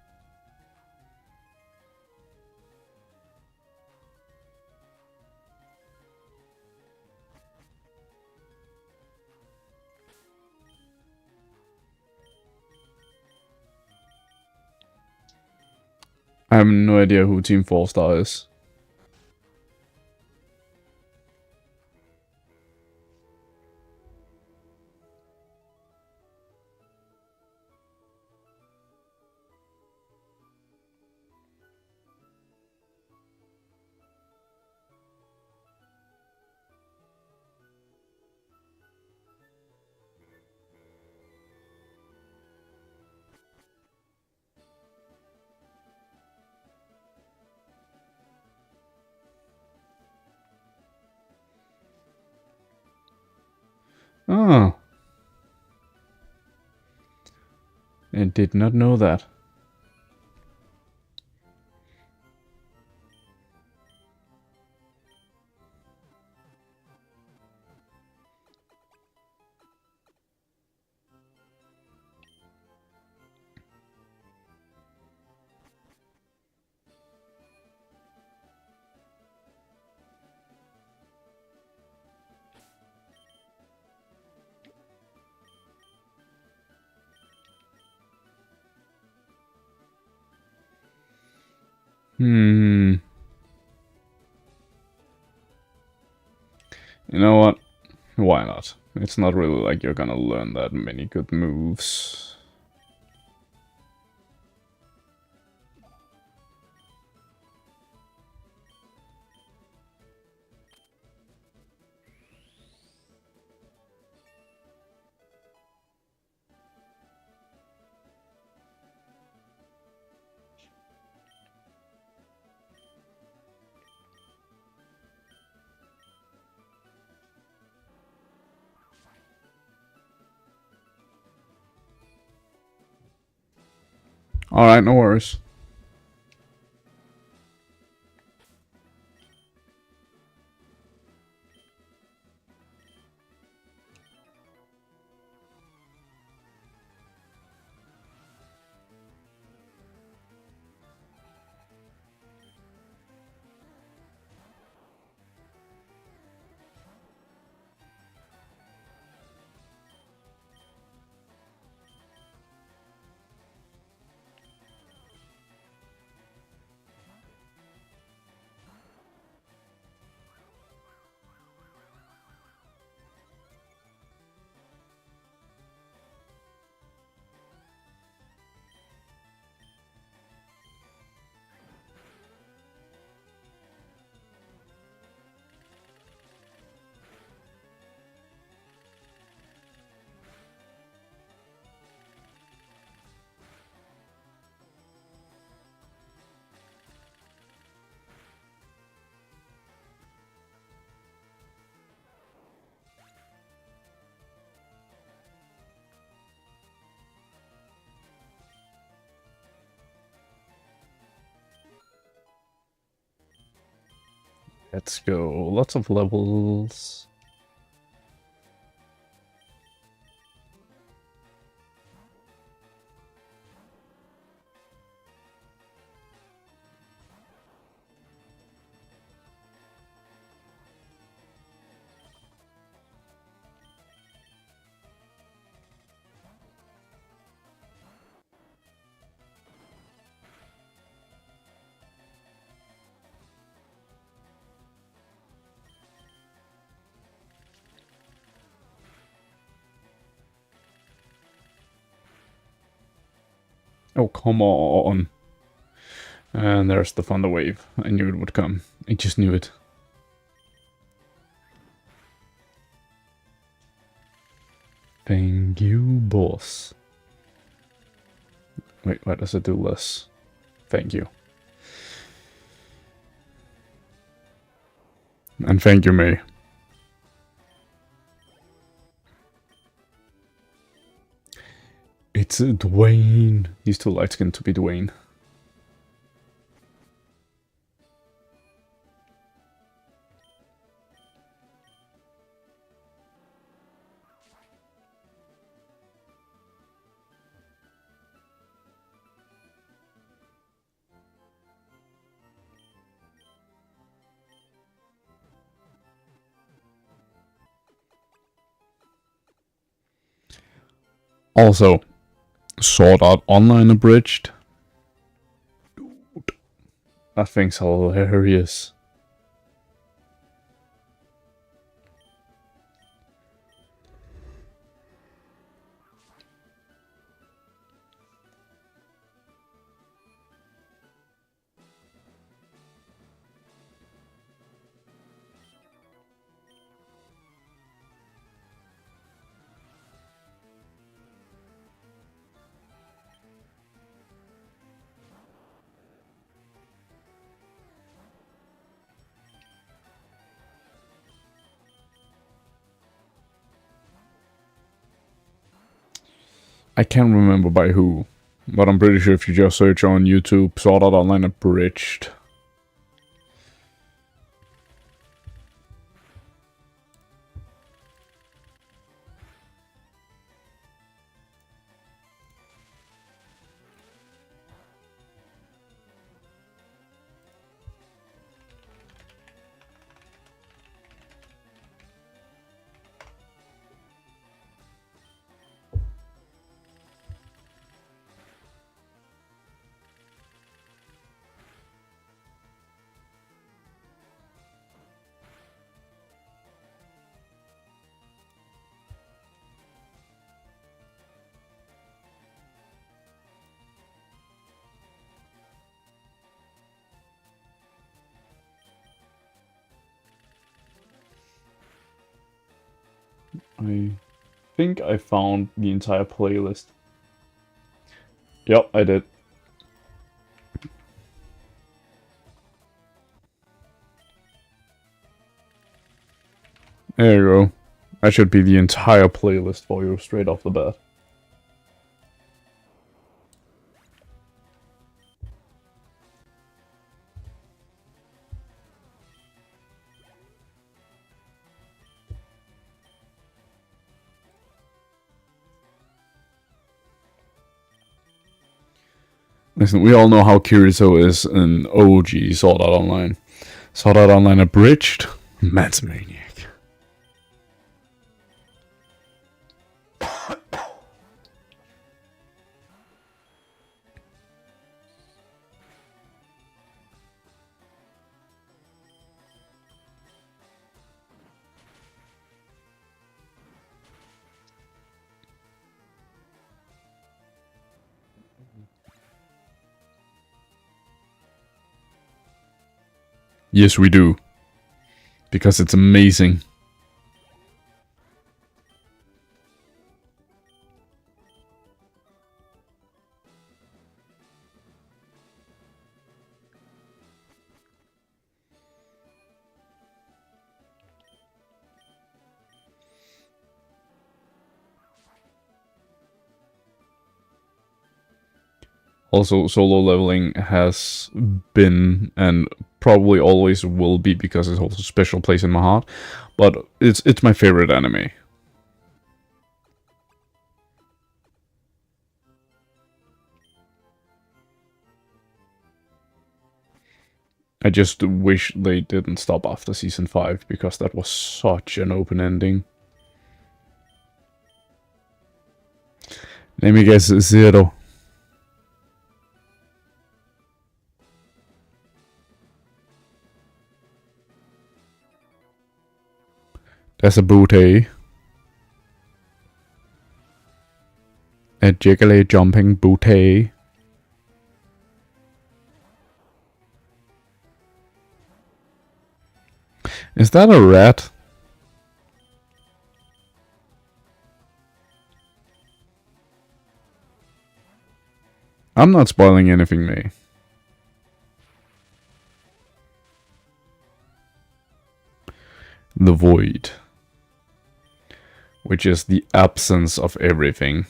I have no idea who Team 4 Star is. Oh. I did not know that. You know what? Why not? It's not really like you're gonna learn that many good moves. Alright, no worries. Let's go. Lots of levels. Oh, come on. And there's the thunder wave. I knew it would come. I just knew it. Thank you, boss. Wait, why does it do less? Thank you. And thank you, May. It's Dwayne. He's too light-skinned to be Dwayne. Also, Sword Art Online abridged. Dude, that thing's hilarious. I can't remember by who, but I'm pretty sure if you just search on YouTube, Sword Art Online abridged. I think I found the entire playlist. Yep, I did. There you go. That should be the entire playlist for you straight off the bat. Listen, we all know how Kirito is an OG Sword Art Online. Sword Art Online abridged? Man's maniac. Yes, we do. Because it's amazing. Also, solo leveling has been and probably always will be because it holds a special place in my heart. But it's my favorite anime. I just wish they didn't stop after season 5 because that was such an open ending. Let me guess, 0. That's a booty. A jiggly jumping booty. Is that a rat? I'm not spoiling anything, May. The void. Which is the absence of everything.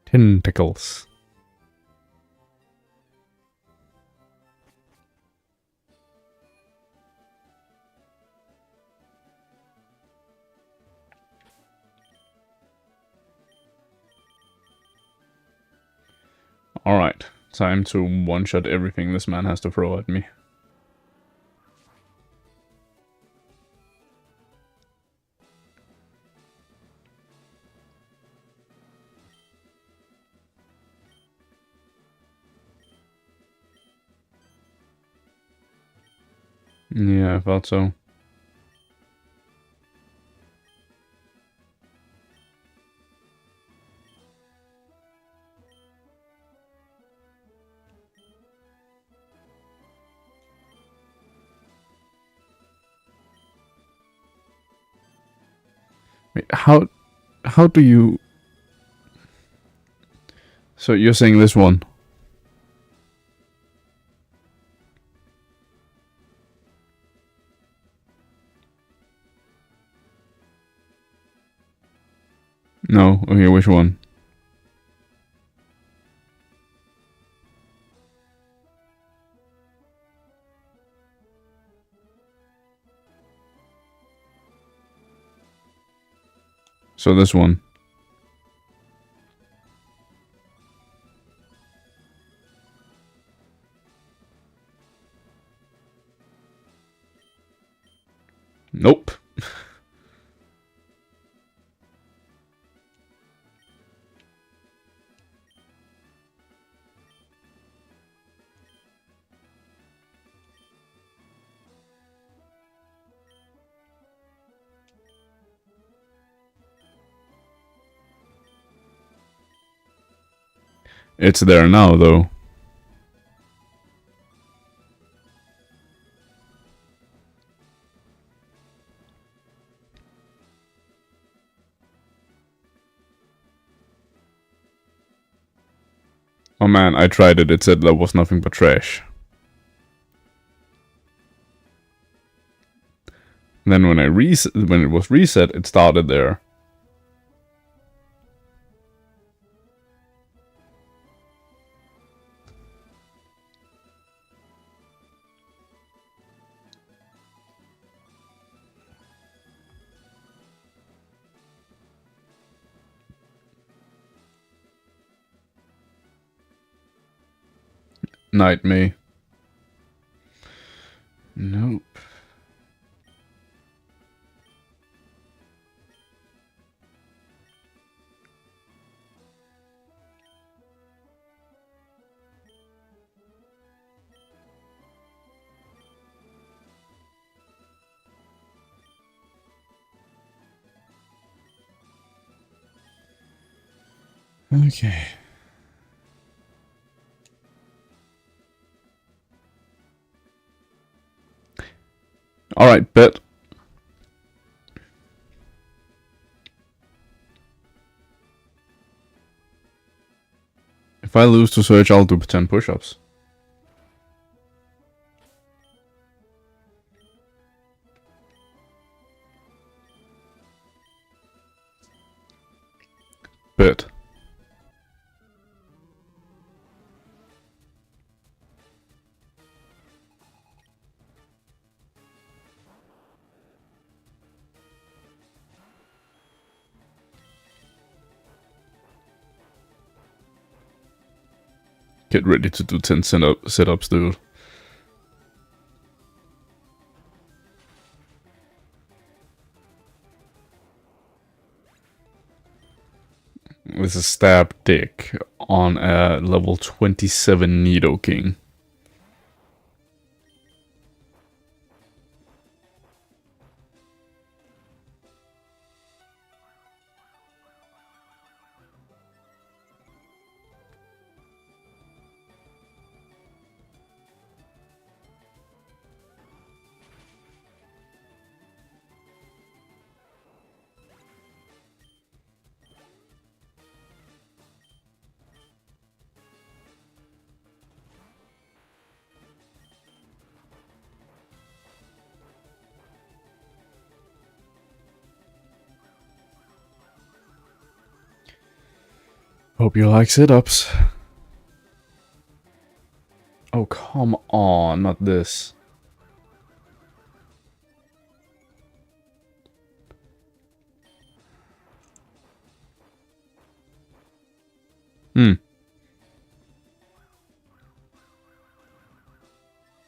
Tentacles. Alright, time to one-shot everything this man has to throw at me. Yeah, I thought so. Wait, how do you... So you're saying this one? No, okay, which one? So this one. Nope. It's there now, though. Oh man, I tried it. It said there was nothing but trash. And then when it was reset, it started there. Night me. Nope. Okay. Alright, bet. If I lose to Surge, I'll do 10 push-ups. Bet. Get ready to do 10 sit-ups, dude. With a stab dick on a level 27 Nido King. Hope you like sit-ups. Oh, come on, not this.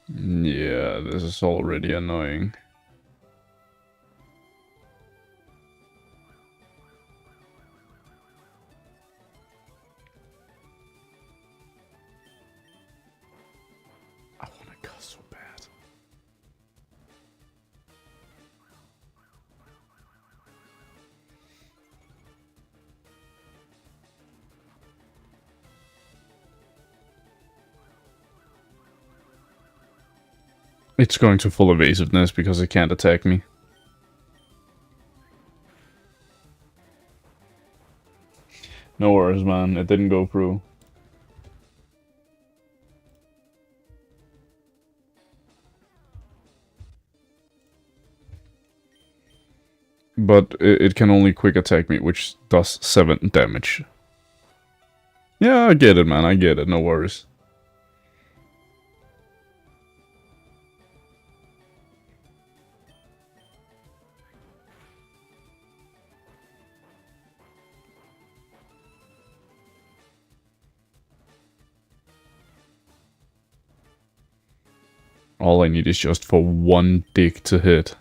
Yeah, this is already annoying. I wanna go so bad. It's going to full evasiveness because it can't attack me. No worries, man. It didn't go through. But it can only quick attack me, which does 7 damage. Yeah, I get it, man. I get it. No worries. All I need is just for one dick to hit.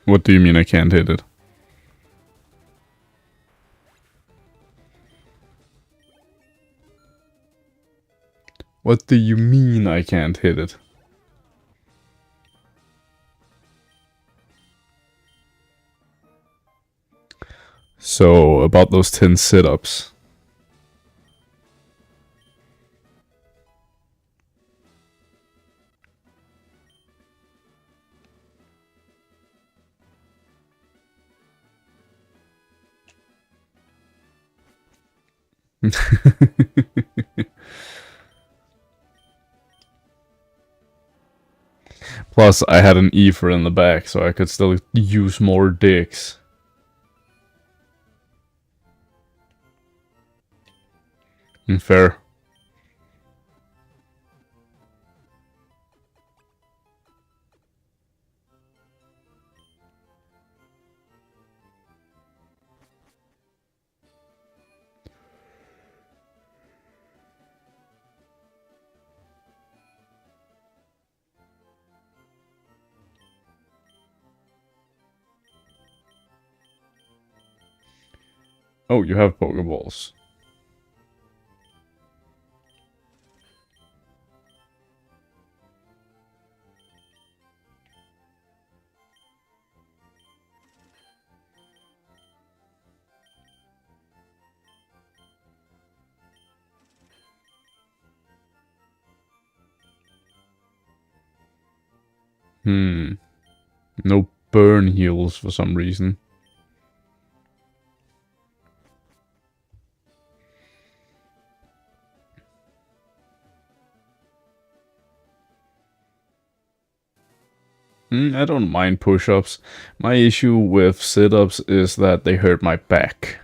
What do you mean I can't hit it? What do you mean I can't hit it? So, about those 10 sit-ups. Plus, I had an Ether in the back, so I could still use more dicks. Fair. Oh, you have Pokeballs. No burn heals for some reason. I don't mind push-ups. My issue with sit-ups is that they hurt my back.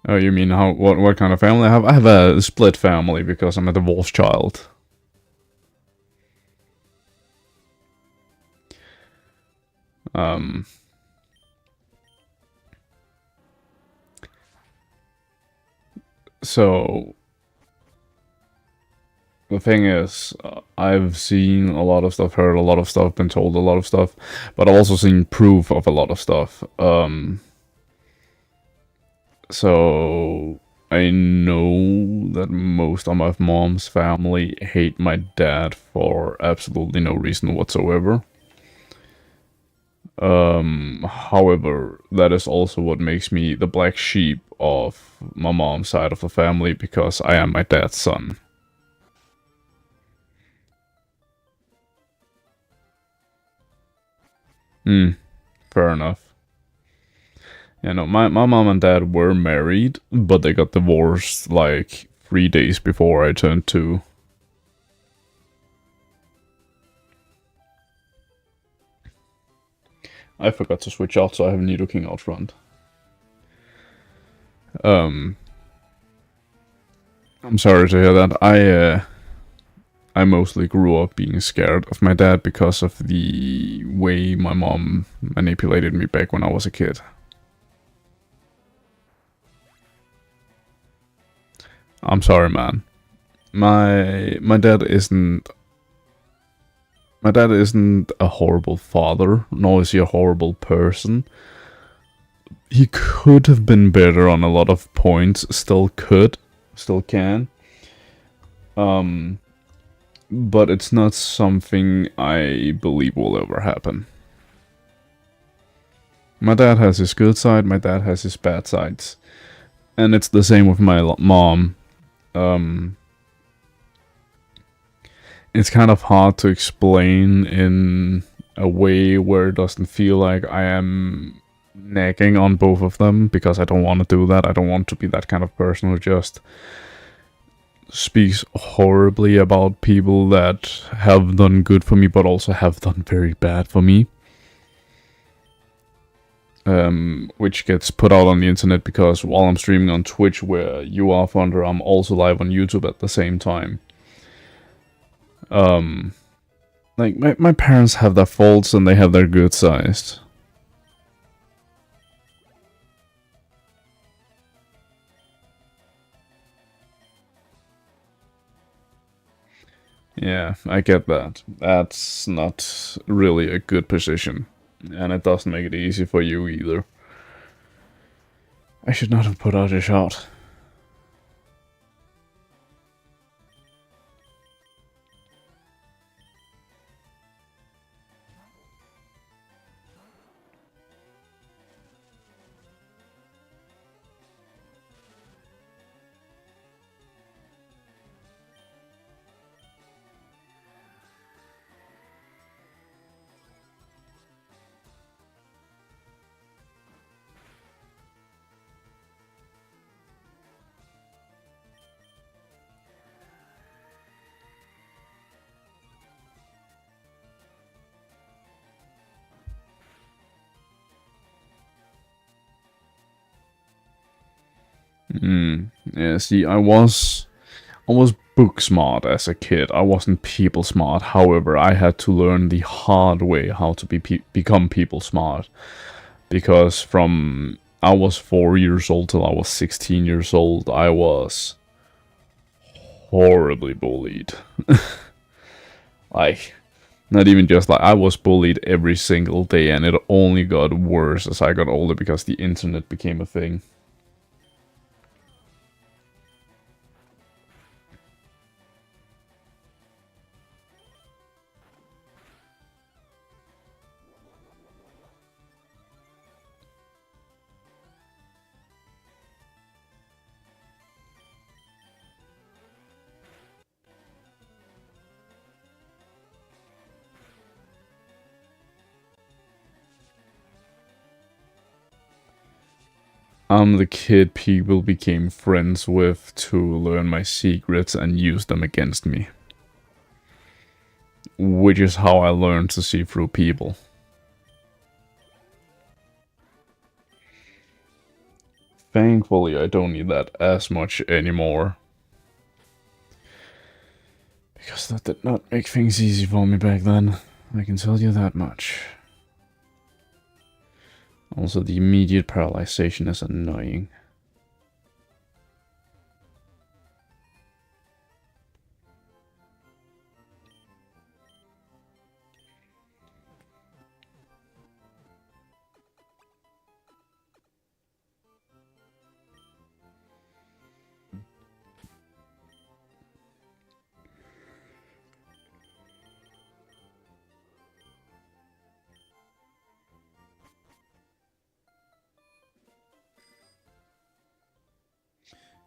Oh, you mean what kind of family I have? I have a split family because I'm a divorced child. So the thing is, I've seen a lot of stuff, heard a lot of stuff, been told a lot of stuff, but I've also seen proof of a lot of stuff. So I know that most of my mom's family hate my dad for absolutely no reason whatsoever. However, that is also what makes me the black sheep of my mom's side of the family because I am my dad's son. Fair enough. Yeah, no, my mom and dad were married, but they got divorced like 3 days before I turned 2. I forgot to switch out, so I have Nidoking out front. I'm sorry to hear that. I mostly grew up being scared of my dad because of the way my mom manipulated me back when I was a kid. I'm sorry, man. My dad isn't a horrible father, nor is he a horrible person. He could have been better on a lot of points, still can. But it's not something I believe will ever happen. My dad has his good side, my dad has his bad sides. And it's the same with my mom. It's kind of hard to explain in a way where it doesn't feel like I am nagging on both of them, because I don't want to do that. I don't want to be that kind of person who just speaks horribly about people that have done good for me but also have done very bad for me. Which gets put out on the internet because while I'm streaming on Twitch, where you are Thunder, I'm also live on YouTube at the same time. Like, my parents have their faults and they have their good sides. Yeah, I get that. That's not really a good position. And it doesn't make it easy for you either. I should not have put out a shot. Yeah, see, I was book smart as a kid. I wasn't people smart. However, I had to learn the hard way how to become people smart. Because from I was 4 years old till I was 16 years old. I was horribly bullied. Like, not even just like, I was bullied every single day, and it only got worse as I got older because the internet became a thing. I'm the kid people became friends with to learn my secrets and use them against me. Which is how I learned to see through people. Thankfully, I don't need that as much anymore. Because that did not make things easy for me back then. I can tell you that much. Also, the immediate paralyzation is annoying.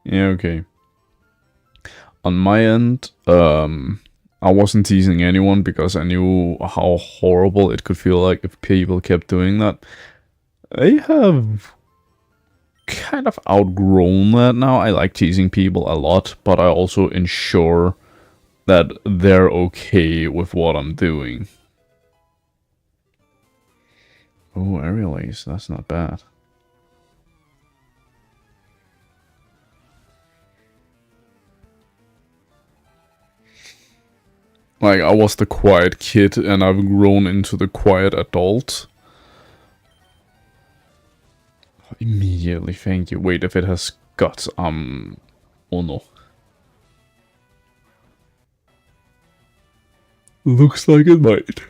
Yeah, okay. On my end, I wasn't teasing anyone because I knew how horrible it could feel like if people kept doing that. I have kind of outgrown that now. I like teasing people a lot, but I also ensure that they're okay with what I'm doing. Oh, aerial ace, that's not bad. Like, I was the quiet kid, and I've grown into the quiet adult. Immediately, thank you. Wait, if it has guts, oh no. Looks like it might.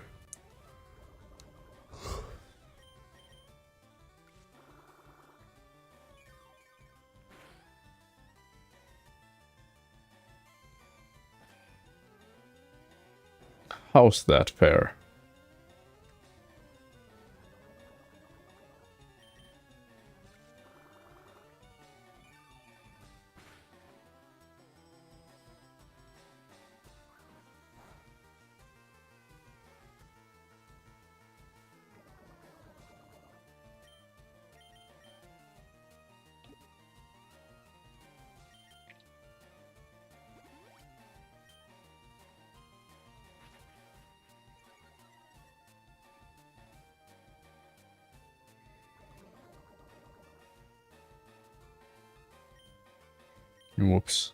How's that fair? Whoops.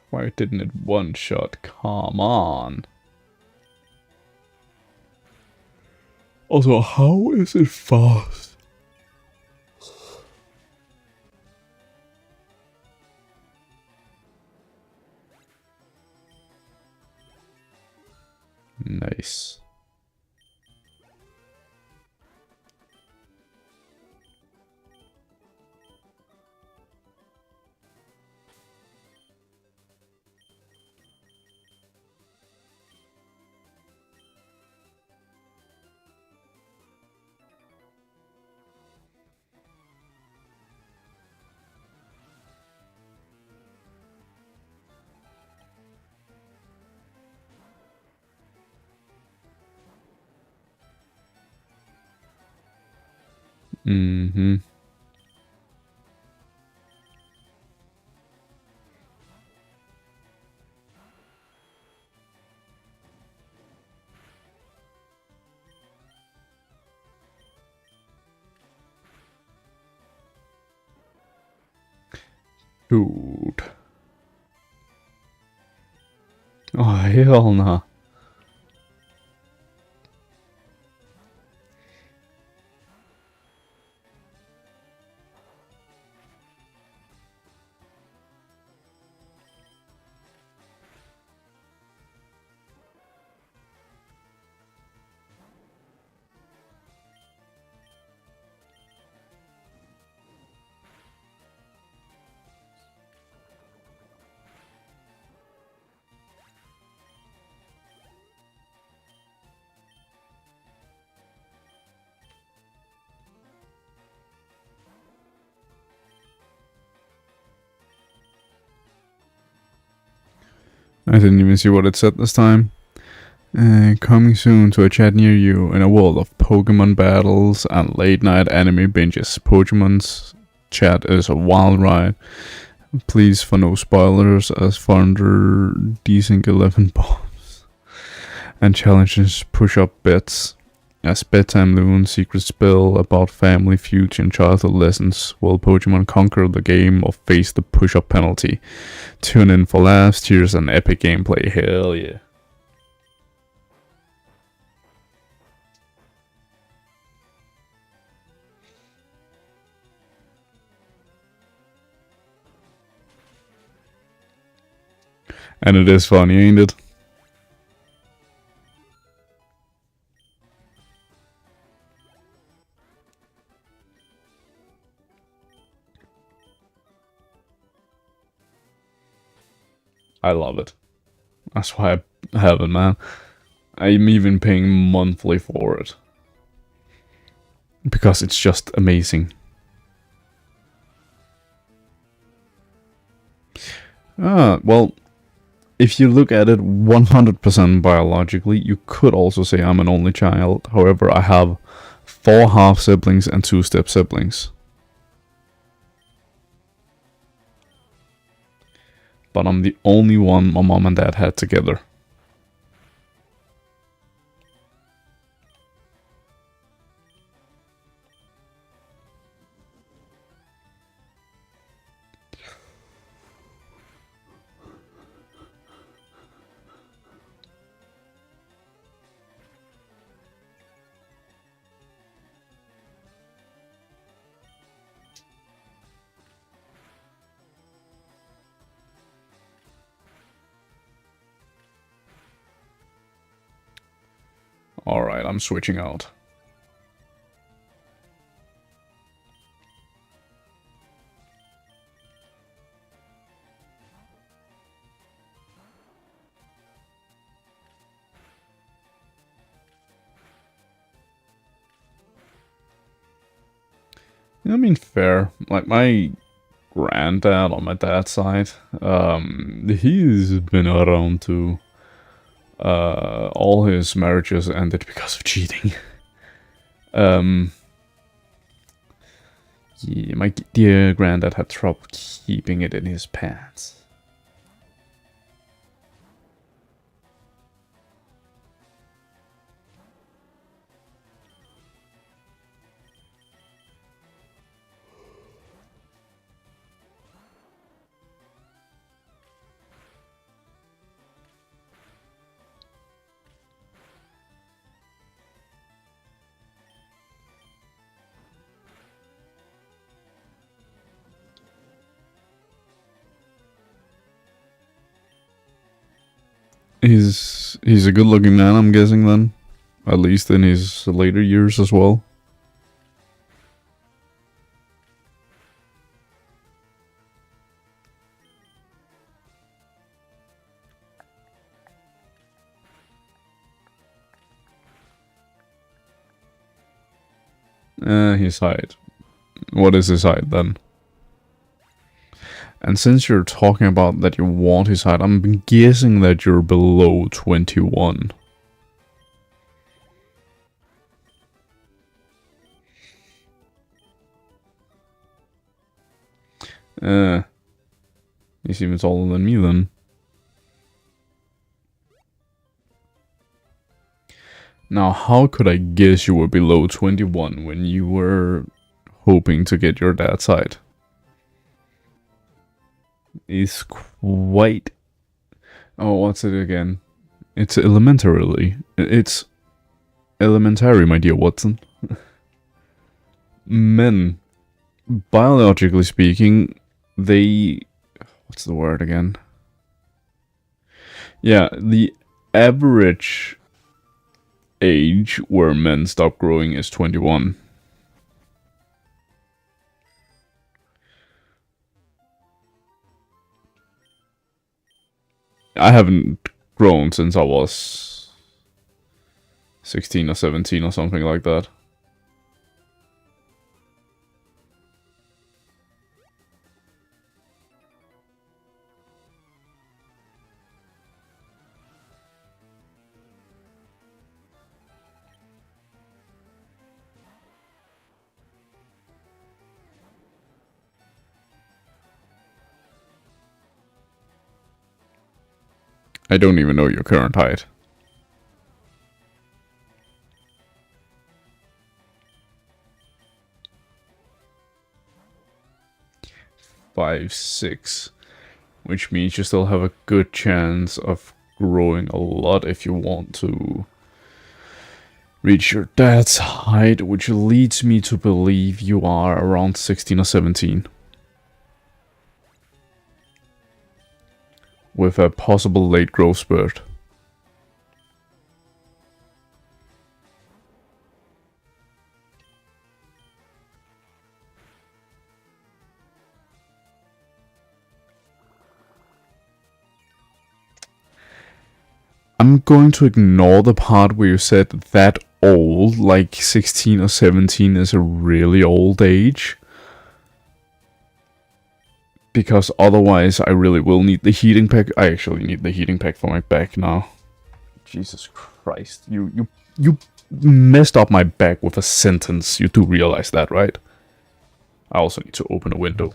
Why didn't it one shot? Come on. Also, how is it fast? Nice. Mm-hmm. Dude. Oh, hell no. I didn't even see what it said this time. Coming soon to a chat near you in a world of Pokemon battles and late night anime binges. Pokemon's chat is a wild ride. Please for no spoilers as founder desync 11 bombs. And challenges push up bets. As bedtime loon secret spell about family feuds and childhood lessons. Will Pokemon conquer the game or face the push up penalty? Tune in for laughs, tears, and epic gameplay. Hell yeah. And it is funny, ain't it? I love it. That's why I have it, man. I'm even paying monthly for it. Because it's just amazing. Well, if you look at it 100% biologically, you could also say I'm an only child. However, I have 4 half siblings and 2 step siblings. But I'm the only one my mom and dad had together. Alright, I'm switching out. I mean, fair. Like, my granddad on my dad's side, he's been around too. All his marriages ended because of cheating. Yeah, my dear granddad had trouble keeping it in his pants. He's a good looking man, I'm guessing then. At least in his later years as well. His height. What is his height then? And since you're talking about that you want his height, I'm guessing that you're below 21. He's even taller than me then. Now, how could I guess you were below 21 when you were hoping to get your dad's height? Is quite... Oh, what's it again? It's elementarily. It's elementary, my dear Watson. Men, biologically speaking, they... What's the word again? Yeah, the average age where men stop growing is 21. I haven't grown since I was 16 or 17 or something like that. I don't even know your current height. Five, 6, which means you still have a good chance of growing a lot if you want to reach your dad's height, which leads me to believe you are around 16 or 17. With a possible late growth spurt. I'm going to ignore the part where you said that old, like 16 or 17 is a really old age. Because otherwise I really will need the heating pack. I actually need the heating pack for my back now. Jesus Christ. You messed up my back with a sentence. You do realize that, right? I also need to open a window.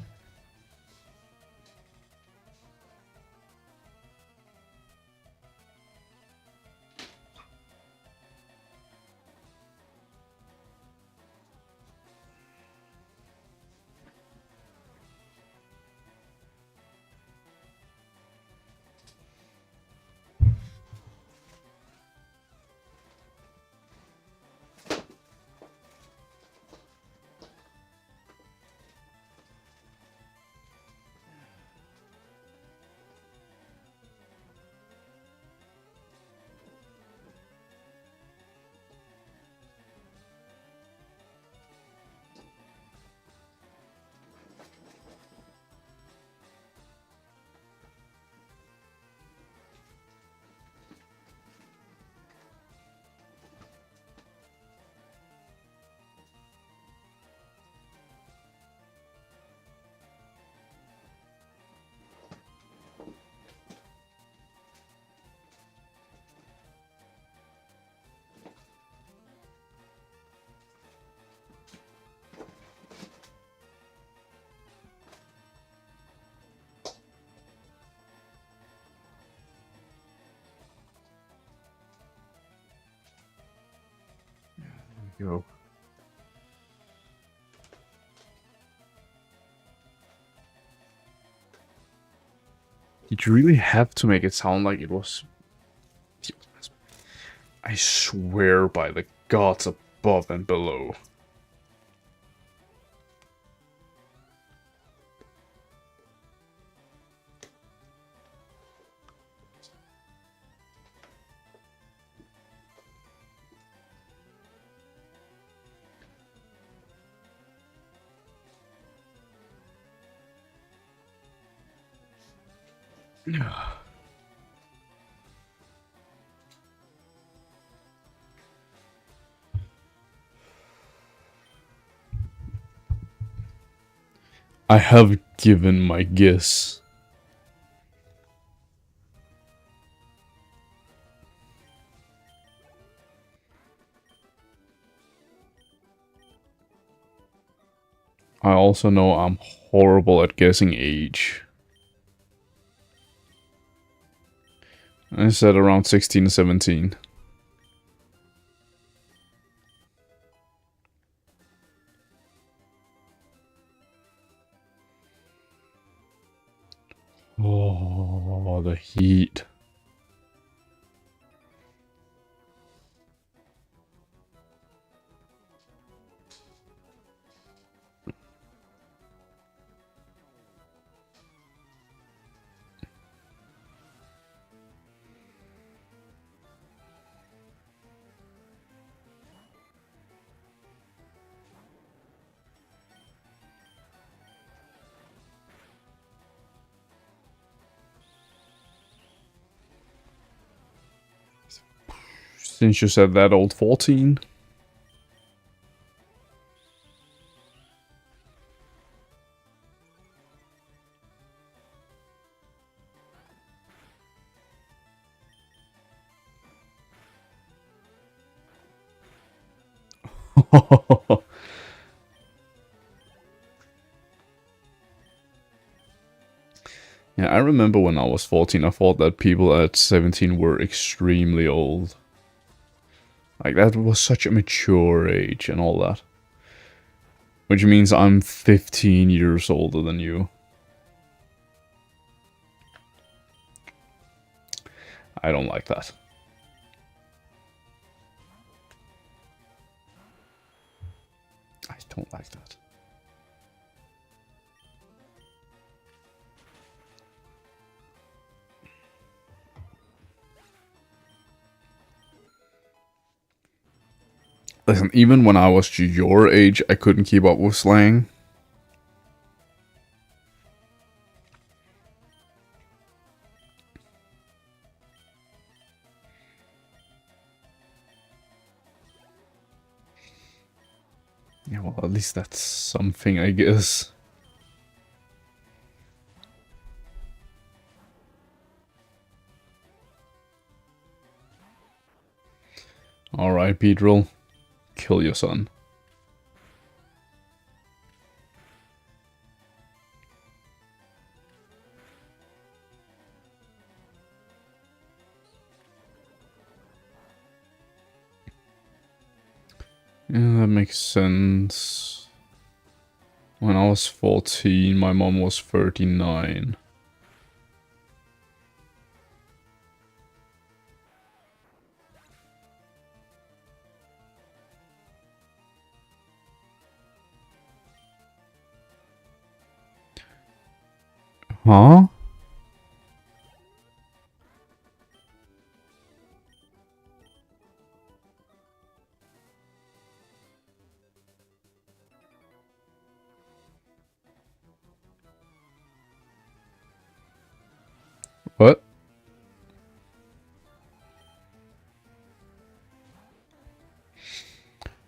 Yo. Did you really have to make it sound like it was... I swear by the gods above and below. I have given my guess. I also know I'm horrible at guessing age. I said around 16 17. Oh, the heat. Since you said that, old 14. Yeah, I remember when I was 14, I thought that people at 17 were extremely old. Like, that was such a mature age and all that. Which means I'm 15 years older than you. I don't like that. I don't like that. Listen, even when I was your age, I couldn't keep up with slang. Yeah, well, at least that's something, I guess. Alright, Pedro. Kill your son. Yeah, that makes sense. When I was 14, my mom was 39. Huh? What?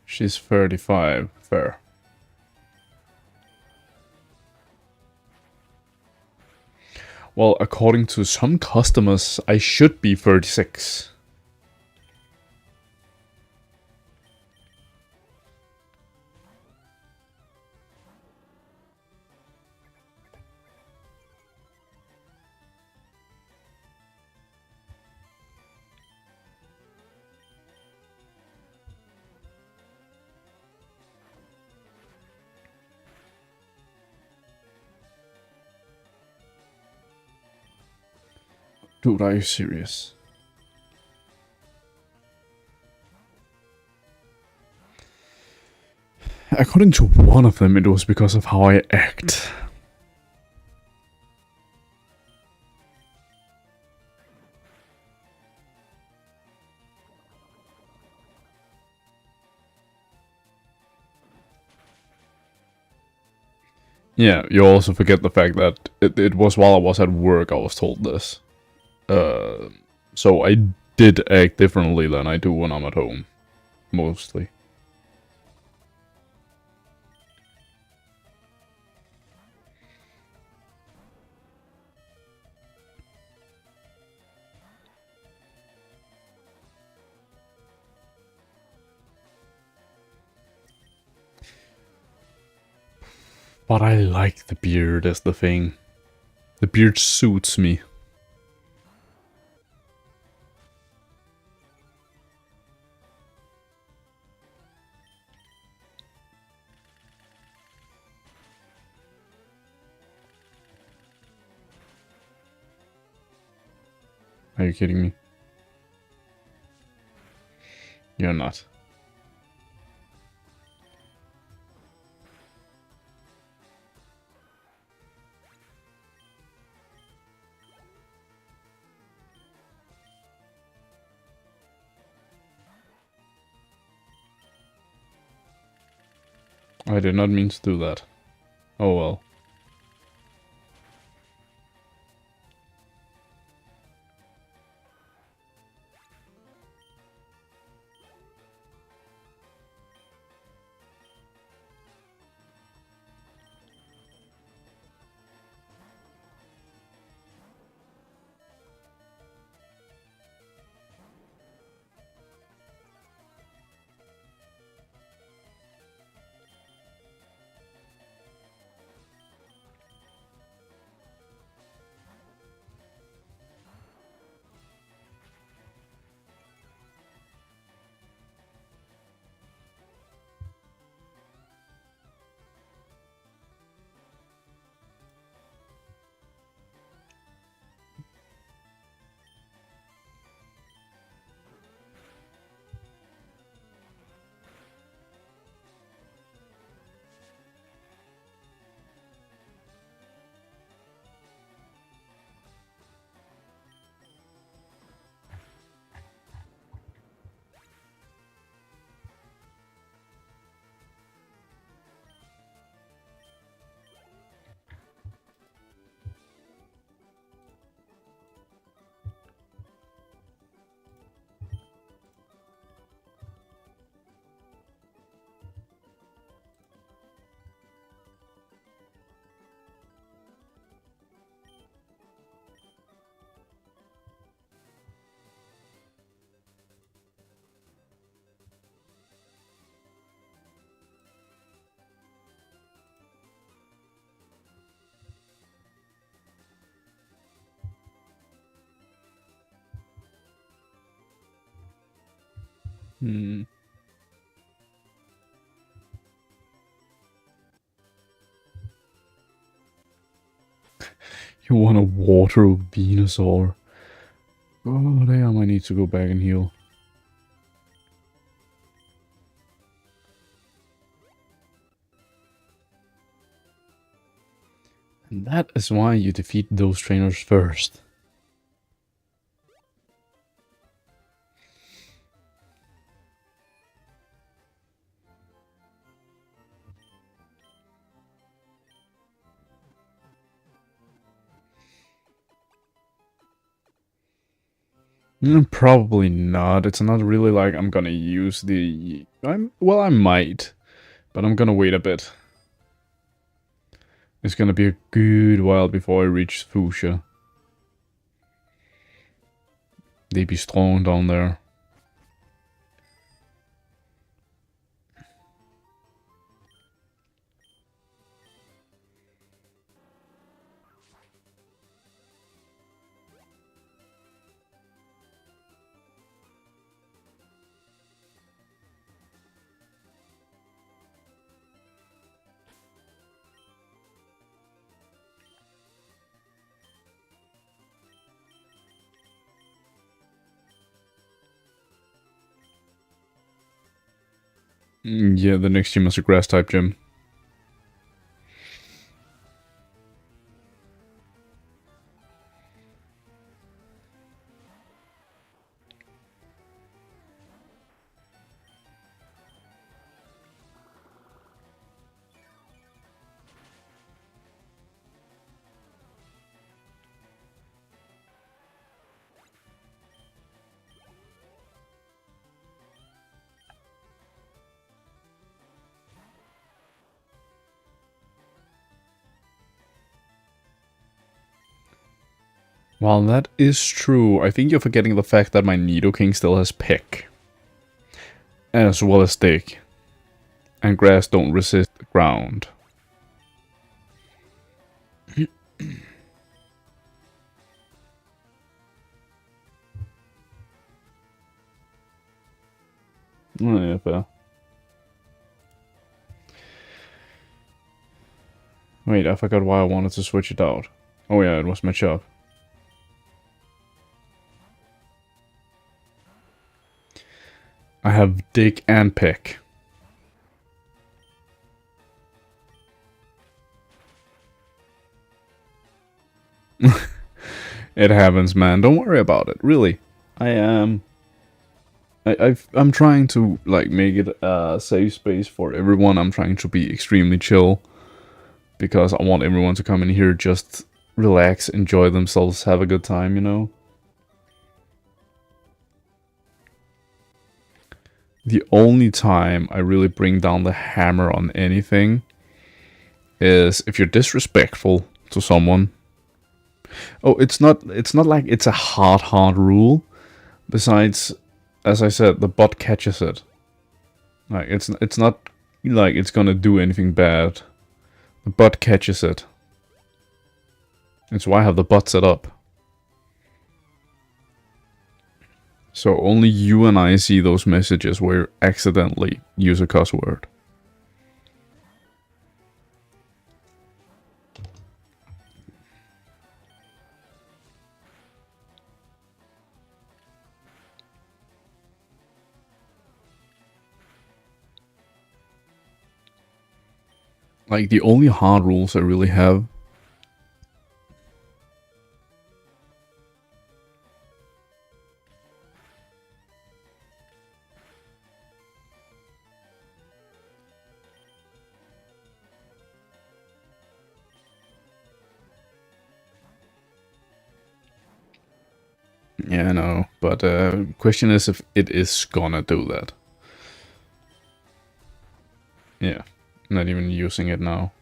She's 35. Fair. Well, according to some customers, I should be 36. Dude, are you serious? According to one of them, it was because of how I act. Yeah, you also forget the fact that it was while I was at work I was told this. So I did act differently than I do when I'm at home. Mostly. But I like the beard as the thing. The beard suits me. Are you kidding me? You're not. I did not mean to do that. Oh well. Hmm. You want a water Venusaur? Oh damn, I need to go back and heal. And that is why you defeat those trainers first. Probably not. It's not really like I'm gonna use the... well, I might. But I'm gonna wait a bit. It's gonna be a good while before I reach Fuchsia. They be strong down there. Yeah, the next gym is a grass type gym. While that is true, I think you're forgetting the fact that my Nidoking still has Peck. As well as Stick. And grass don't resist ground. Oh, yeah, fair. Wait, I forgot why I wanted to switch it out. Oh yeah, it was my job. I have dig and pick. It happens, man. Don't worry about it. Really, I am. I'm trying to like make it a safe space for everyone. I'm trying to be extremely chill because I want everyone to come in here, just relax, enjoy themselves, have a good time. You know. The only time I really bring down the hammer on anything is if you're disrespectful to someone. Oh, it's not like it's a hard rule. Besides, as I said, the bot catches it. Like it's not like it's gonna do anything bad. The bot catches it. That's why I have the bot set up. So only you and I see those messages where you accidentally use a cuss word. Like the only hard rules I really have. Yeah, I know, but question is if it is gonna do that. Yeah, not even using it now.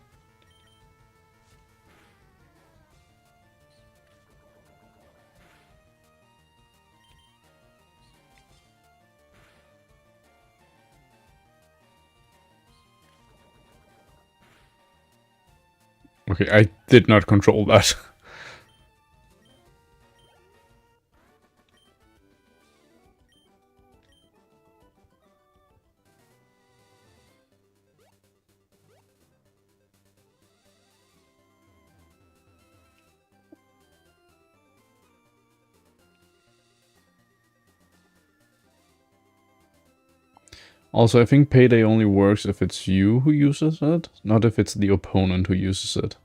Okay, I did not control that. Also, I think payday only works if it's you who uses it, not if it's the opponent who uses it.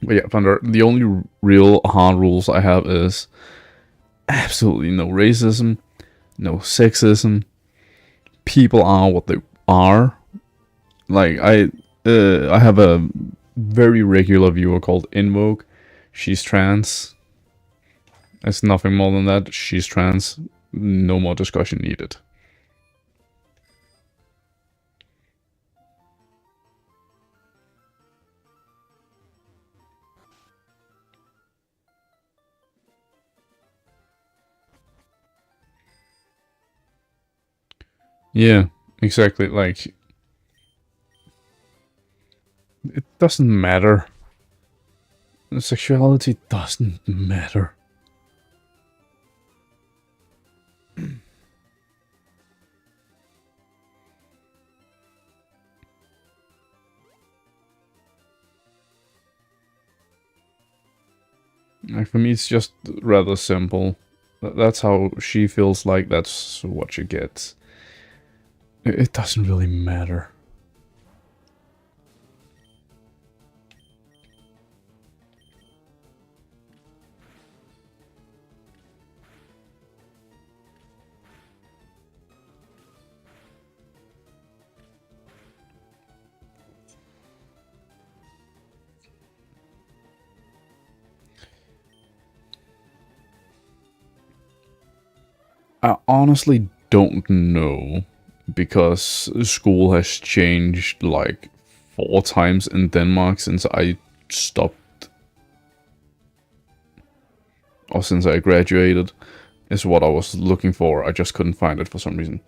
But yeah, Thunder, the only real hard rules I have is absolutely no racism, no sexism. People are what they are. Like, I have a very regular viewer called Invoke. She's trans. It's nothing more than that. She's trans. No more discussion needed. Yeah, exactly. Like, it doesn't matter. Sexuality doesn't matter. Like, for me, it's just rather simple. That's how she feels like, that's what she gets. It doesn't really matter. I honestly don't know, because school has changed like 4 times in Denmark since I stopped, or since I graduated, is what I was looking for. I just couldn't find it for some reason.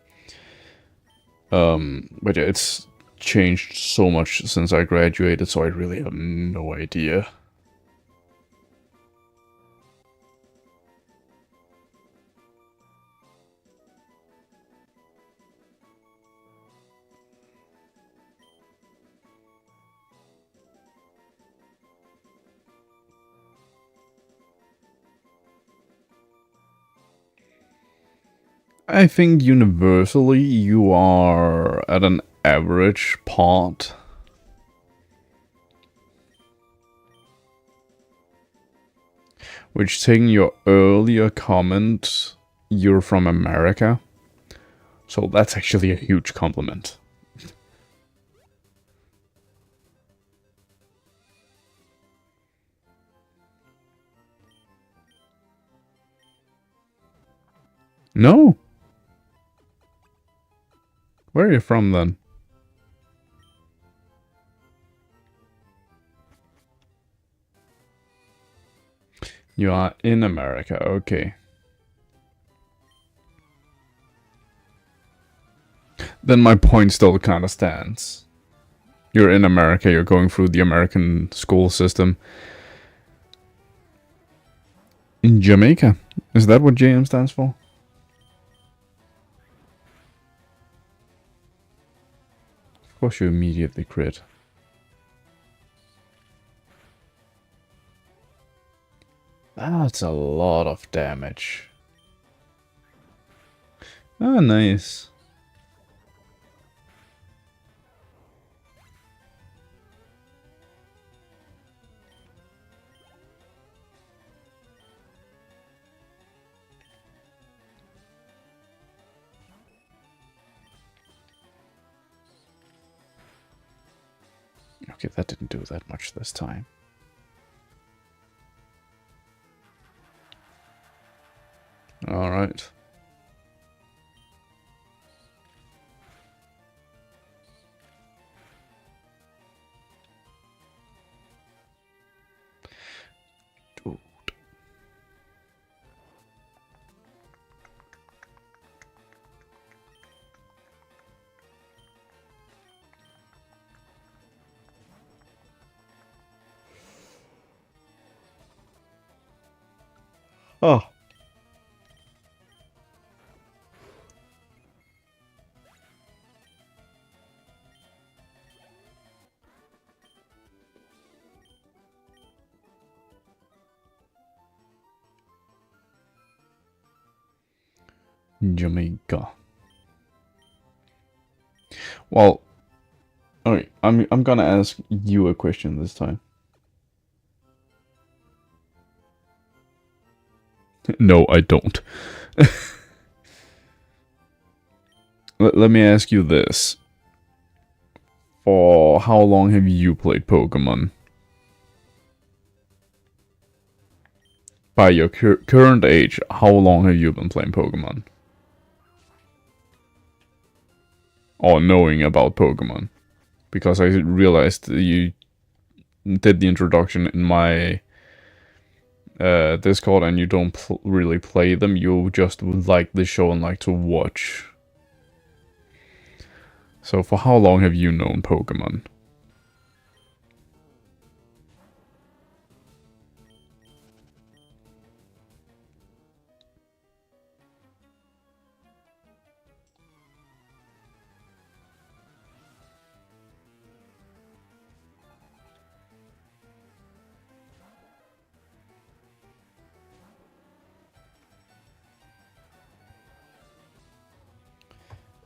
But yeah, it's changed so much since I graduated, so I really have no idea. I think universally you are at an average part. Which, taking your earlier comment, you're from America. So that's actually a huge compliment. No. Where are you from then? You are in America, okay. Then my point still kind of stands. You're in America, you're going through the American school system. In Jamaica? Is that what JM stands for? Of course you immediately crit. That's a lot of damage. Ah, nice. Okay, that didn't do that much this time. Alright. Oh. Jamaica. Well, alright, I'm gonna ask you a question this time. No, I don't. Let me ask you this. For how long have you played Pokemon? By your current age, how long have you been playing Pokemon? Or knowing about Pokemon? Because I realized you did the introduction in my Discord and you don't really play them, you just like the show and like to watch. So for how long have you known Pokemon?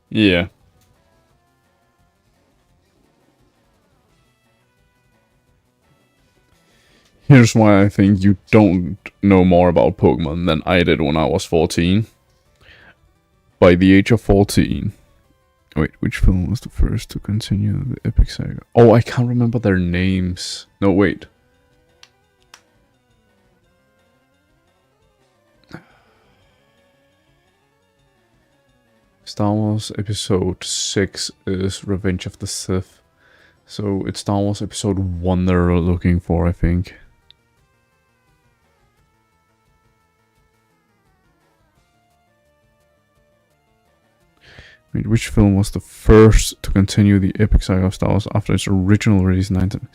Yeah. Here's why I think you don't know more about Pokemon than I did when I was 14. By the age of 14... Wait, which film was the first to continue the epic saga? Oh, I can't remember their names. No, wait. Star Wars Episode 6 is Revenge of the Sith. So it's Star Wars Episode 1 they're looking for, I think. Wait, which film was the first to continue the epic saga of Star Wars after its original release in 19...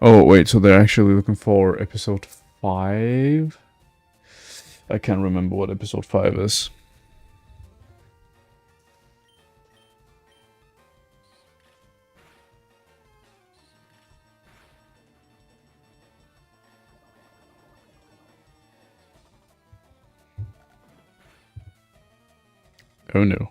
Oh, wait, so they're actually looking for Episode 5? I can't remember what Episode 5 is. Oh no.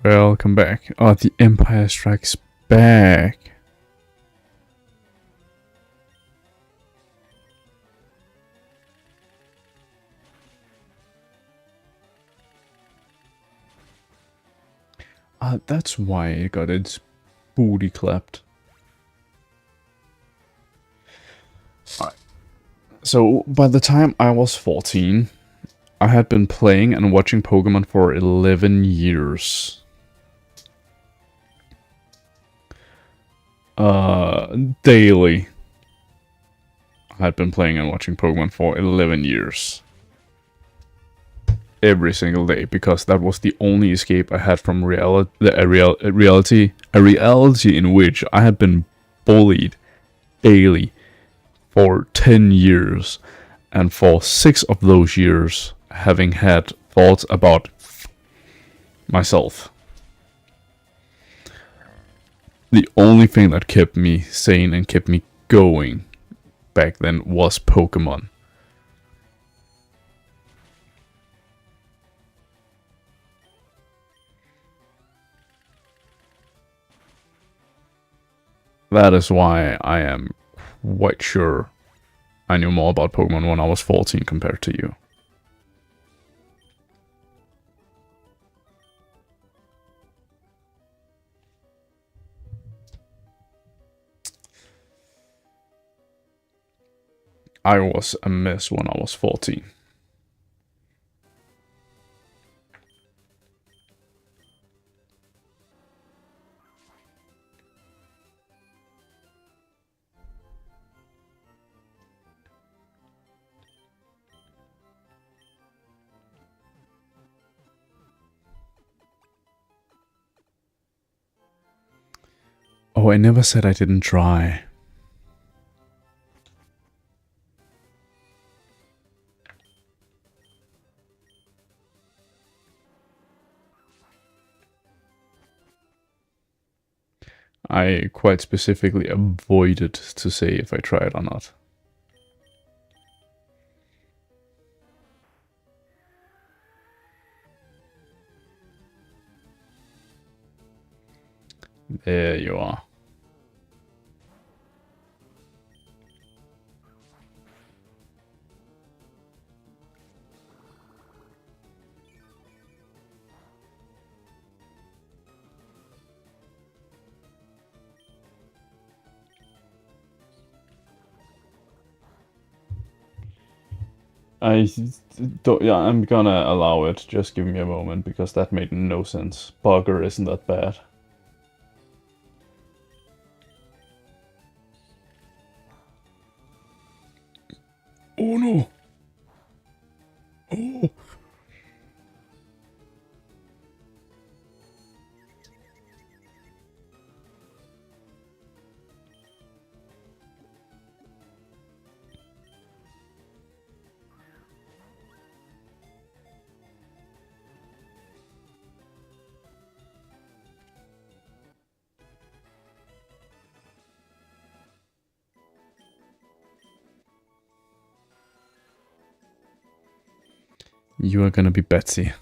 Welcome back. Oh, the Empire Strikes Back. That's why it got its booty clapped. Alright. So, by the time I was 14, I had been playing and watching Pokemon for 11 years. Daily. I had been playing and watching Pokemon for 11 years. Every single day, because that was the only escape I had from reality in which I had been bullied daily for 10 years, and for 6 of those years having had thoughts about myself. The only thing that kept me sane and kept me going back then was Pokemon. That is why I am quite sure I knew more about Pokemon when I was 14 compared to you. I was a mess when I was 14. Oh, I never said I didn't try. I quite specifically avoided to say if I tried or not. There you are. Yeah, I'm gonna allow it. Just give me a moment, because that made no sense. Bugger isn't that bad. Oh no! Oh! You are gonna be Betsy.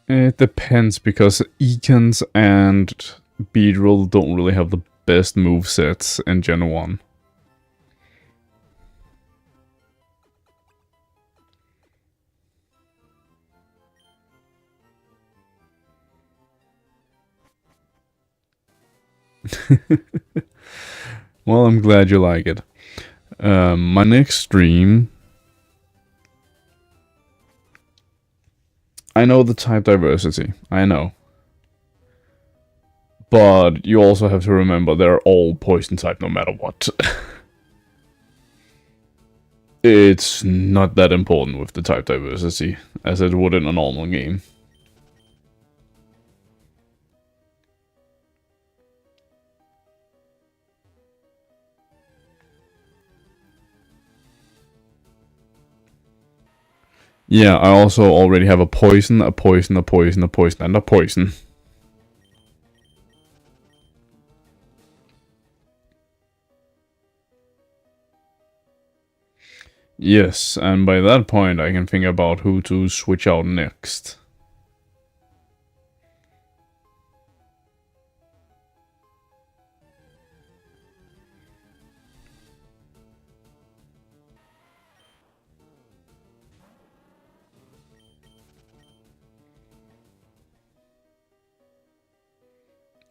It depends, because Ekans and Beedrill don't really have the best move sets in Gen 1. Well, I'm glad you like it. My next stream, I know the type diversity, I know. But you also have to remember they're all poison type no matter what. It's not that important with the type diversity, as it would in a normal game. Yeah, I also already have a poison, a poison, a poison, a poison, and a poison. Yes, and by that point I can think about who to switch out next.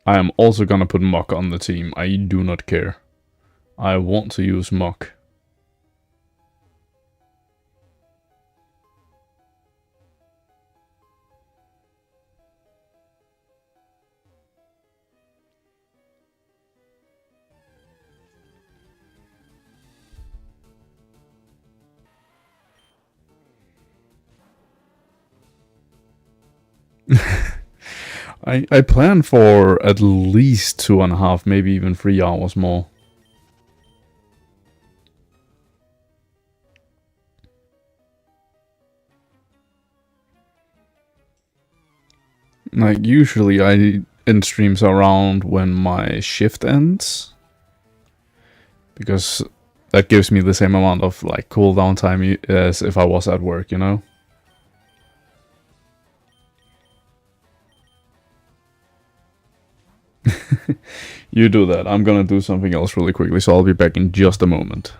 I am also gonna put Mok on the team, I do not care. I want to use Mok. I plan for at least 2.5, maybe even 3 hours more. Like, usually I end streams around when my shift ends, because that gives me the same amount of like cooldown time as if I was at work, you know? You do that. I'm gonna do something else really quickly, so I'll be back in just a moment.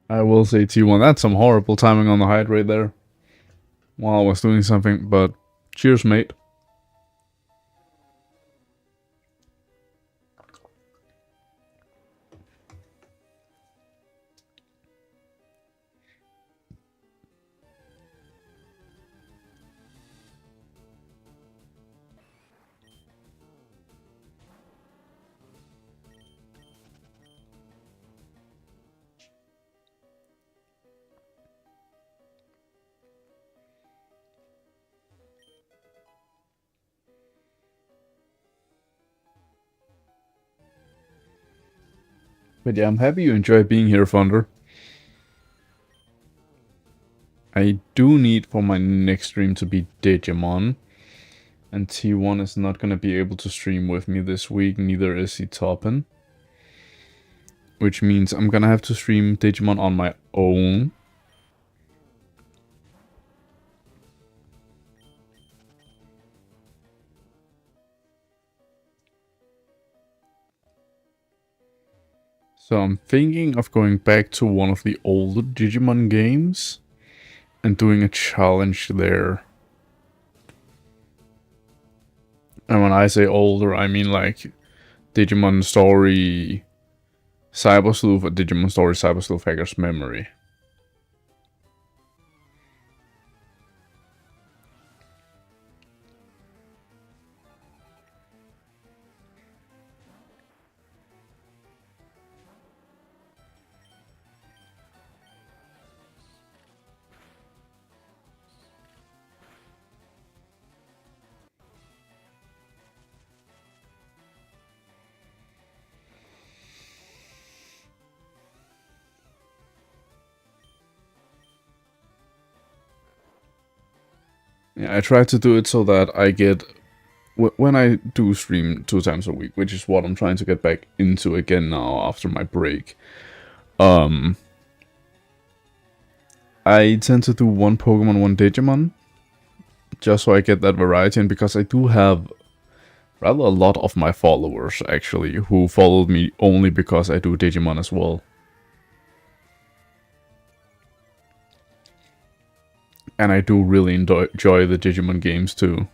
I will say T1, that's some horrible timing on the hydrate there. While I was doing something, but cheers, mate. But yeah, I'm happy you enjoy being here, Thunder. I do need for my next stream to be Digimon. And T1 is not gonna be able to stream with me this week, neither is he Toppin. Which means I'm gonna have to stream Digimon on my own. So I'm thinking of going back to one of the older Digimon games and doing a challenge there. And when I say older, I mean like Digimon Story Cyber Sleuth or Digimon Story Cyber Sleuth Hacker's Memory. Yeah, I try to do it so that I get... When I do stream 2 times a week, which is what I'm trying to get back into again now after my break, I tend to do 1 Pokemon, 1 Digimon, just so I get that variety, and because I do have rather a lot of my followers, actually, who followed me only because I do Digimon as well. And I do really enjoy the Digimon games too.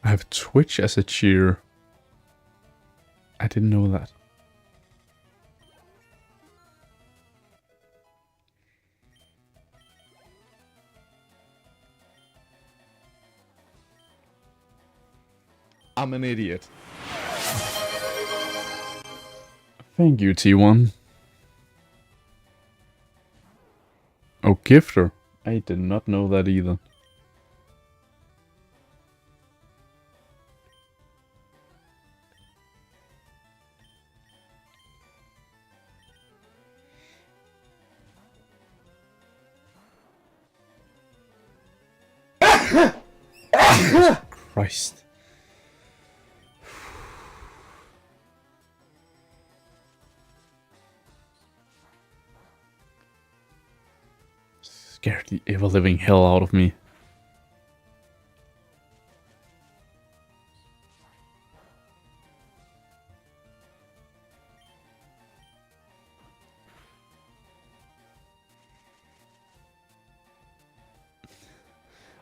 I have Twitch as a cheer. I didn't know that. I'm an idiot. Thank you, T1. Oh, Gifter. I did not know that either. Jesus Christ. Scared the ever-living hell out of me.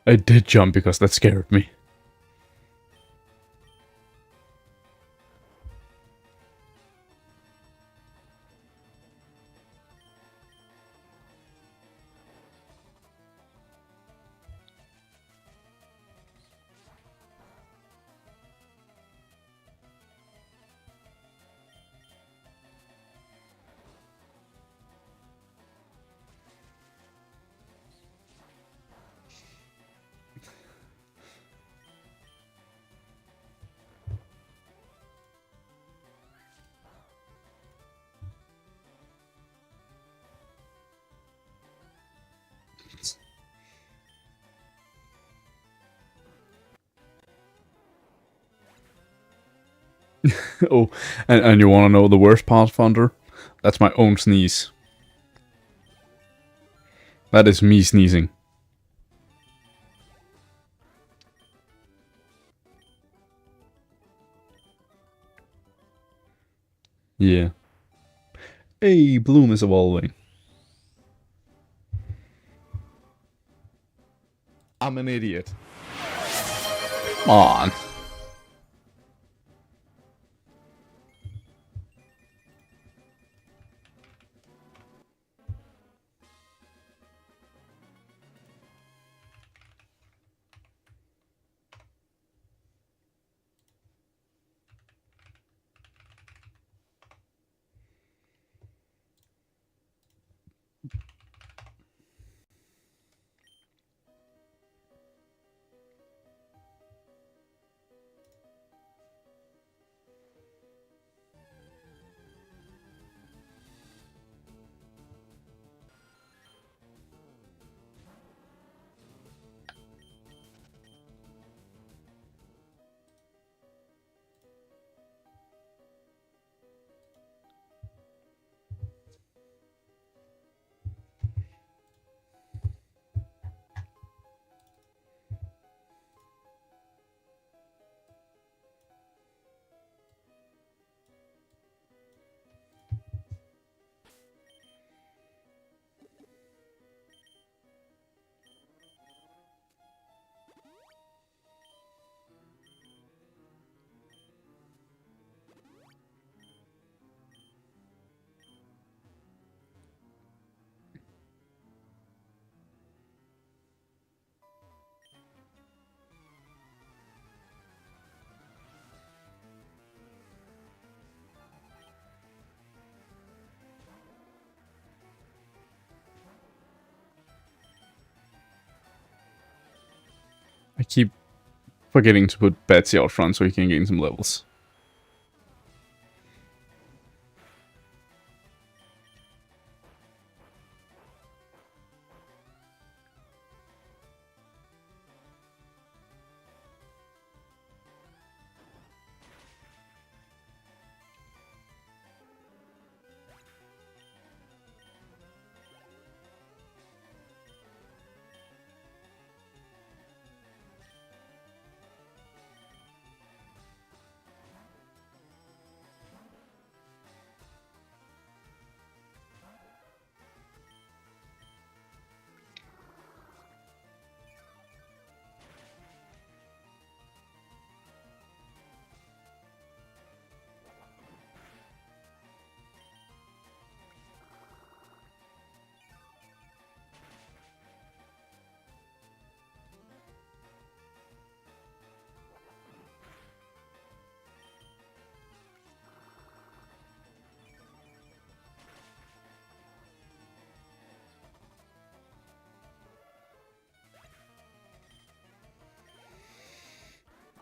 I did jump because that scared me. Oh, and you want to know the worst part, Thunder? That's my own sneeze. That is me sneezing. Yeah. Hey, Bloom is evolving. I'm an idiot. Come on. I keep forgetting to put Betsy out front so he can gain some levels.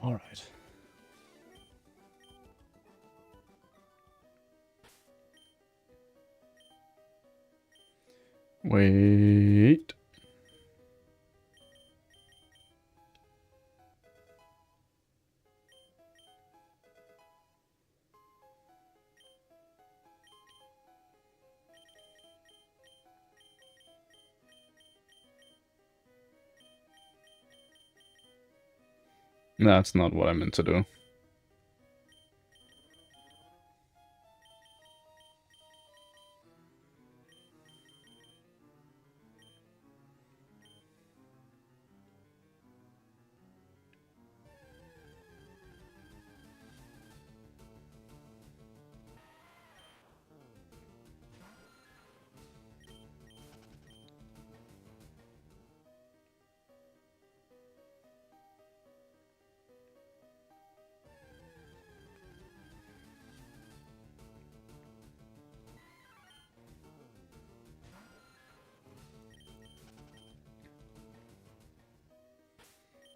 Alright. Wait. That's not what I meant to do.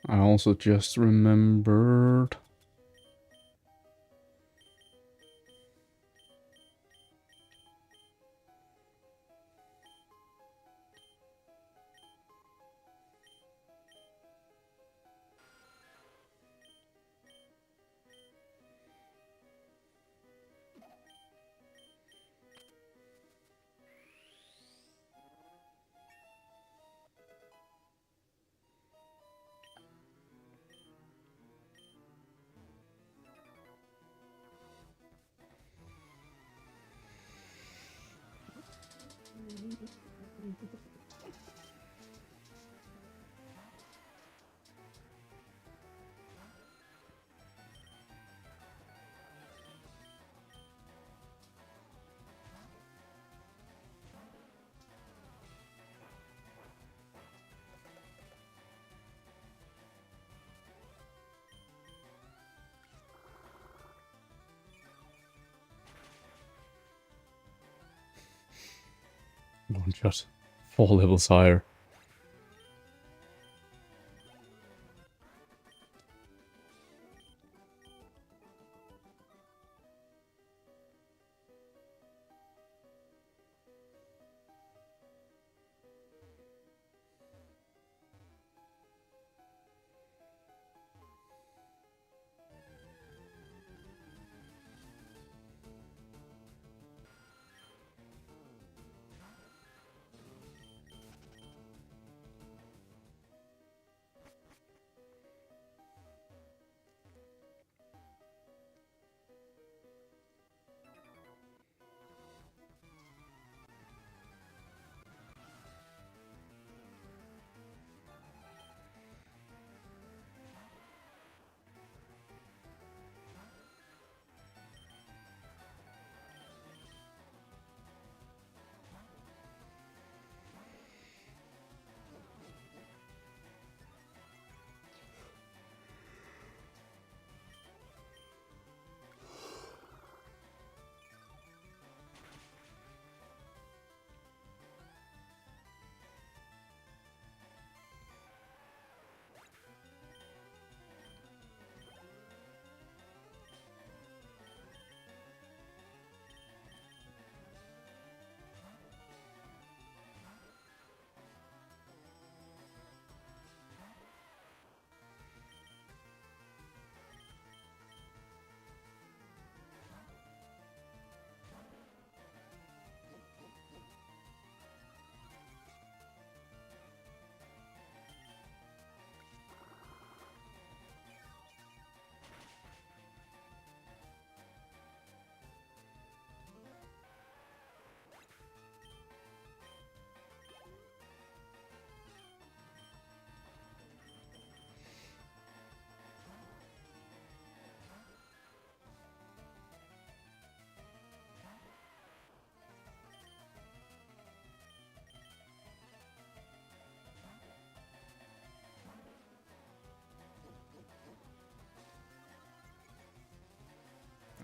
I also just remembered. one shot. 4 levels higher.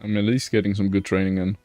I'm at least getting some good training in.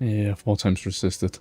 Yeah, 4 times resisted.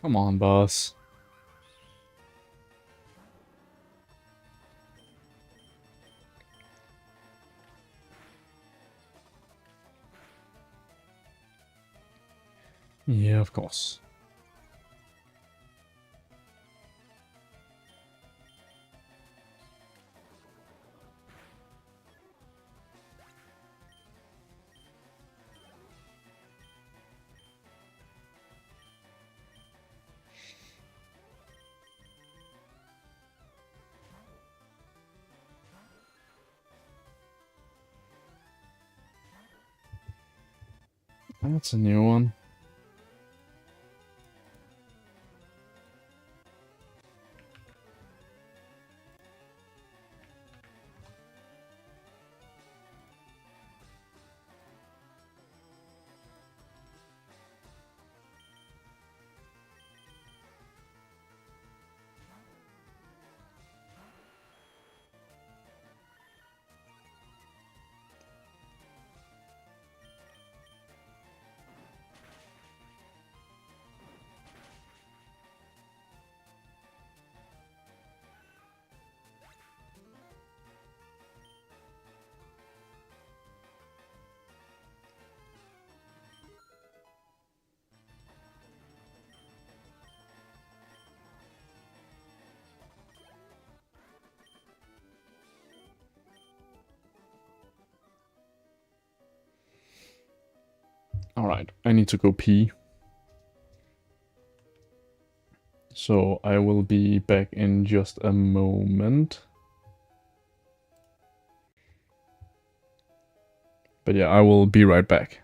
Come on, boss. Yeah, of course. That's a new one. Alright, I need to go pee. So I will be back in just a moment. But yeah, I will be right back.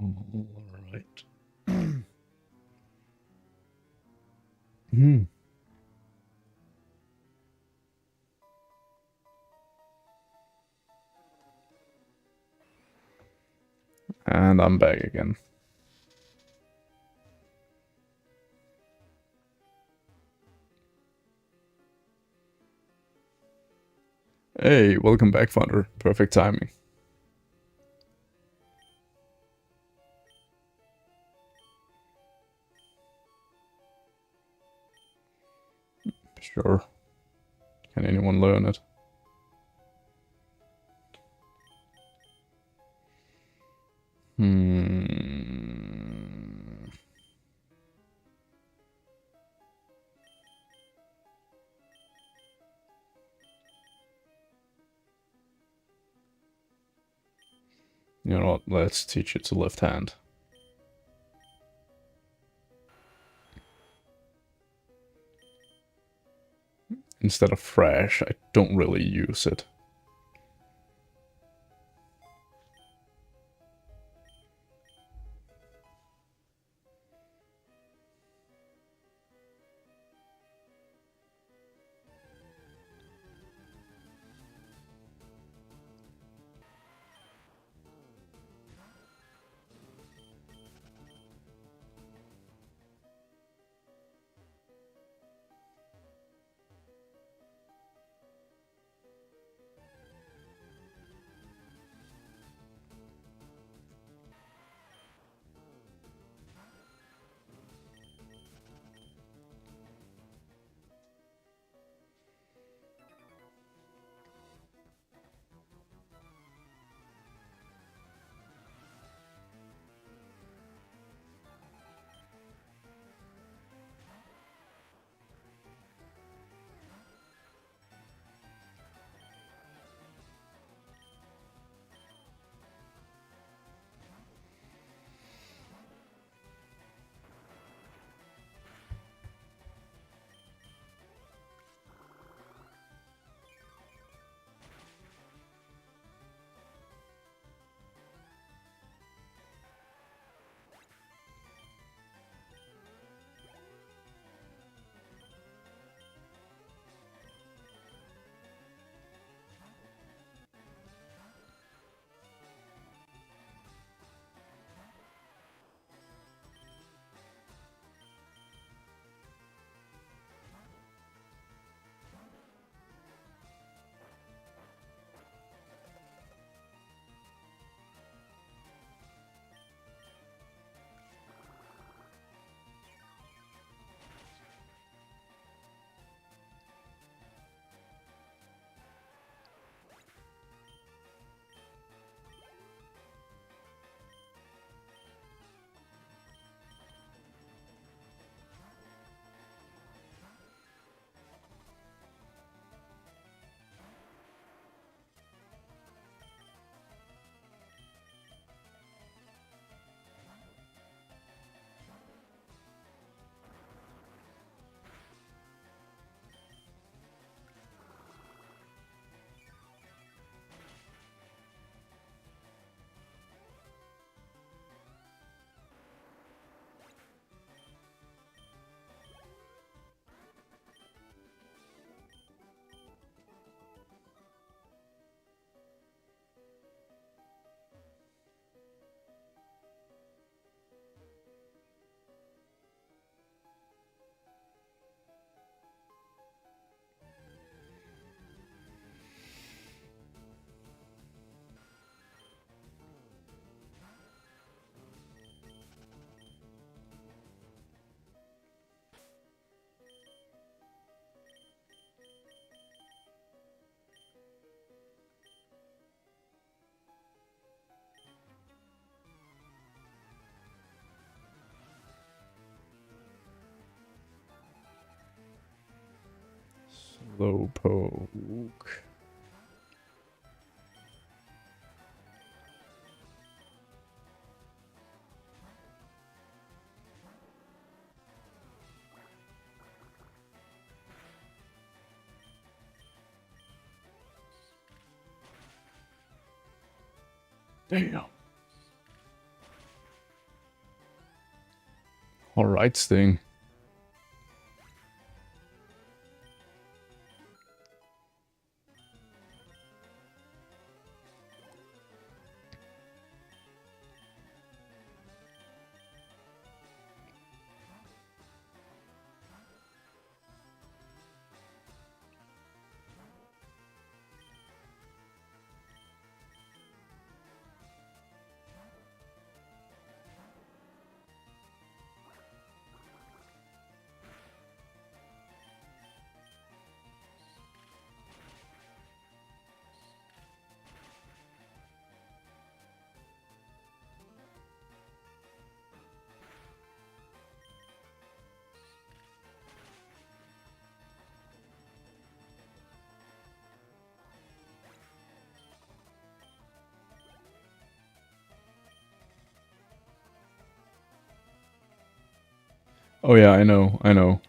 Alright. Hmm. And I'm back again. Hey, welcome back, Thunder. Perfect timing. Sure. Can anyone learn it? Hmm. You know what? Let's teach it to left hand. Instead of fresh, I don't really use it. Slow poke. Damn. Alright, Sting. Oh yeah, I know.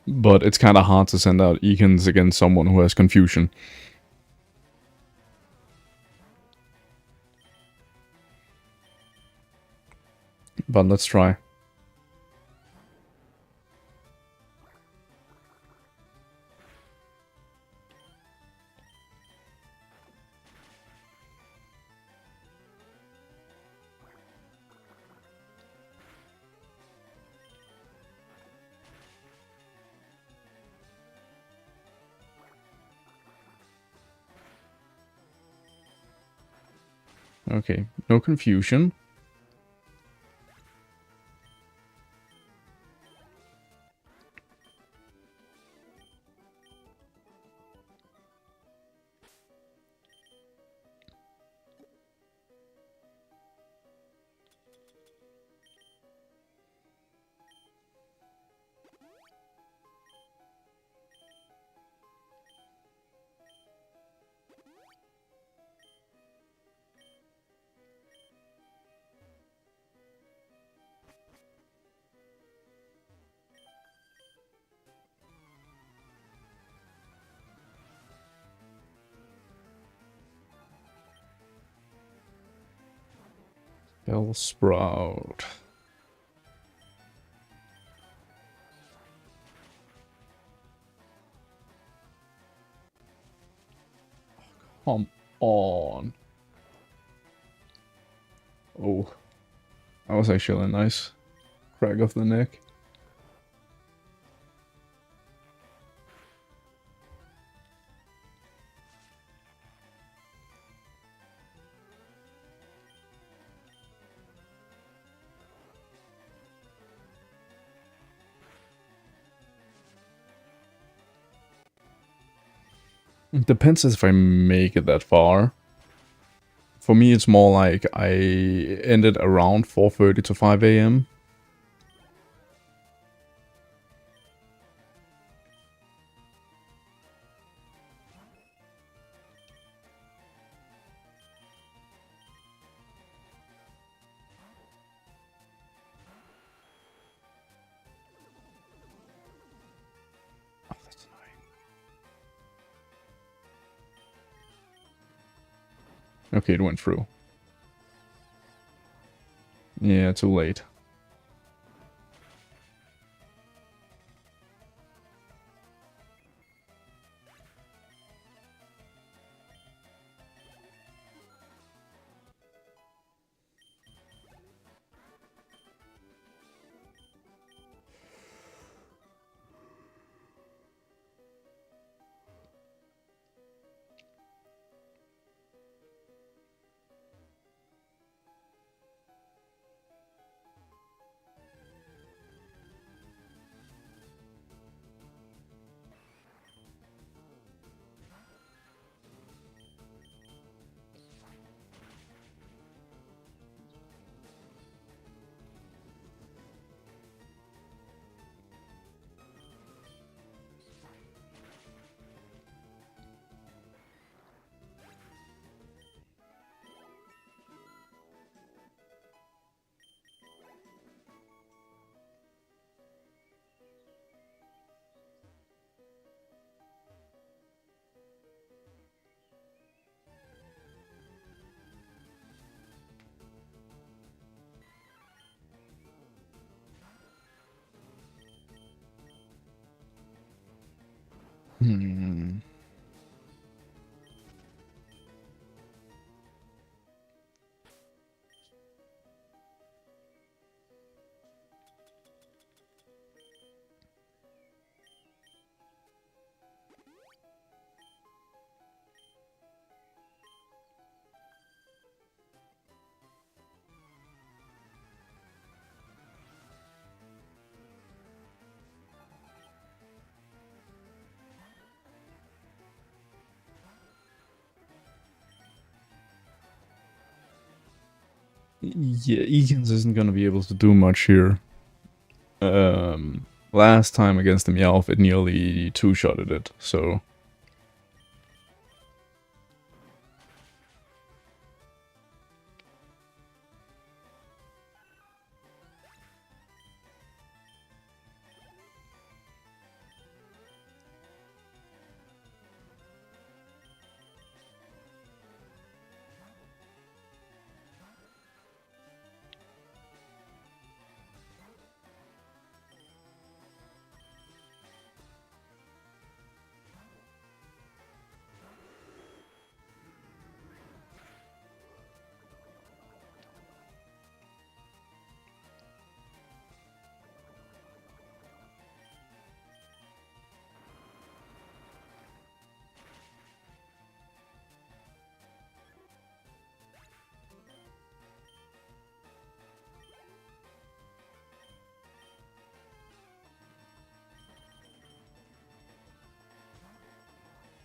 But it's kind of hard to send out Eakins against someone who has confusion. But let's try. Okay, no confusion. Bellsprout. Come on. Oh, that was actually a nice crack of the neck. It depends if I make it that far. For me, it's more like I ended around 4:30 to 5 a.m. Oh, that's annoying. Okay, it went through. Yeah, too late. Hmm. Yeah, Eakins isn't gonna be able to do much here. Last time against the Meowth, it nearly two-shotted it, so...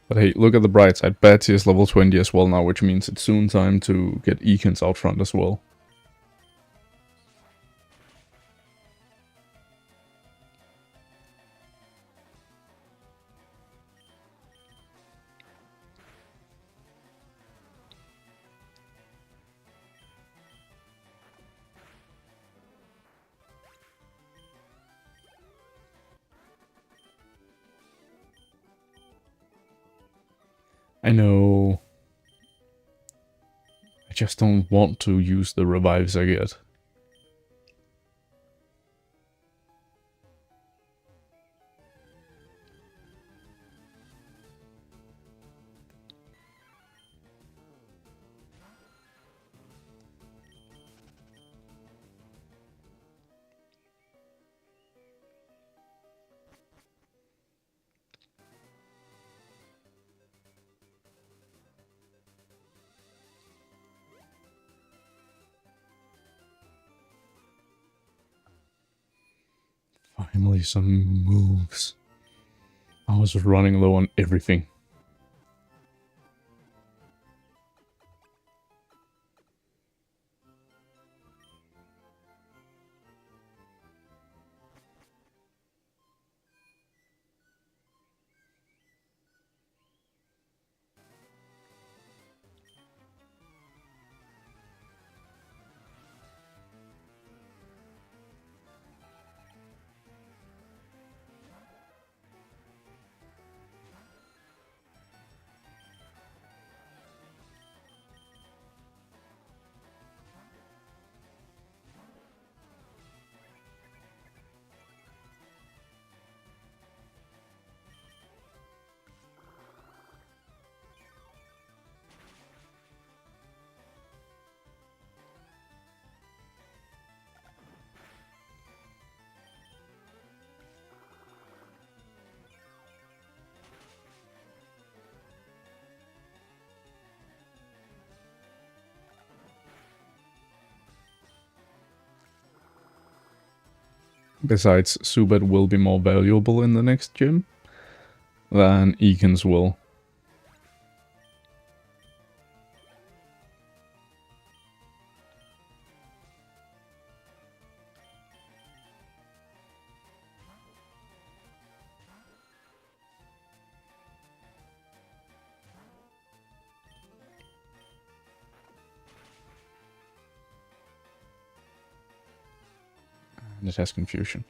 But hey, look at the bright side. Batsy is level 20 as well now, which means it's soon time to get Eakins out front as well. I know. I just don't want to use the revives I get. Finally some moves. I was running low on everything. Besides, Zubat will be more valuable in the next gym than Eakins will. And it has confusion.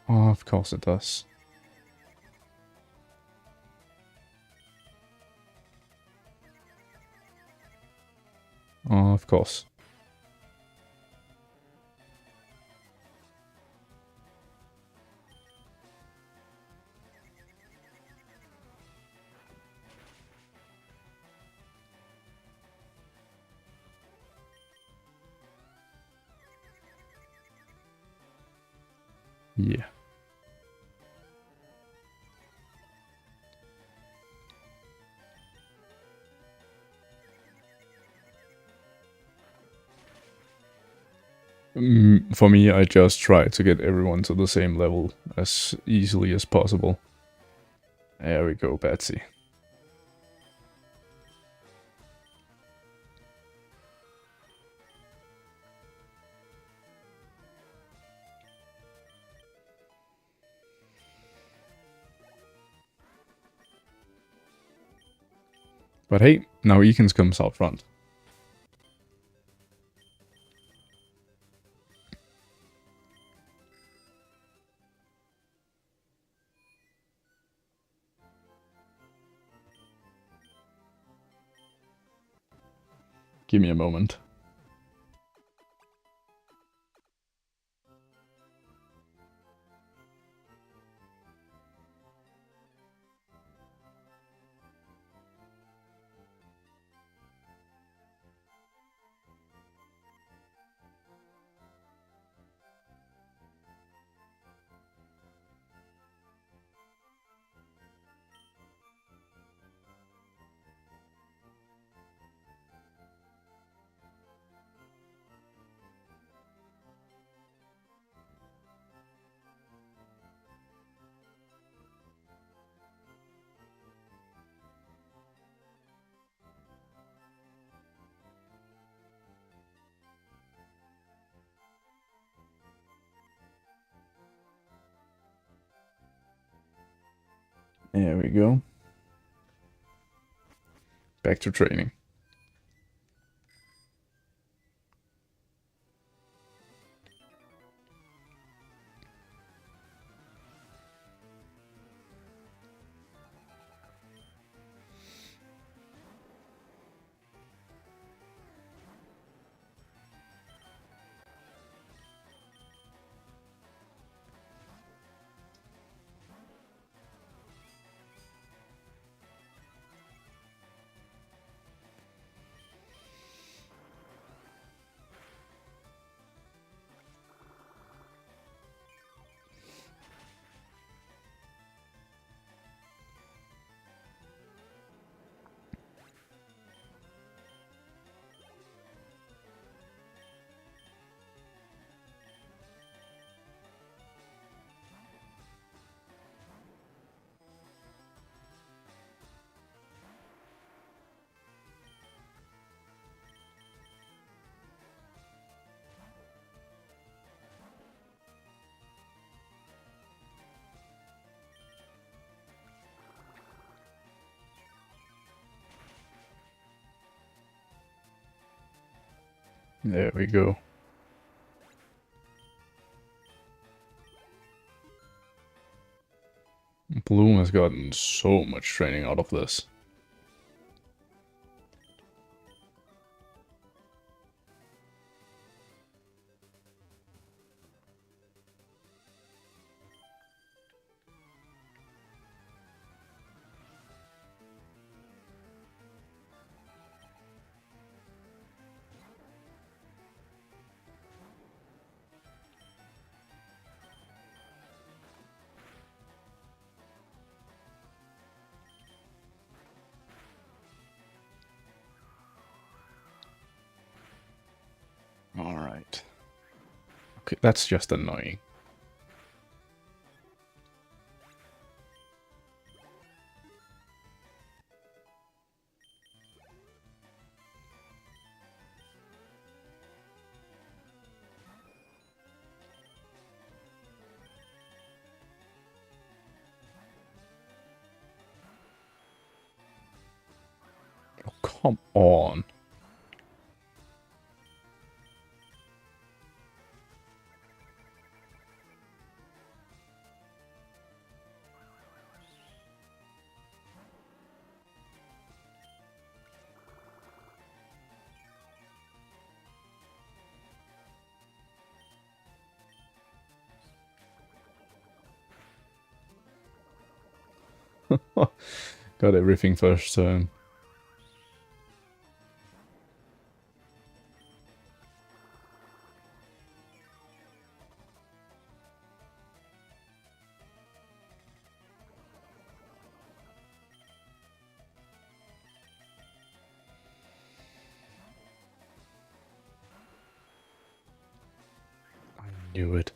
Oh, of course it does. Oh, of course. Yeah. For me, I just try to get everyone to the same level as easily as possible. There we go, Betsy. But hey, now Eakins comes out front. Give me a moment. There we go. Back to training. There we go. Bloom has gotten so much training out of this. Alright. Okay, that's just annoying. Oh, come on. Got everything first turn. Knew it.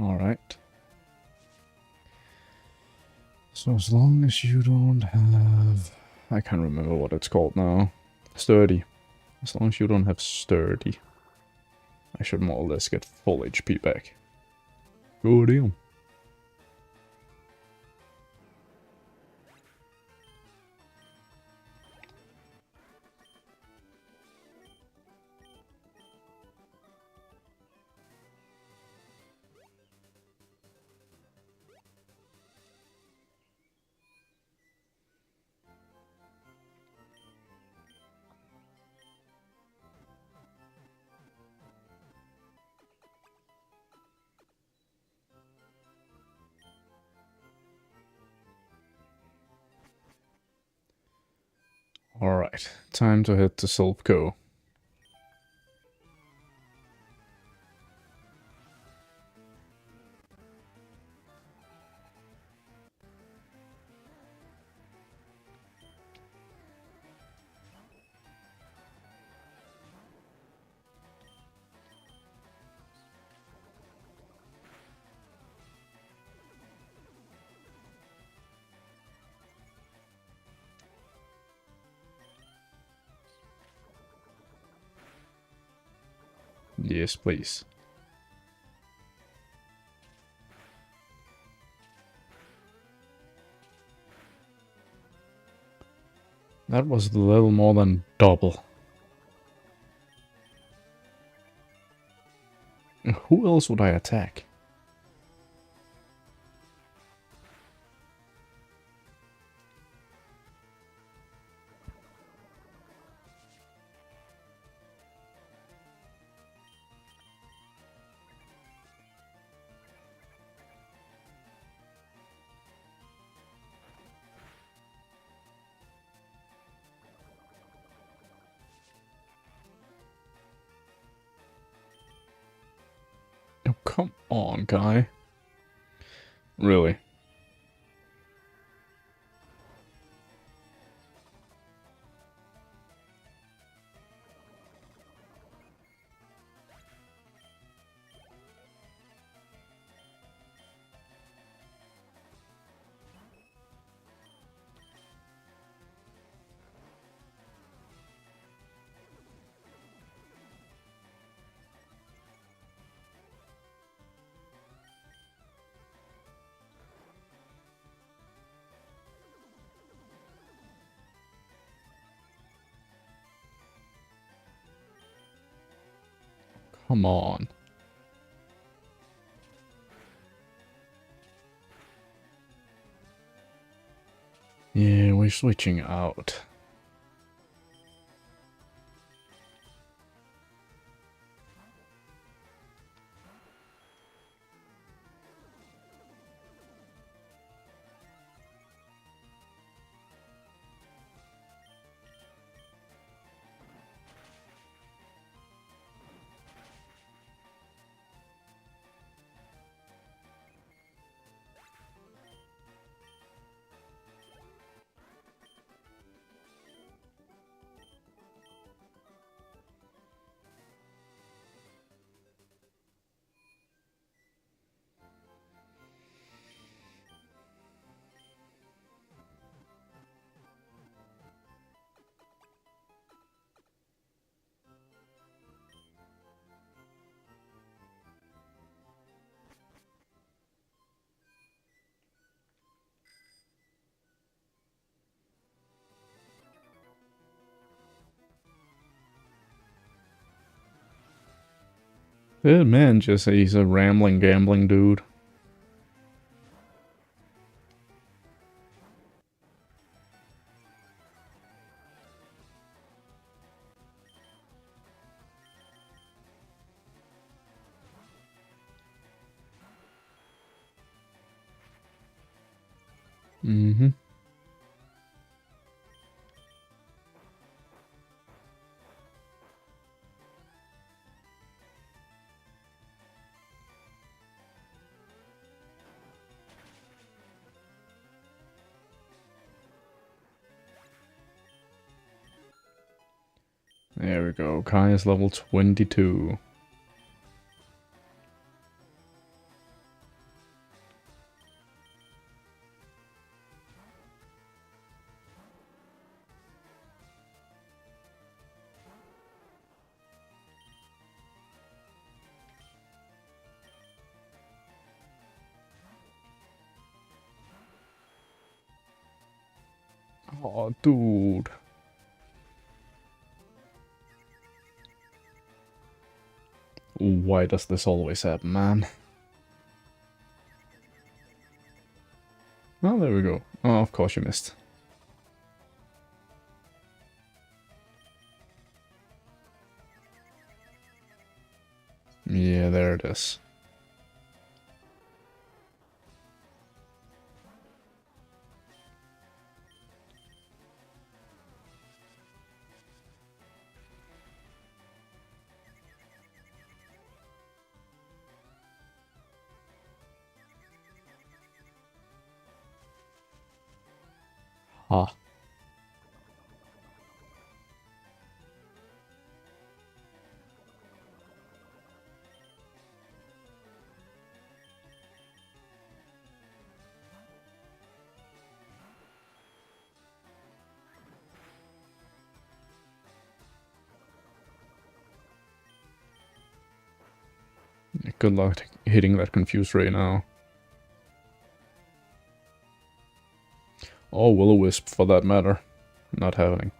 Alright. So as long as you don't have... I can't remember what it's called now. Sturdy. As long as you don't have sturdy, I should more or less get full HP back. Good deal. Alright, time to head to Silpco. Yes, please. That was a little more than double. Who else would I attack? Oh, come on, guy. Really? Come on. Yeah, we're switching out. Man, just he's a rambling, gambling dude. Mm-hmm. There we go. Kai is level 22. Oh, dude. Why does this always happen, man? Oh, there we go. Oh, of course you missed. Yeah, there it is. Ah. Good luck hitting that confused ray now. Or will-o-wisp, for that matter. Not happening.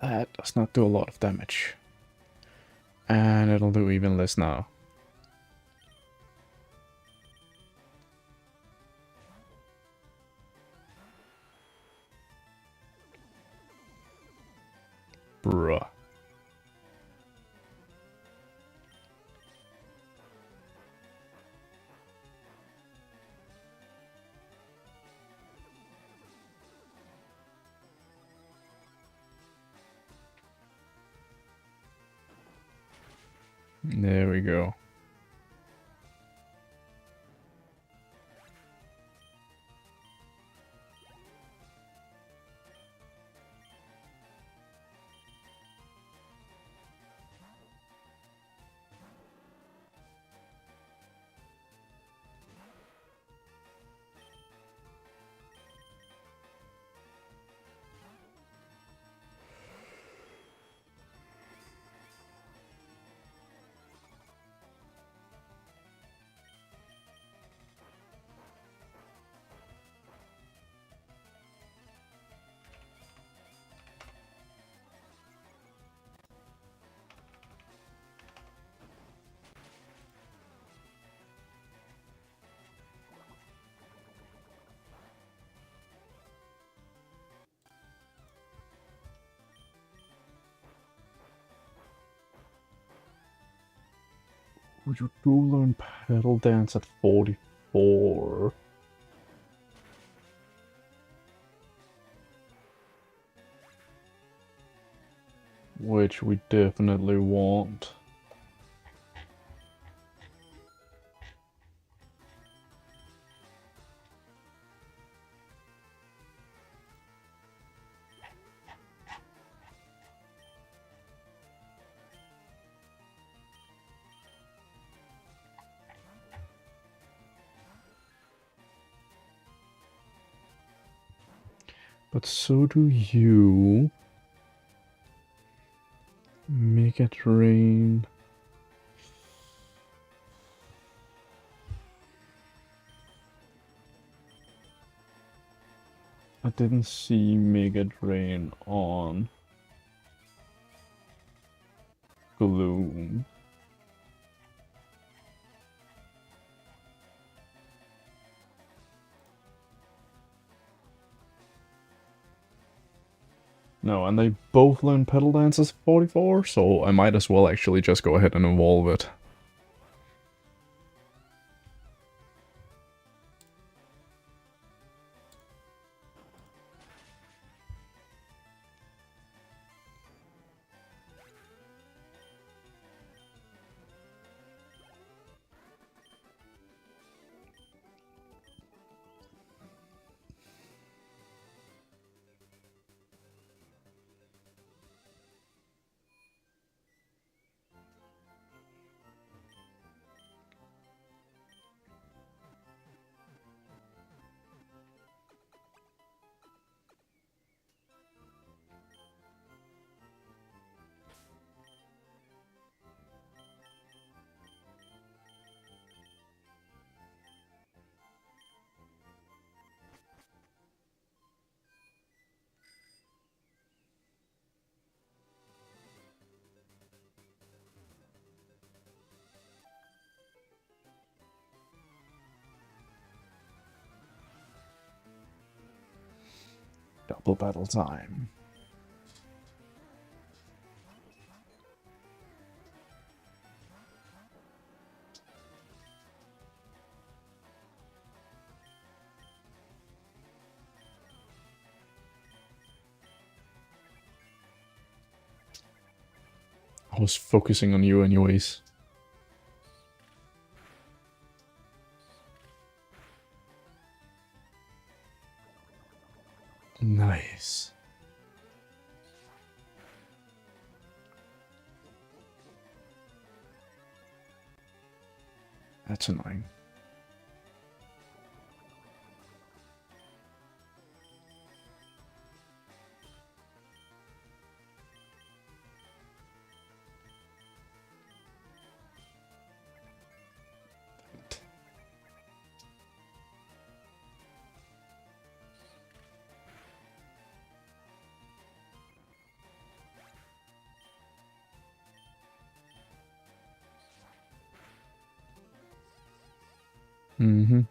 That does not do a lot of damage. And it'll do even less now. Bruh. There we go. You do learn pedal dance at 44. Which we definitely want. But so do you. Make it rain. I didn't see Make It Rain on Gloom. No, and they both learn pedal dances 44, so I might as well actually just go ahead and evolve it. Double battle time. I was focusing on you anyways. Nice. That's annoying. Mm-hmm.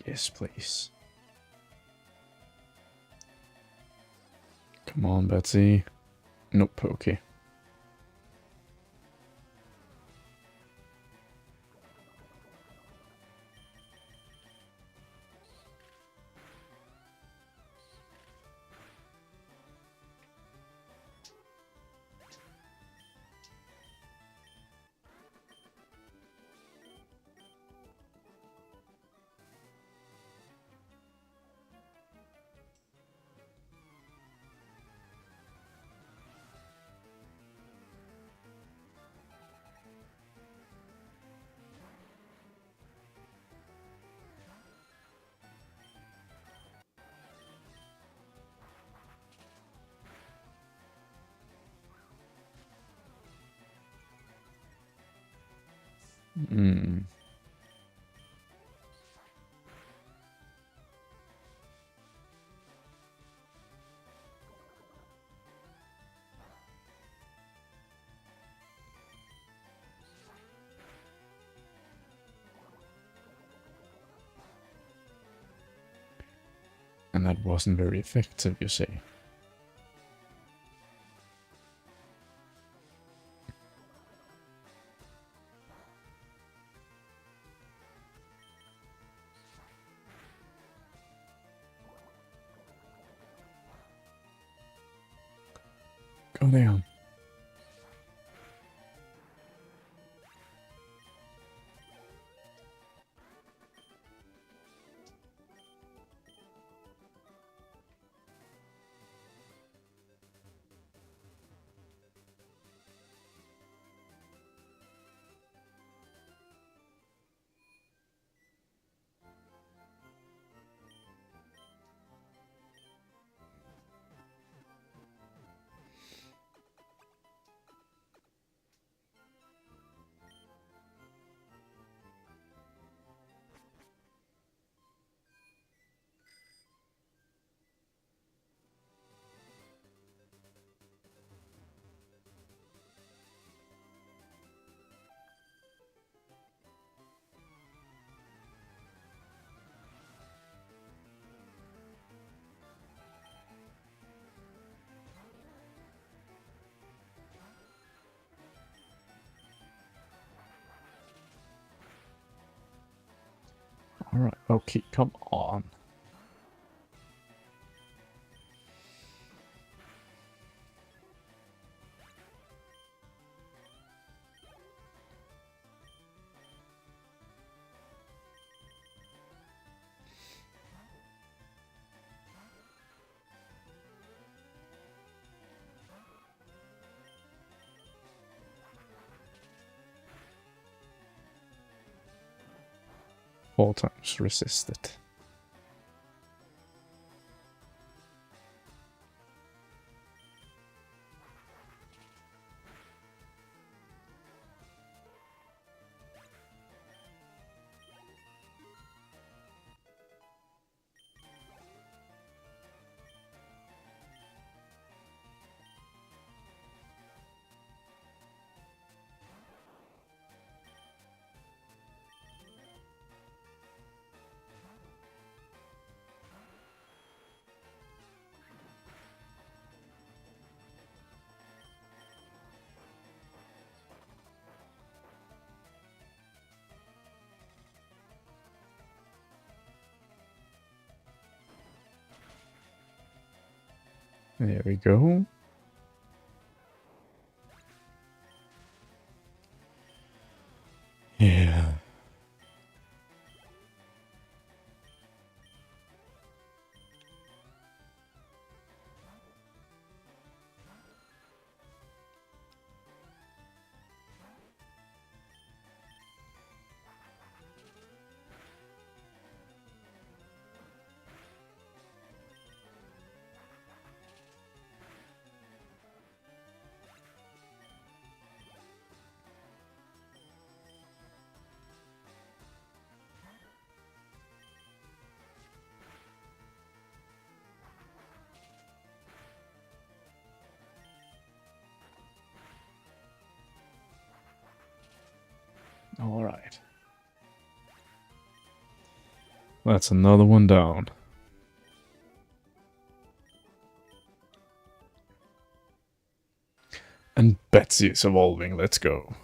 Yes, please. Come on, Betsy. Nope, okay. Mm. And that wasn't very effective, you say? Go down. Alright, okay, come on. Four times resisted. There we go. Yeah. Alright. That's another one down. And Betsy is evolving, let's go.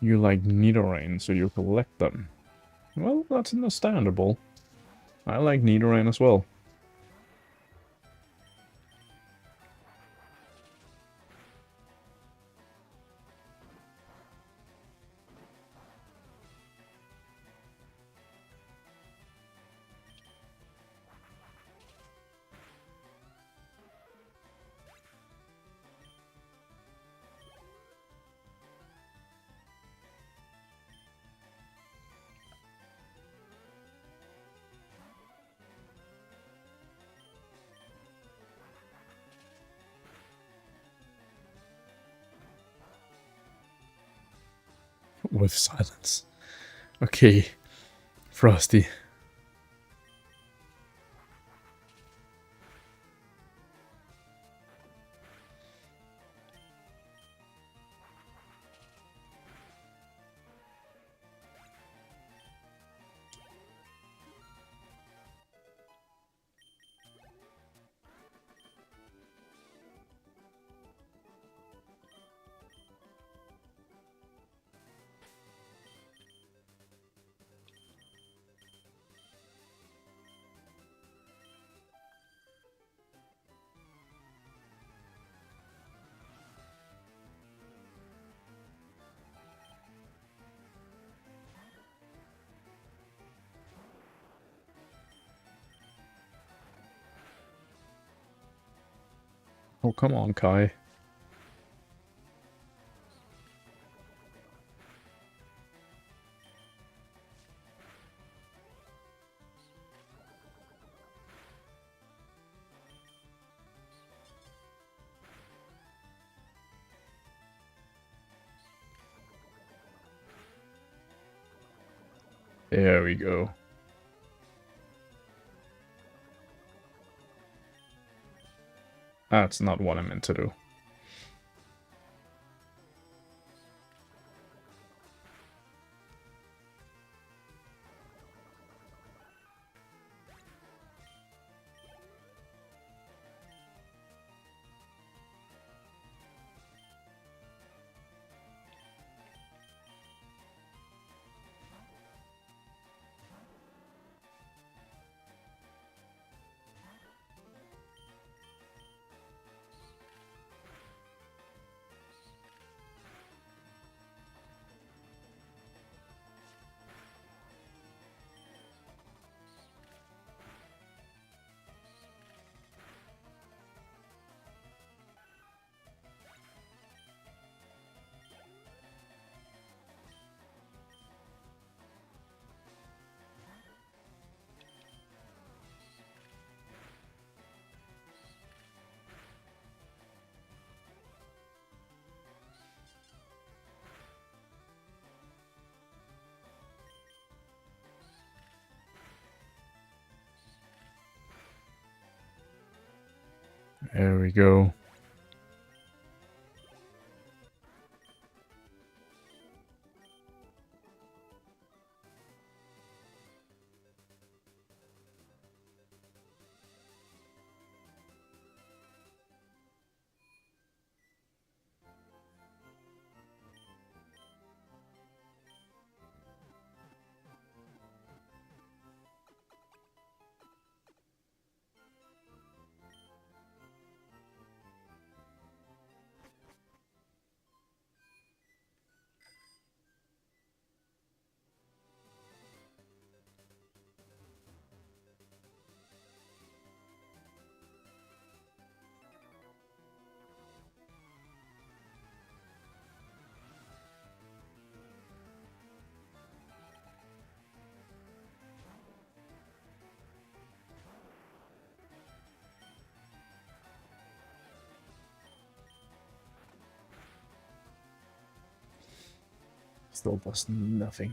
You like Nidoran, so you collect them. Well, that's understandable. I like Nidoran as well. With silence. Okay, Frosty. Oh, come on, Kai. There we go. That's not what I meant to do. There we go. Still does nothing.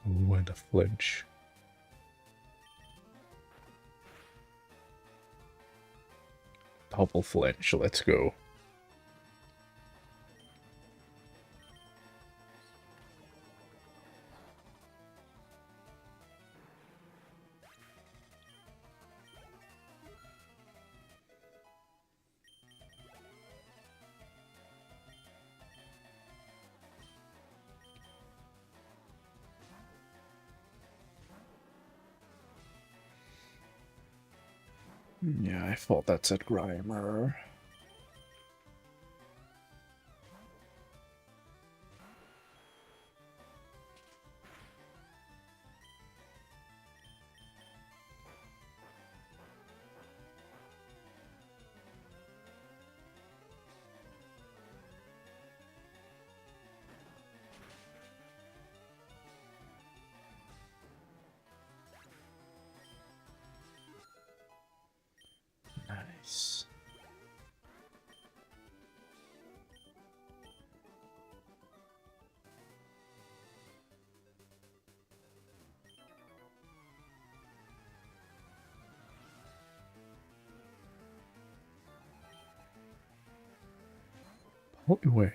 Ooh, and a flinch. Double flinch, let's go. Yeah, I thought that said Grimer. Nice. Poliwag.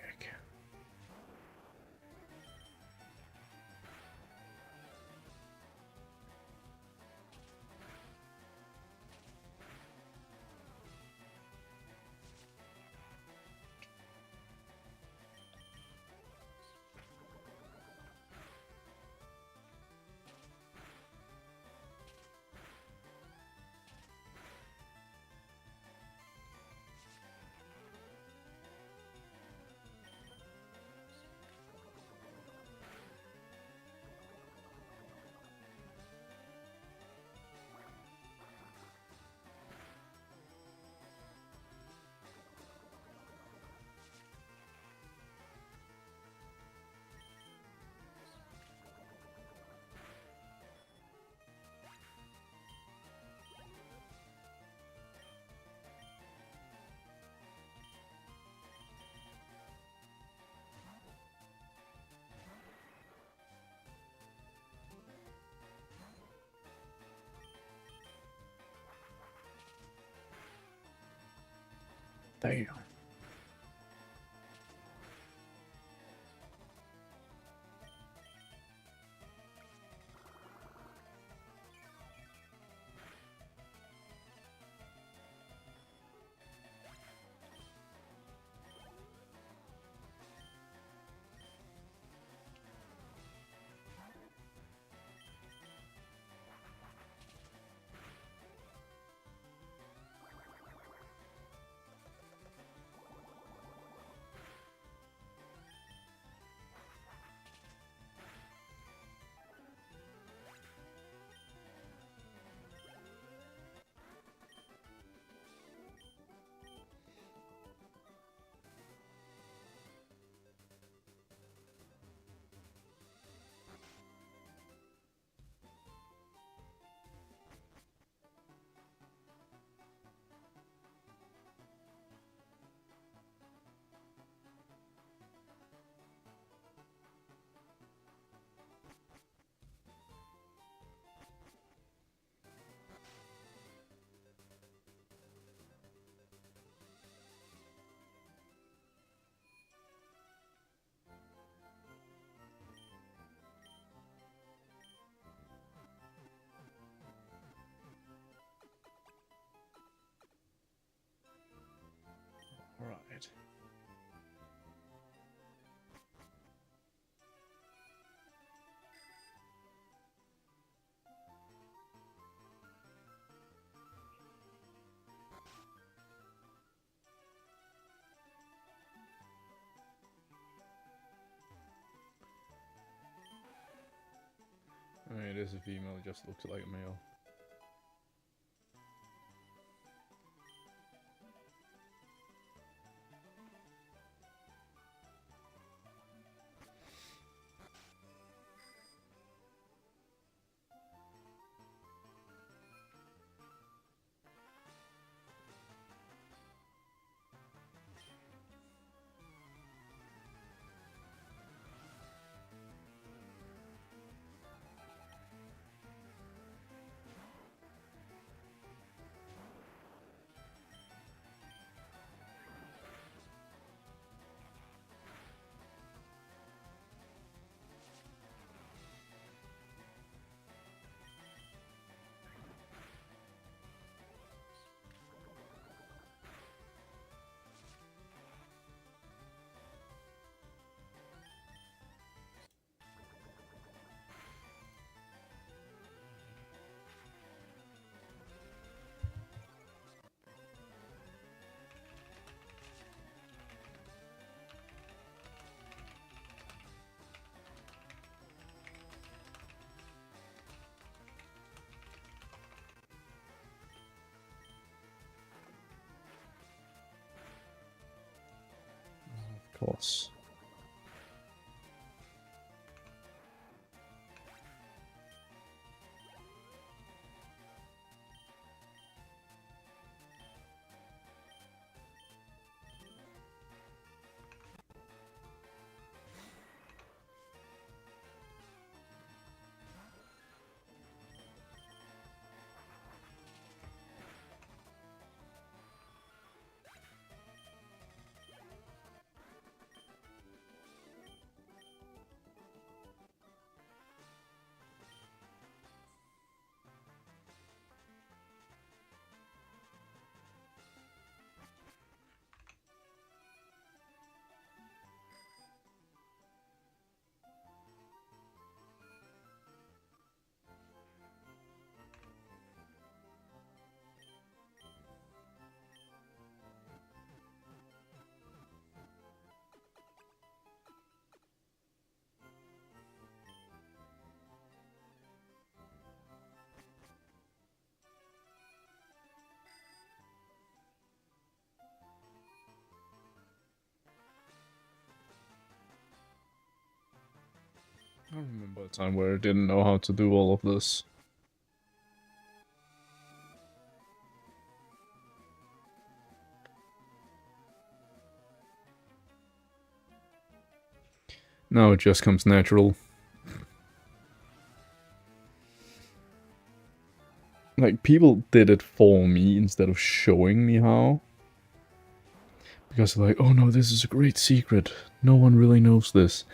Damn. it is a female, it just looks like a male. Of course. I remember a time where I didn't know how to do all of this. Now it just comes natural. Like, people did it for me instead of showing me how. Because they're like, oh no, this is a great secret. No one really knows this.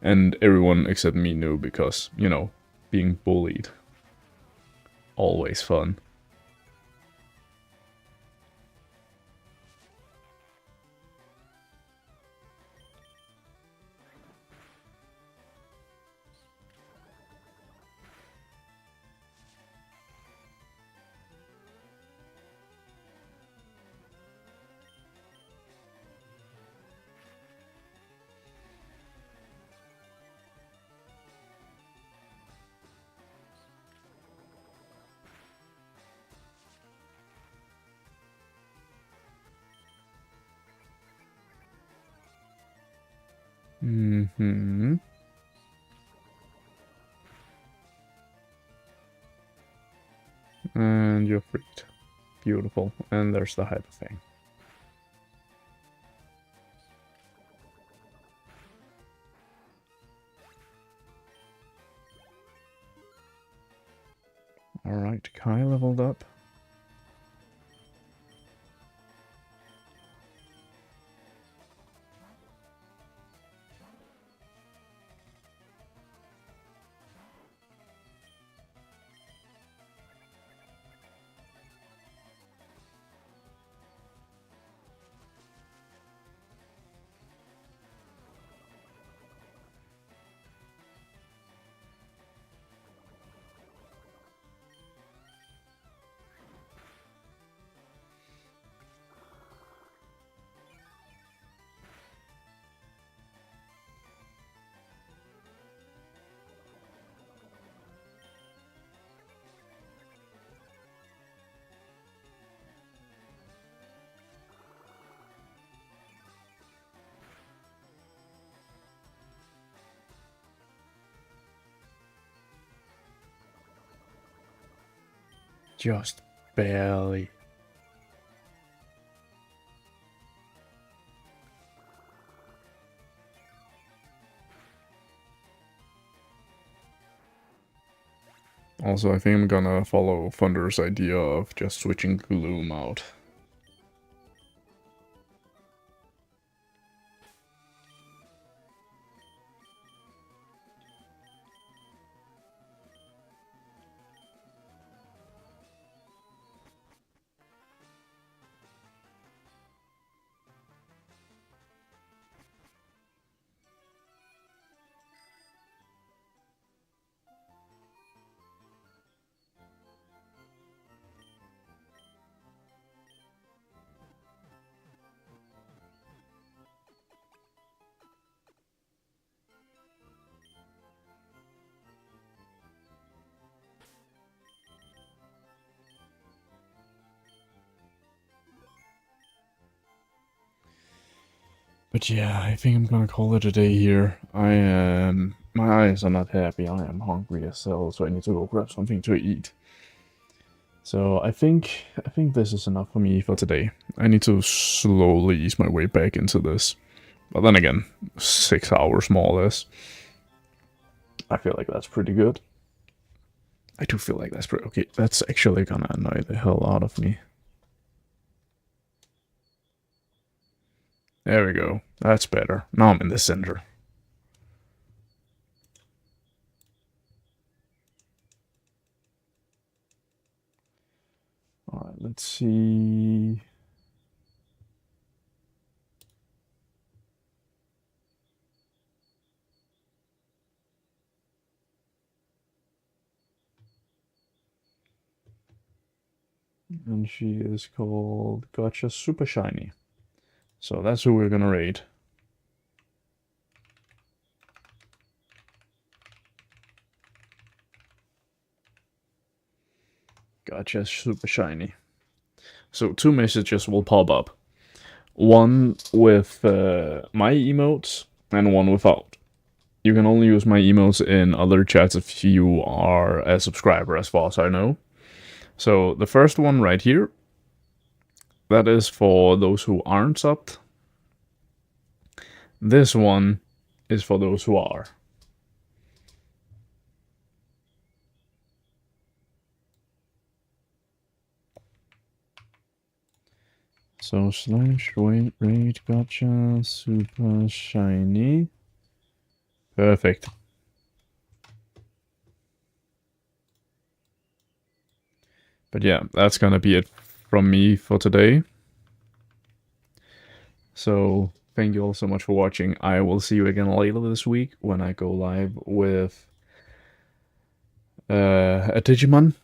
And everyone except me knew because, you know, being bullied. Always fun. Mm-hmm. And you're freed. Beautiful. And there's the hyper thing. Alright, Kai leveled up. Just barely. Also, I think I'm gonna follow Thunder's idea of just switching Gloom out. But yeah, I think I'm gonna call it a day here. I am... My eyes are not happy. I am hungry as hell, so I need to go grab something to eat. So I think this is enough for me for today. I need to slowly ease my way back into this. But then again, 6 hours more or less. I feel like that's pretty good. I do feel like that's pretty... Okay, that's actually gonna annoy the hell out of me. There we go. That's better. Now I'm in the center. Alright, let's see... And she is called Gotcha Super Shiny. So that's who we're gonna raid. Gotcha Super Shiny. So 2 messages will pop up. One with my emotes and one without. You can only use my emotes in other chats if you are a subscriber, as far as I know. So the first one right here, that is for those who aren't subbed. This one is for those who are. So slash wait raid gotcha super shiny. Perfect. But yeah, that's gonna be it from me for today. So thank you all so much for watching. I will see you again later this week when I go live with a Digimon.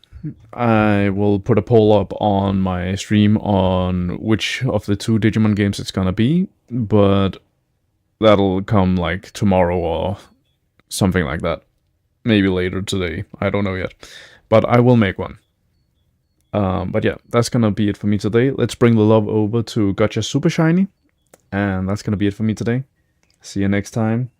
I will put a poll up on my stream on which of the 2 Digimon games it's gonna be, but that'll come like tomorrow or something like that. Maybe later today. I don't know yet. But I will make one. But yeah, that's gonna be it for me today. Let's bring the love over to Gotcha Super Shiny. And that's gonna be it for me today. See you next time.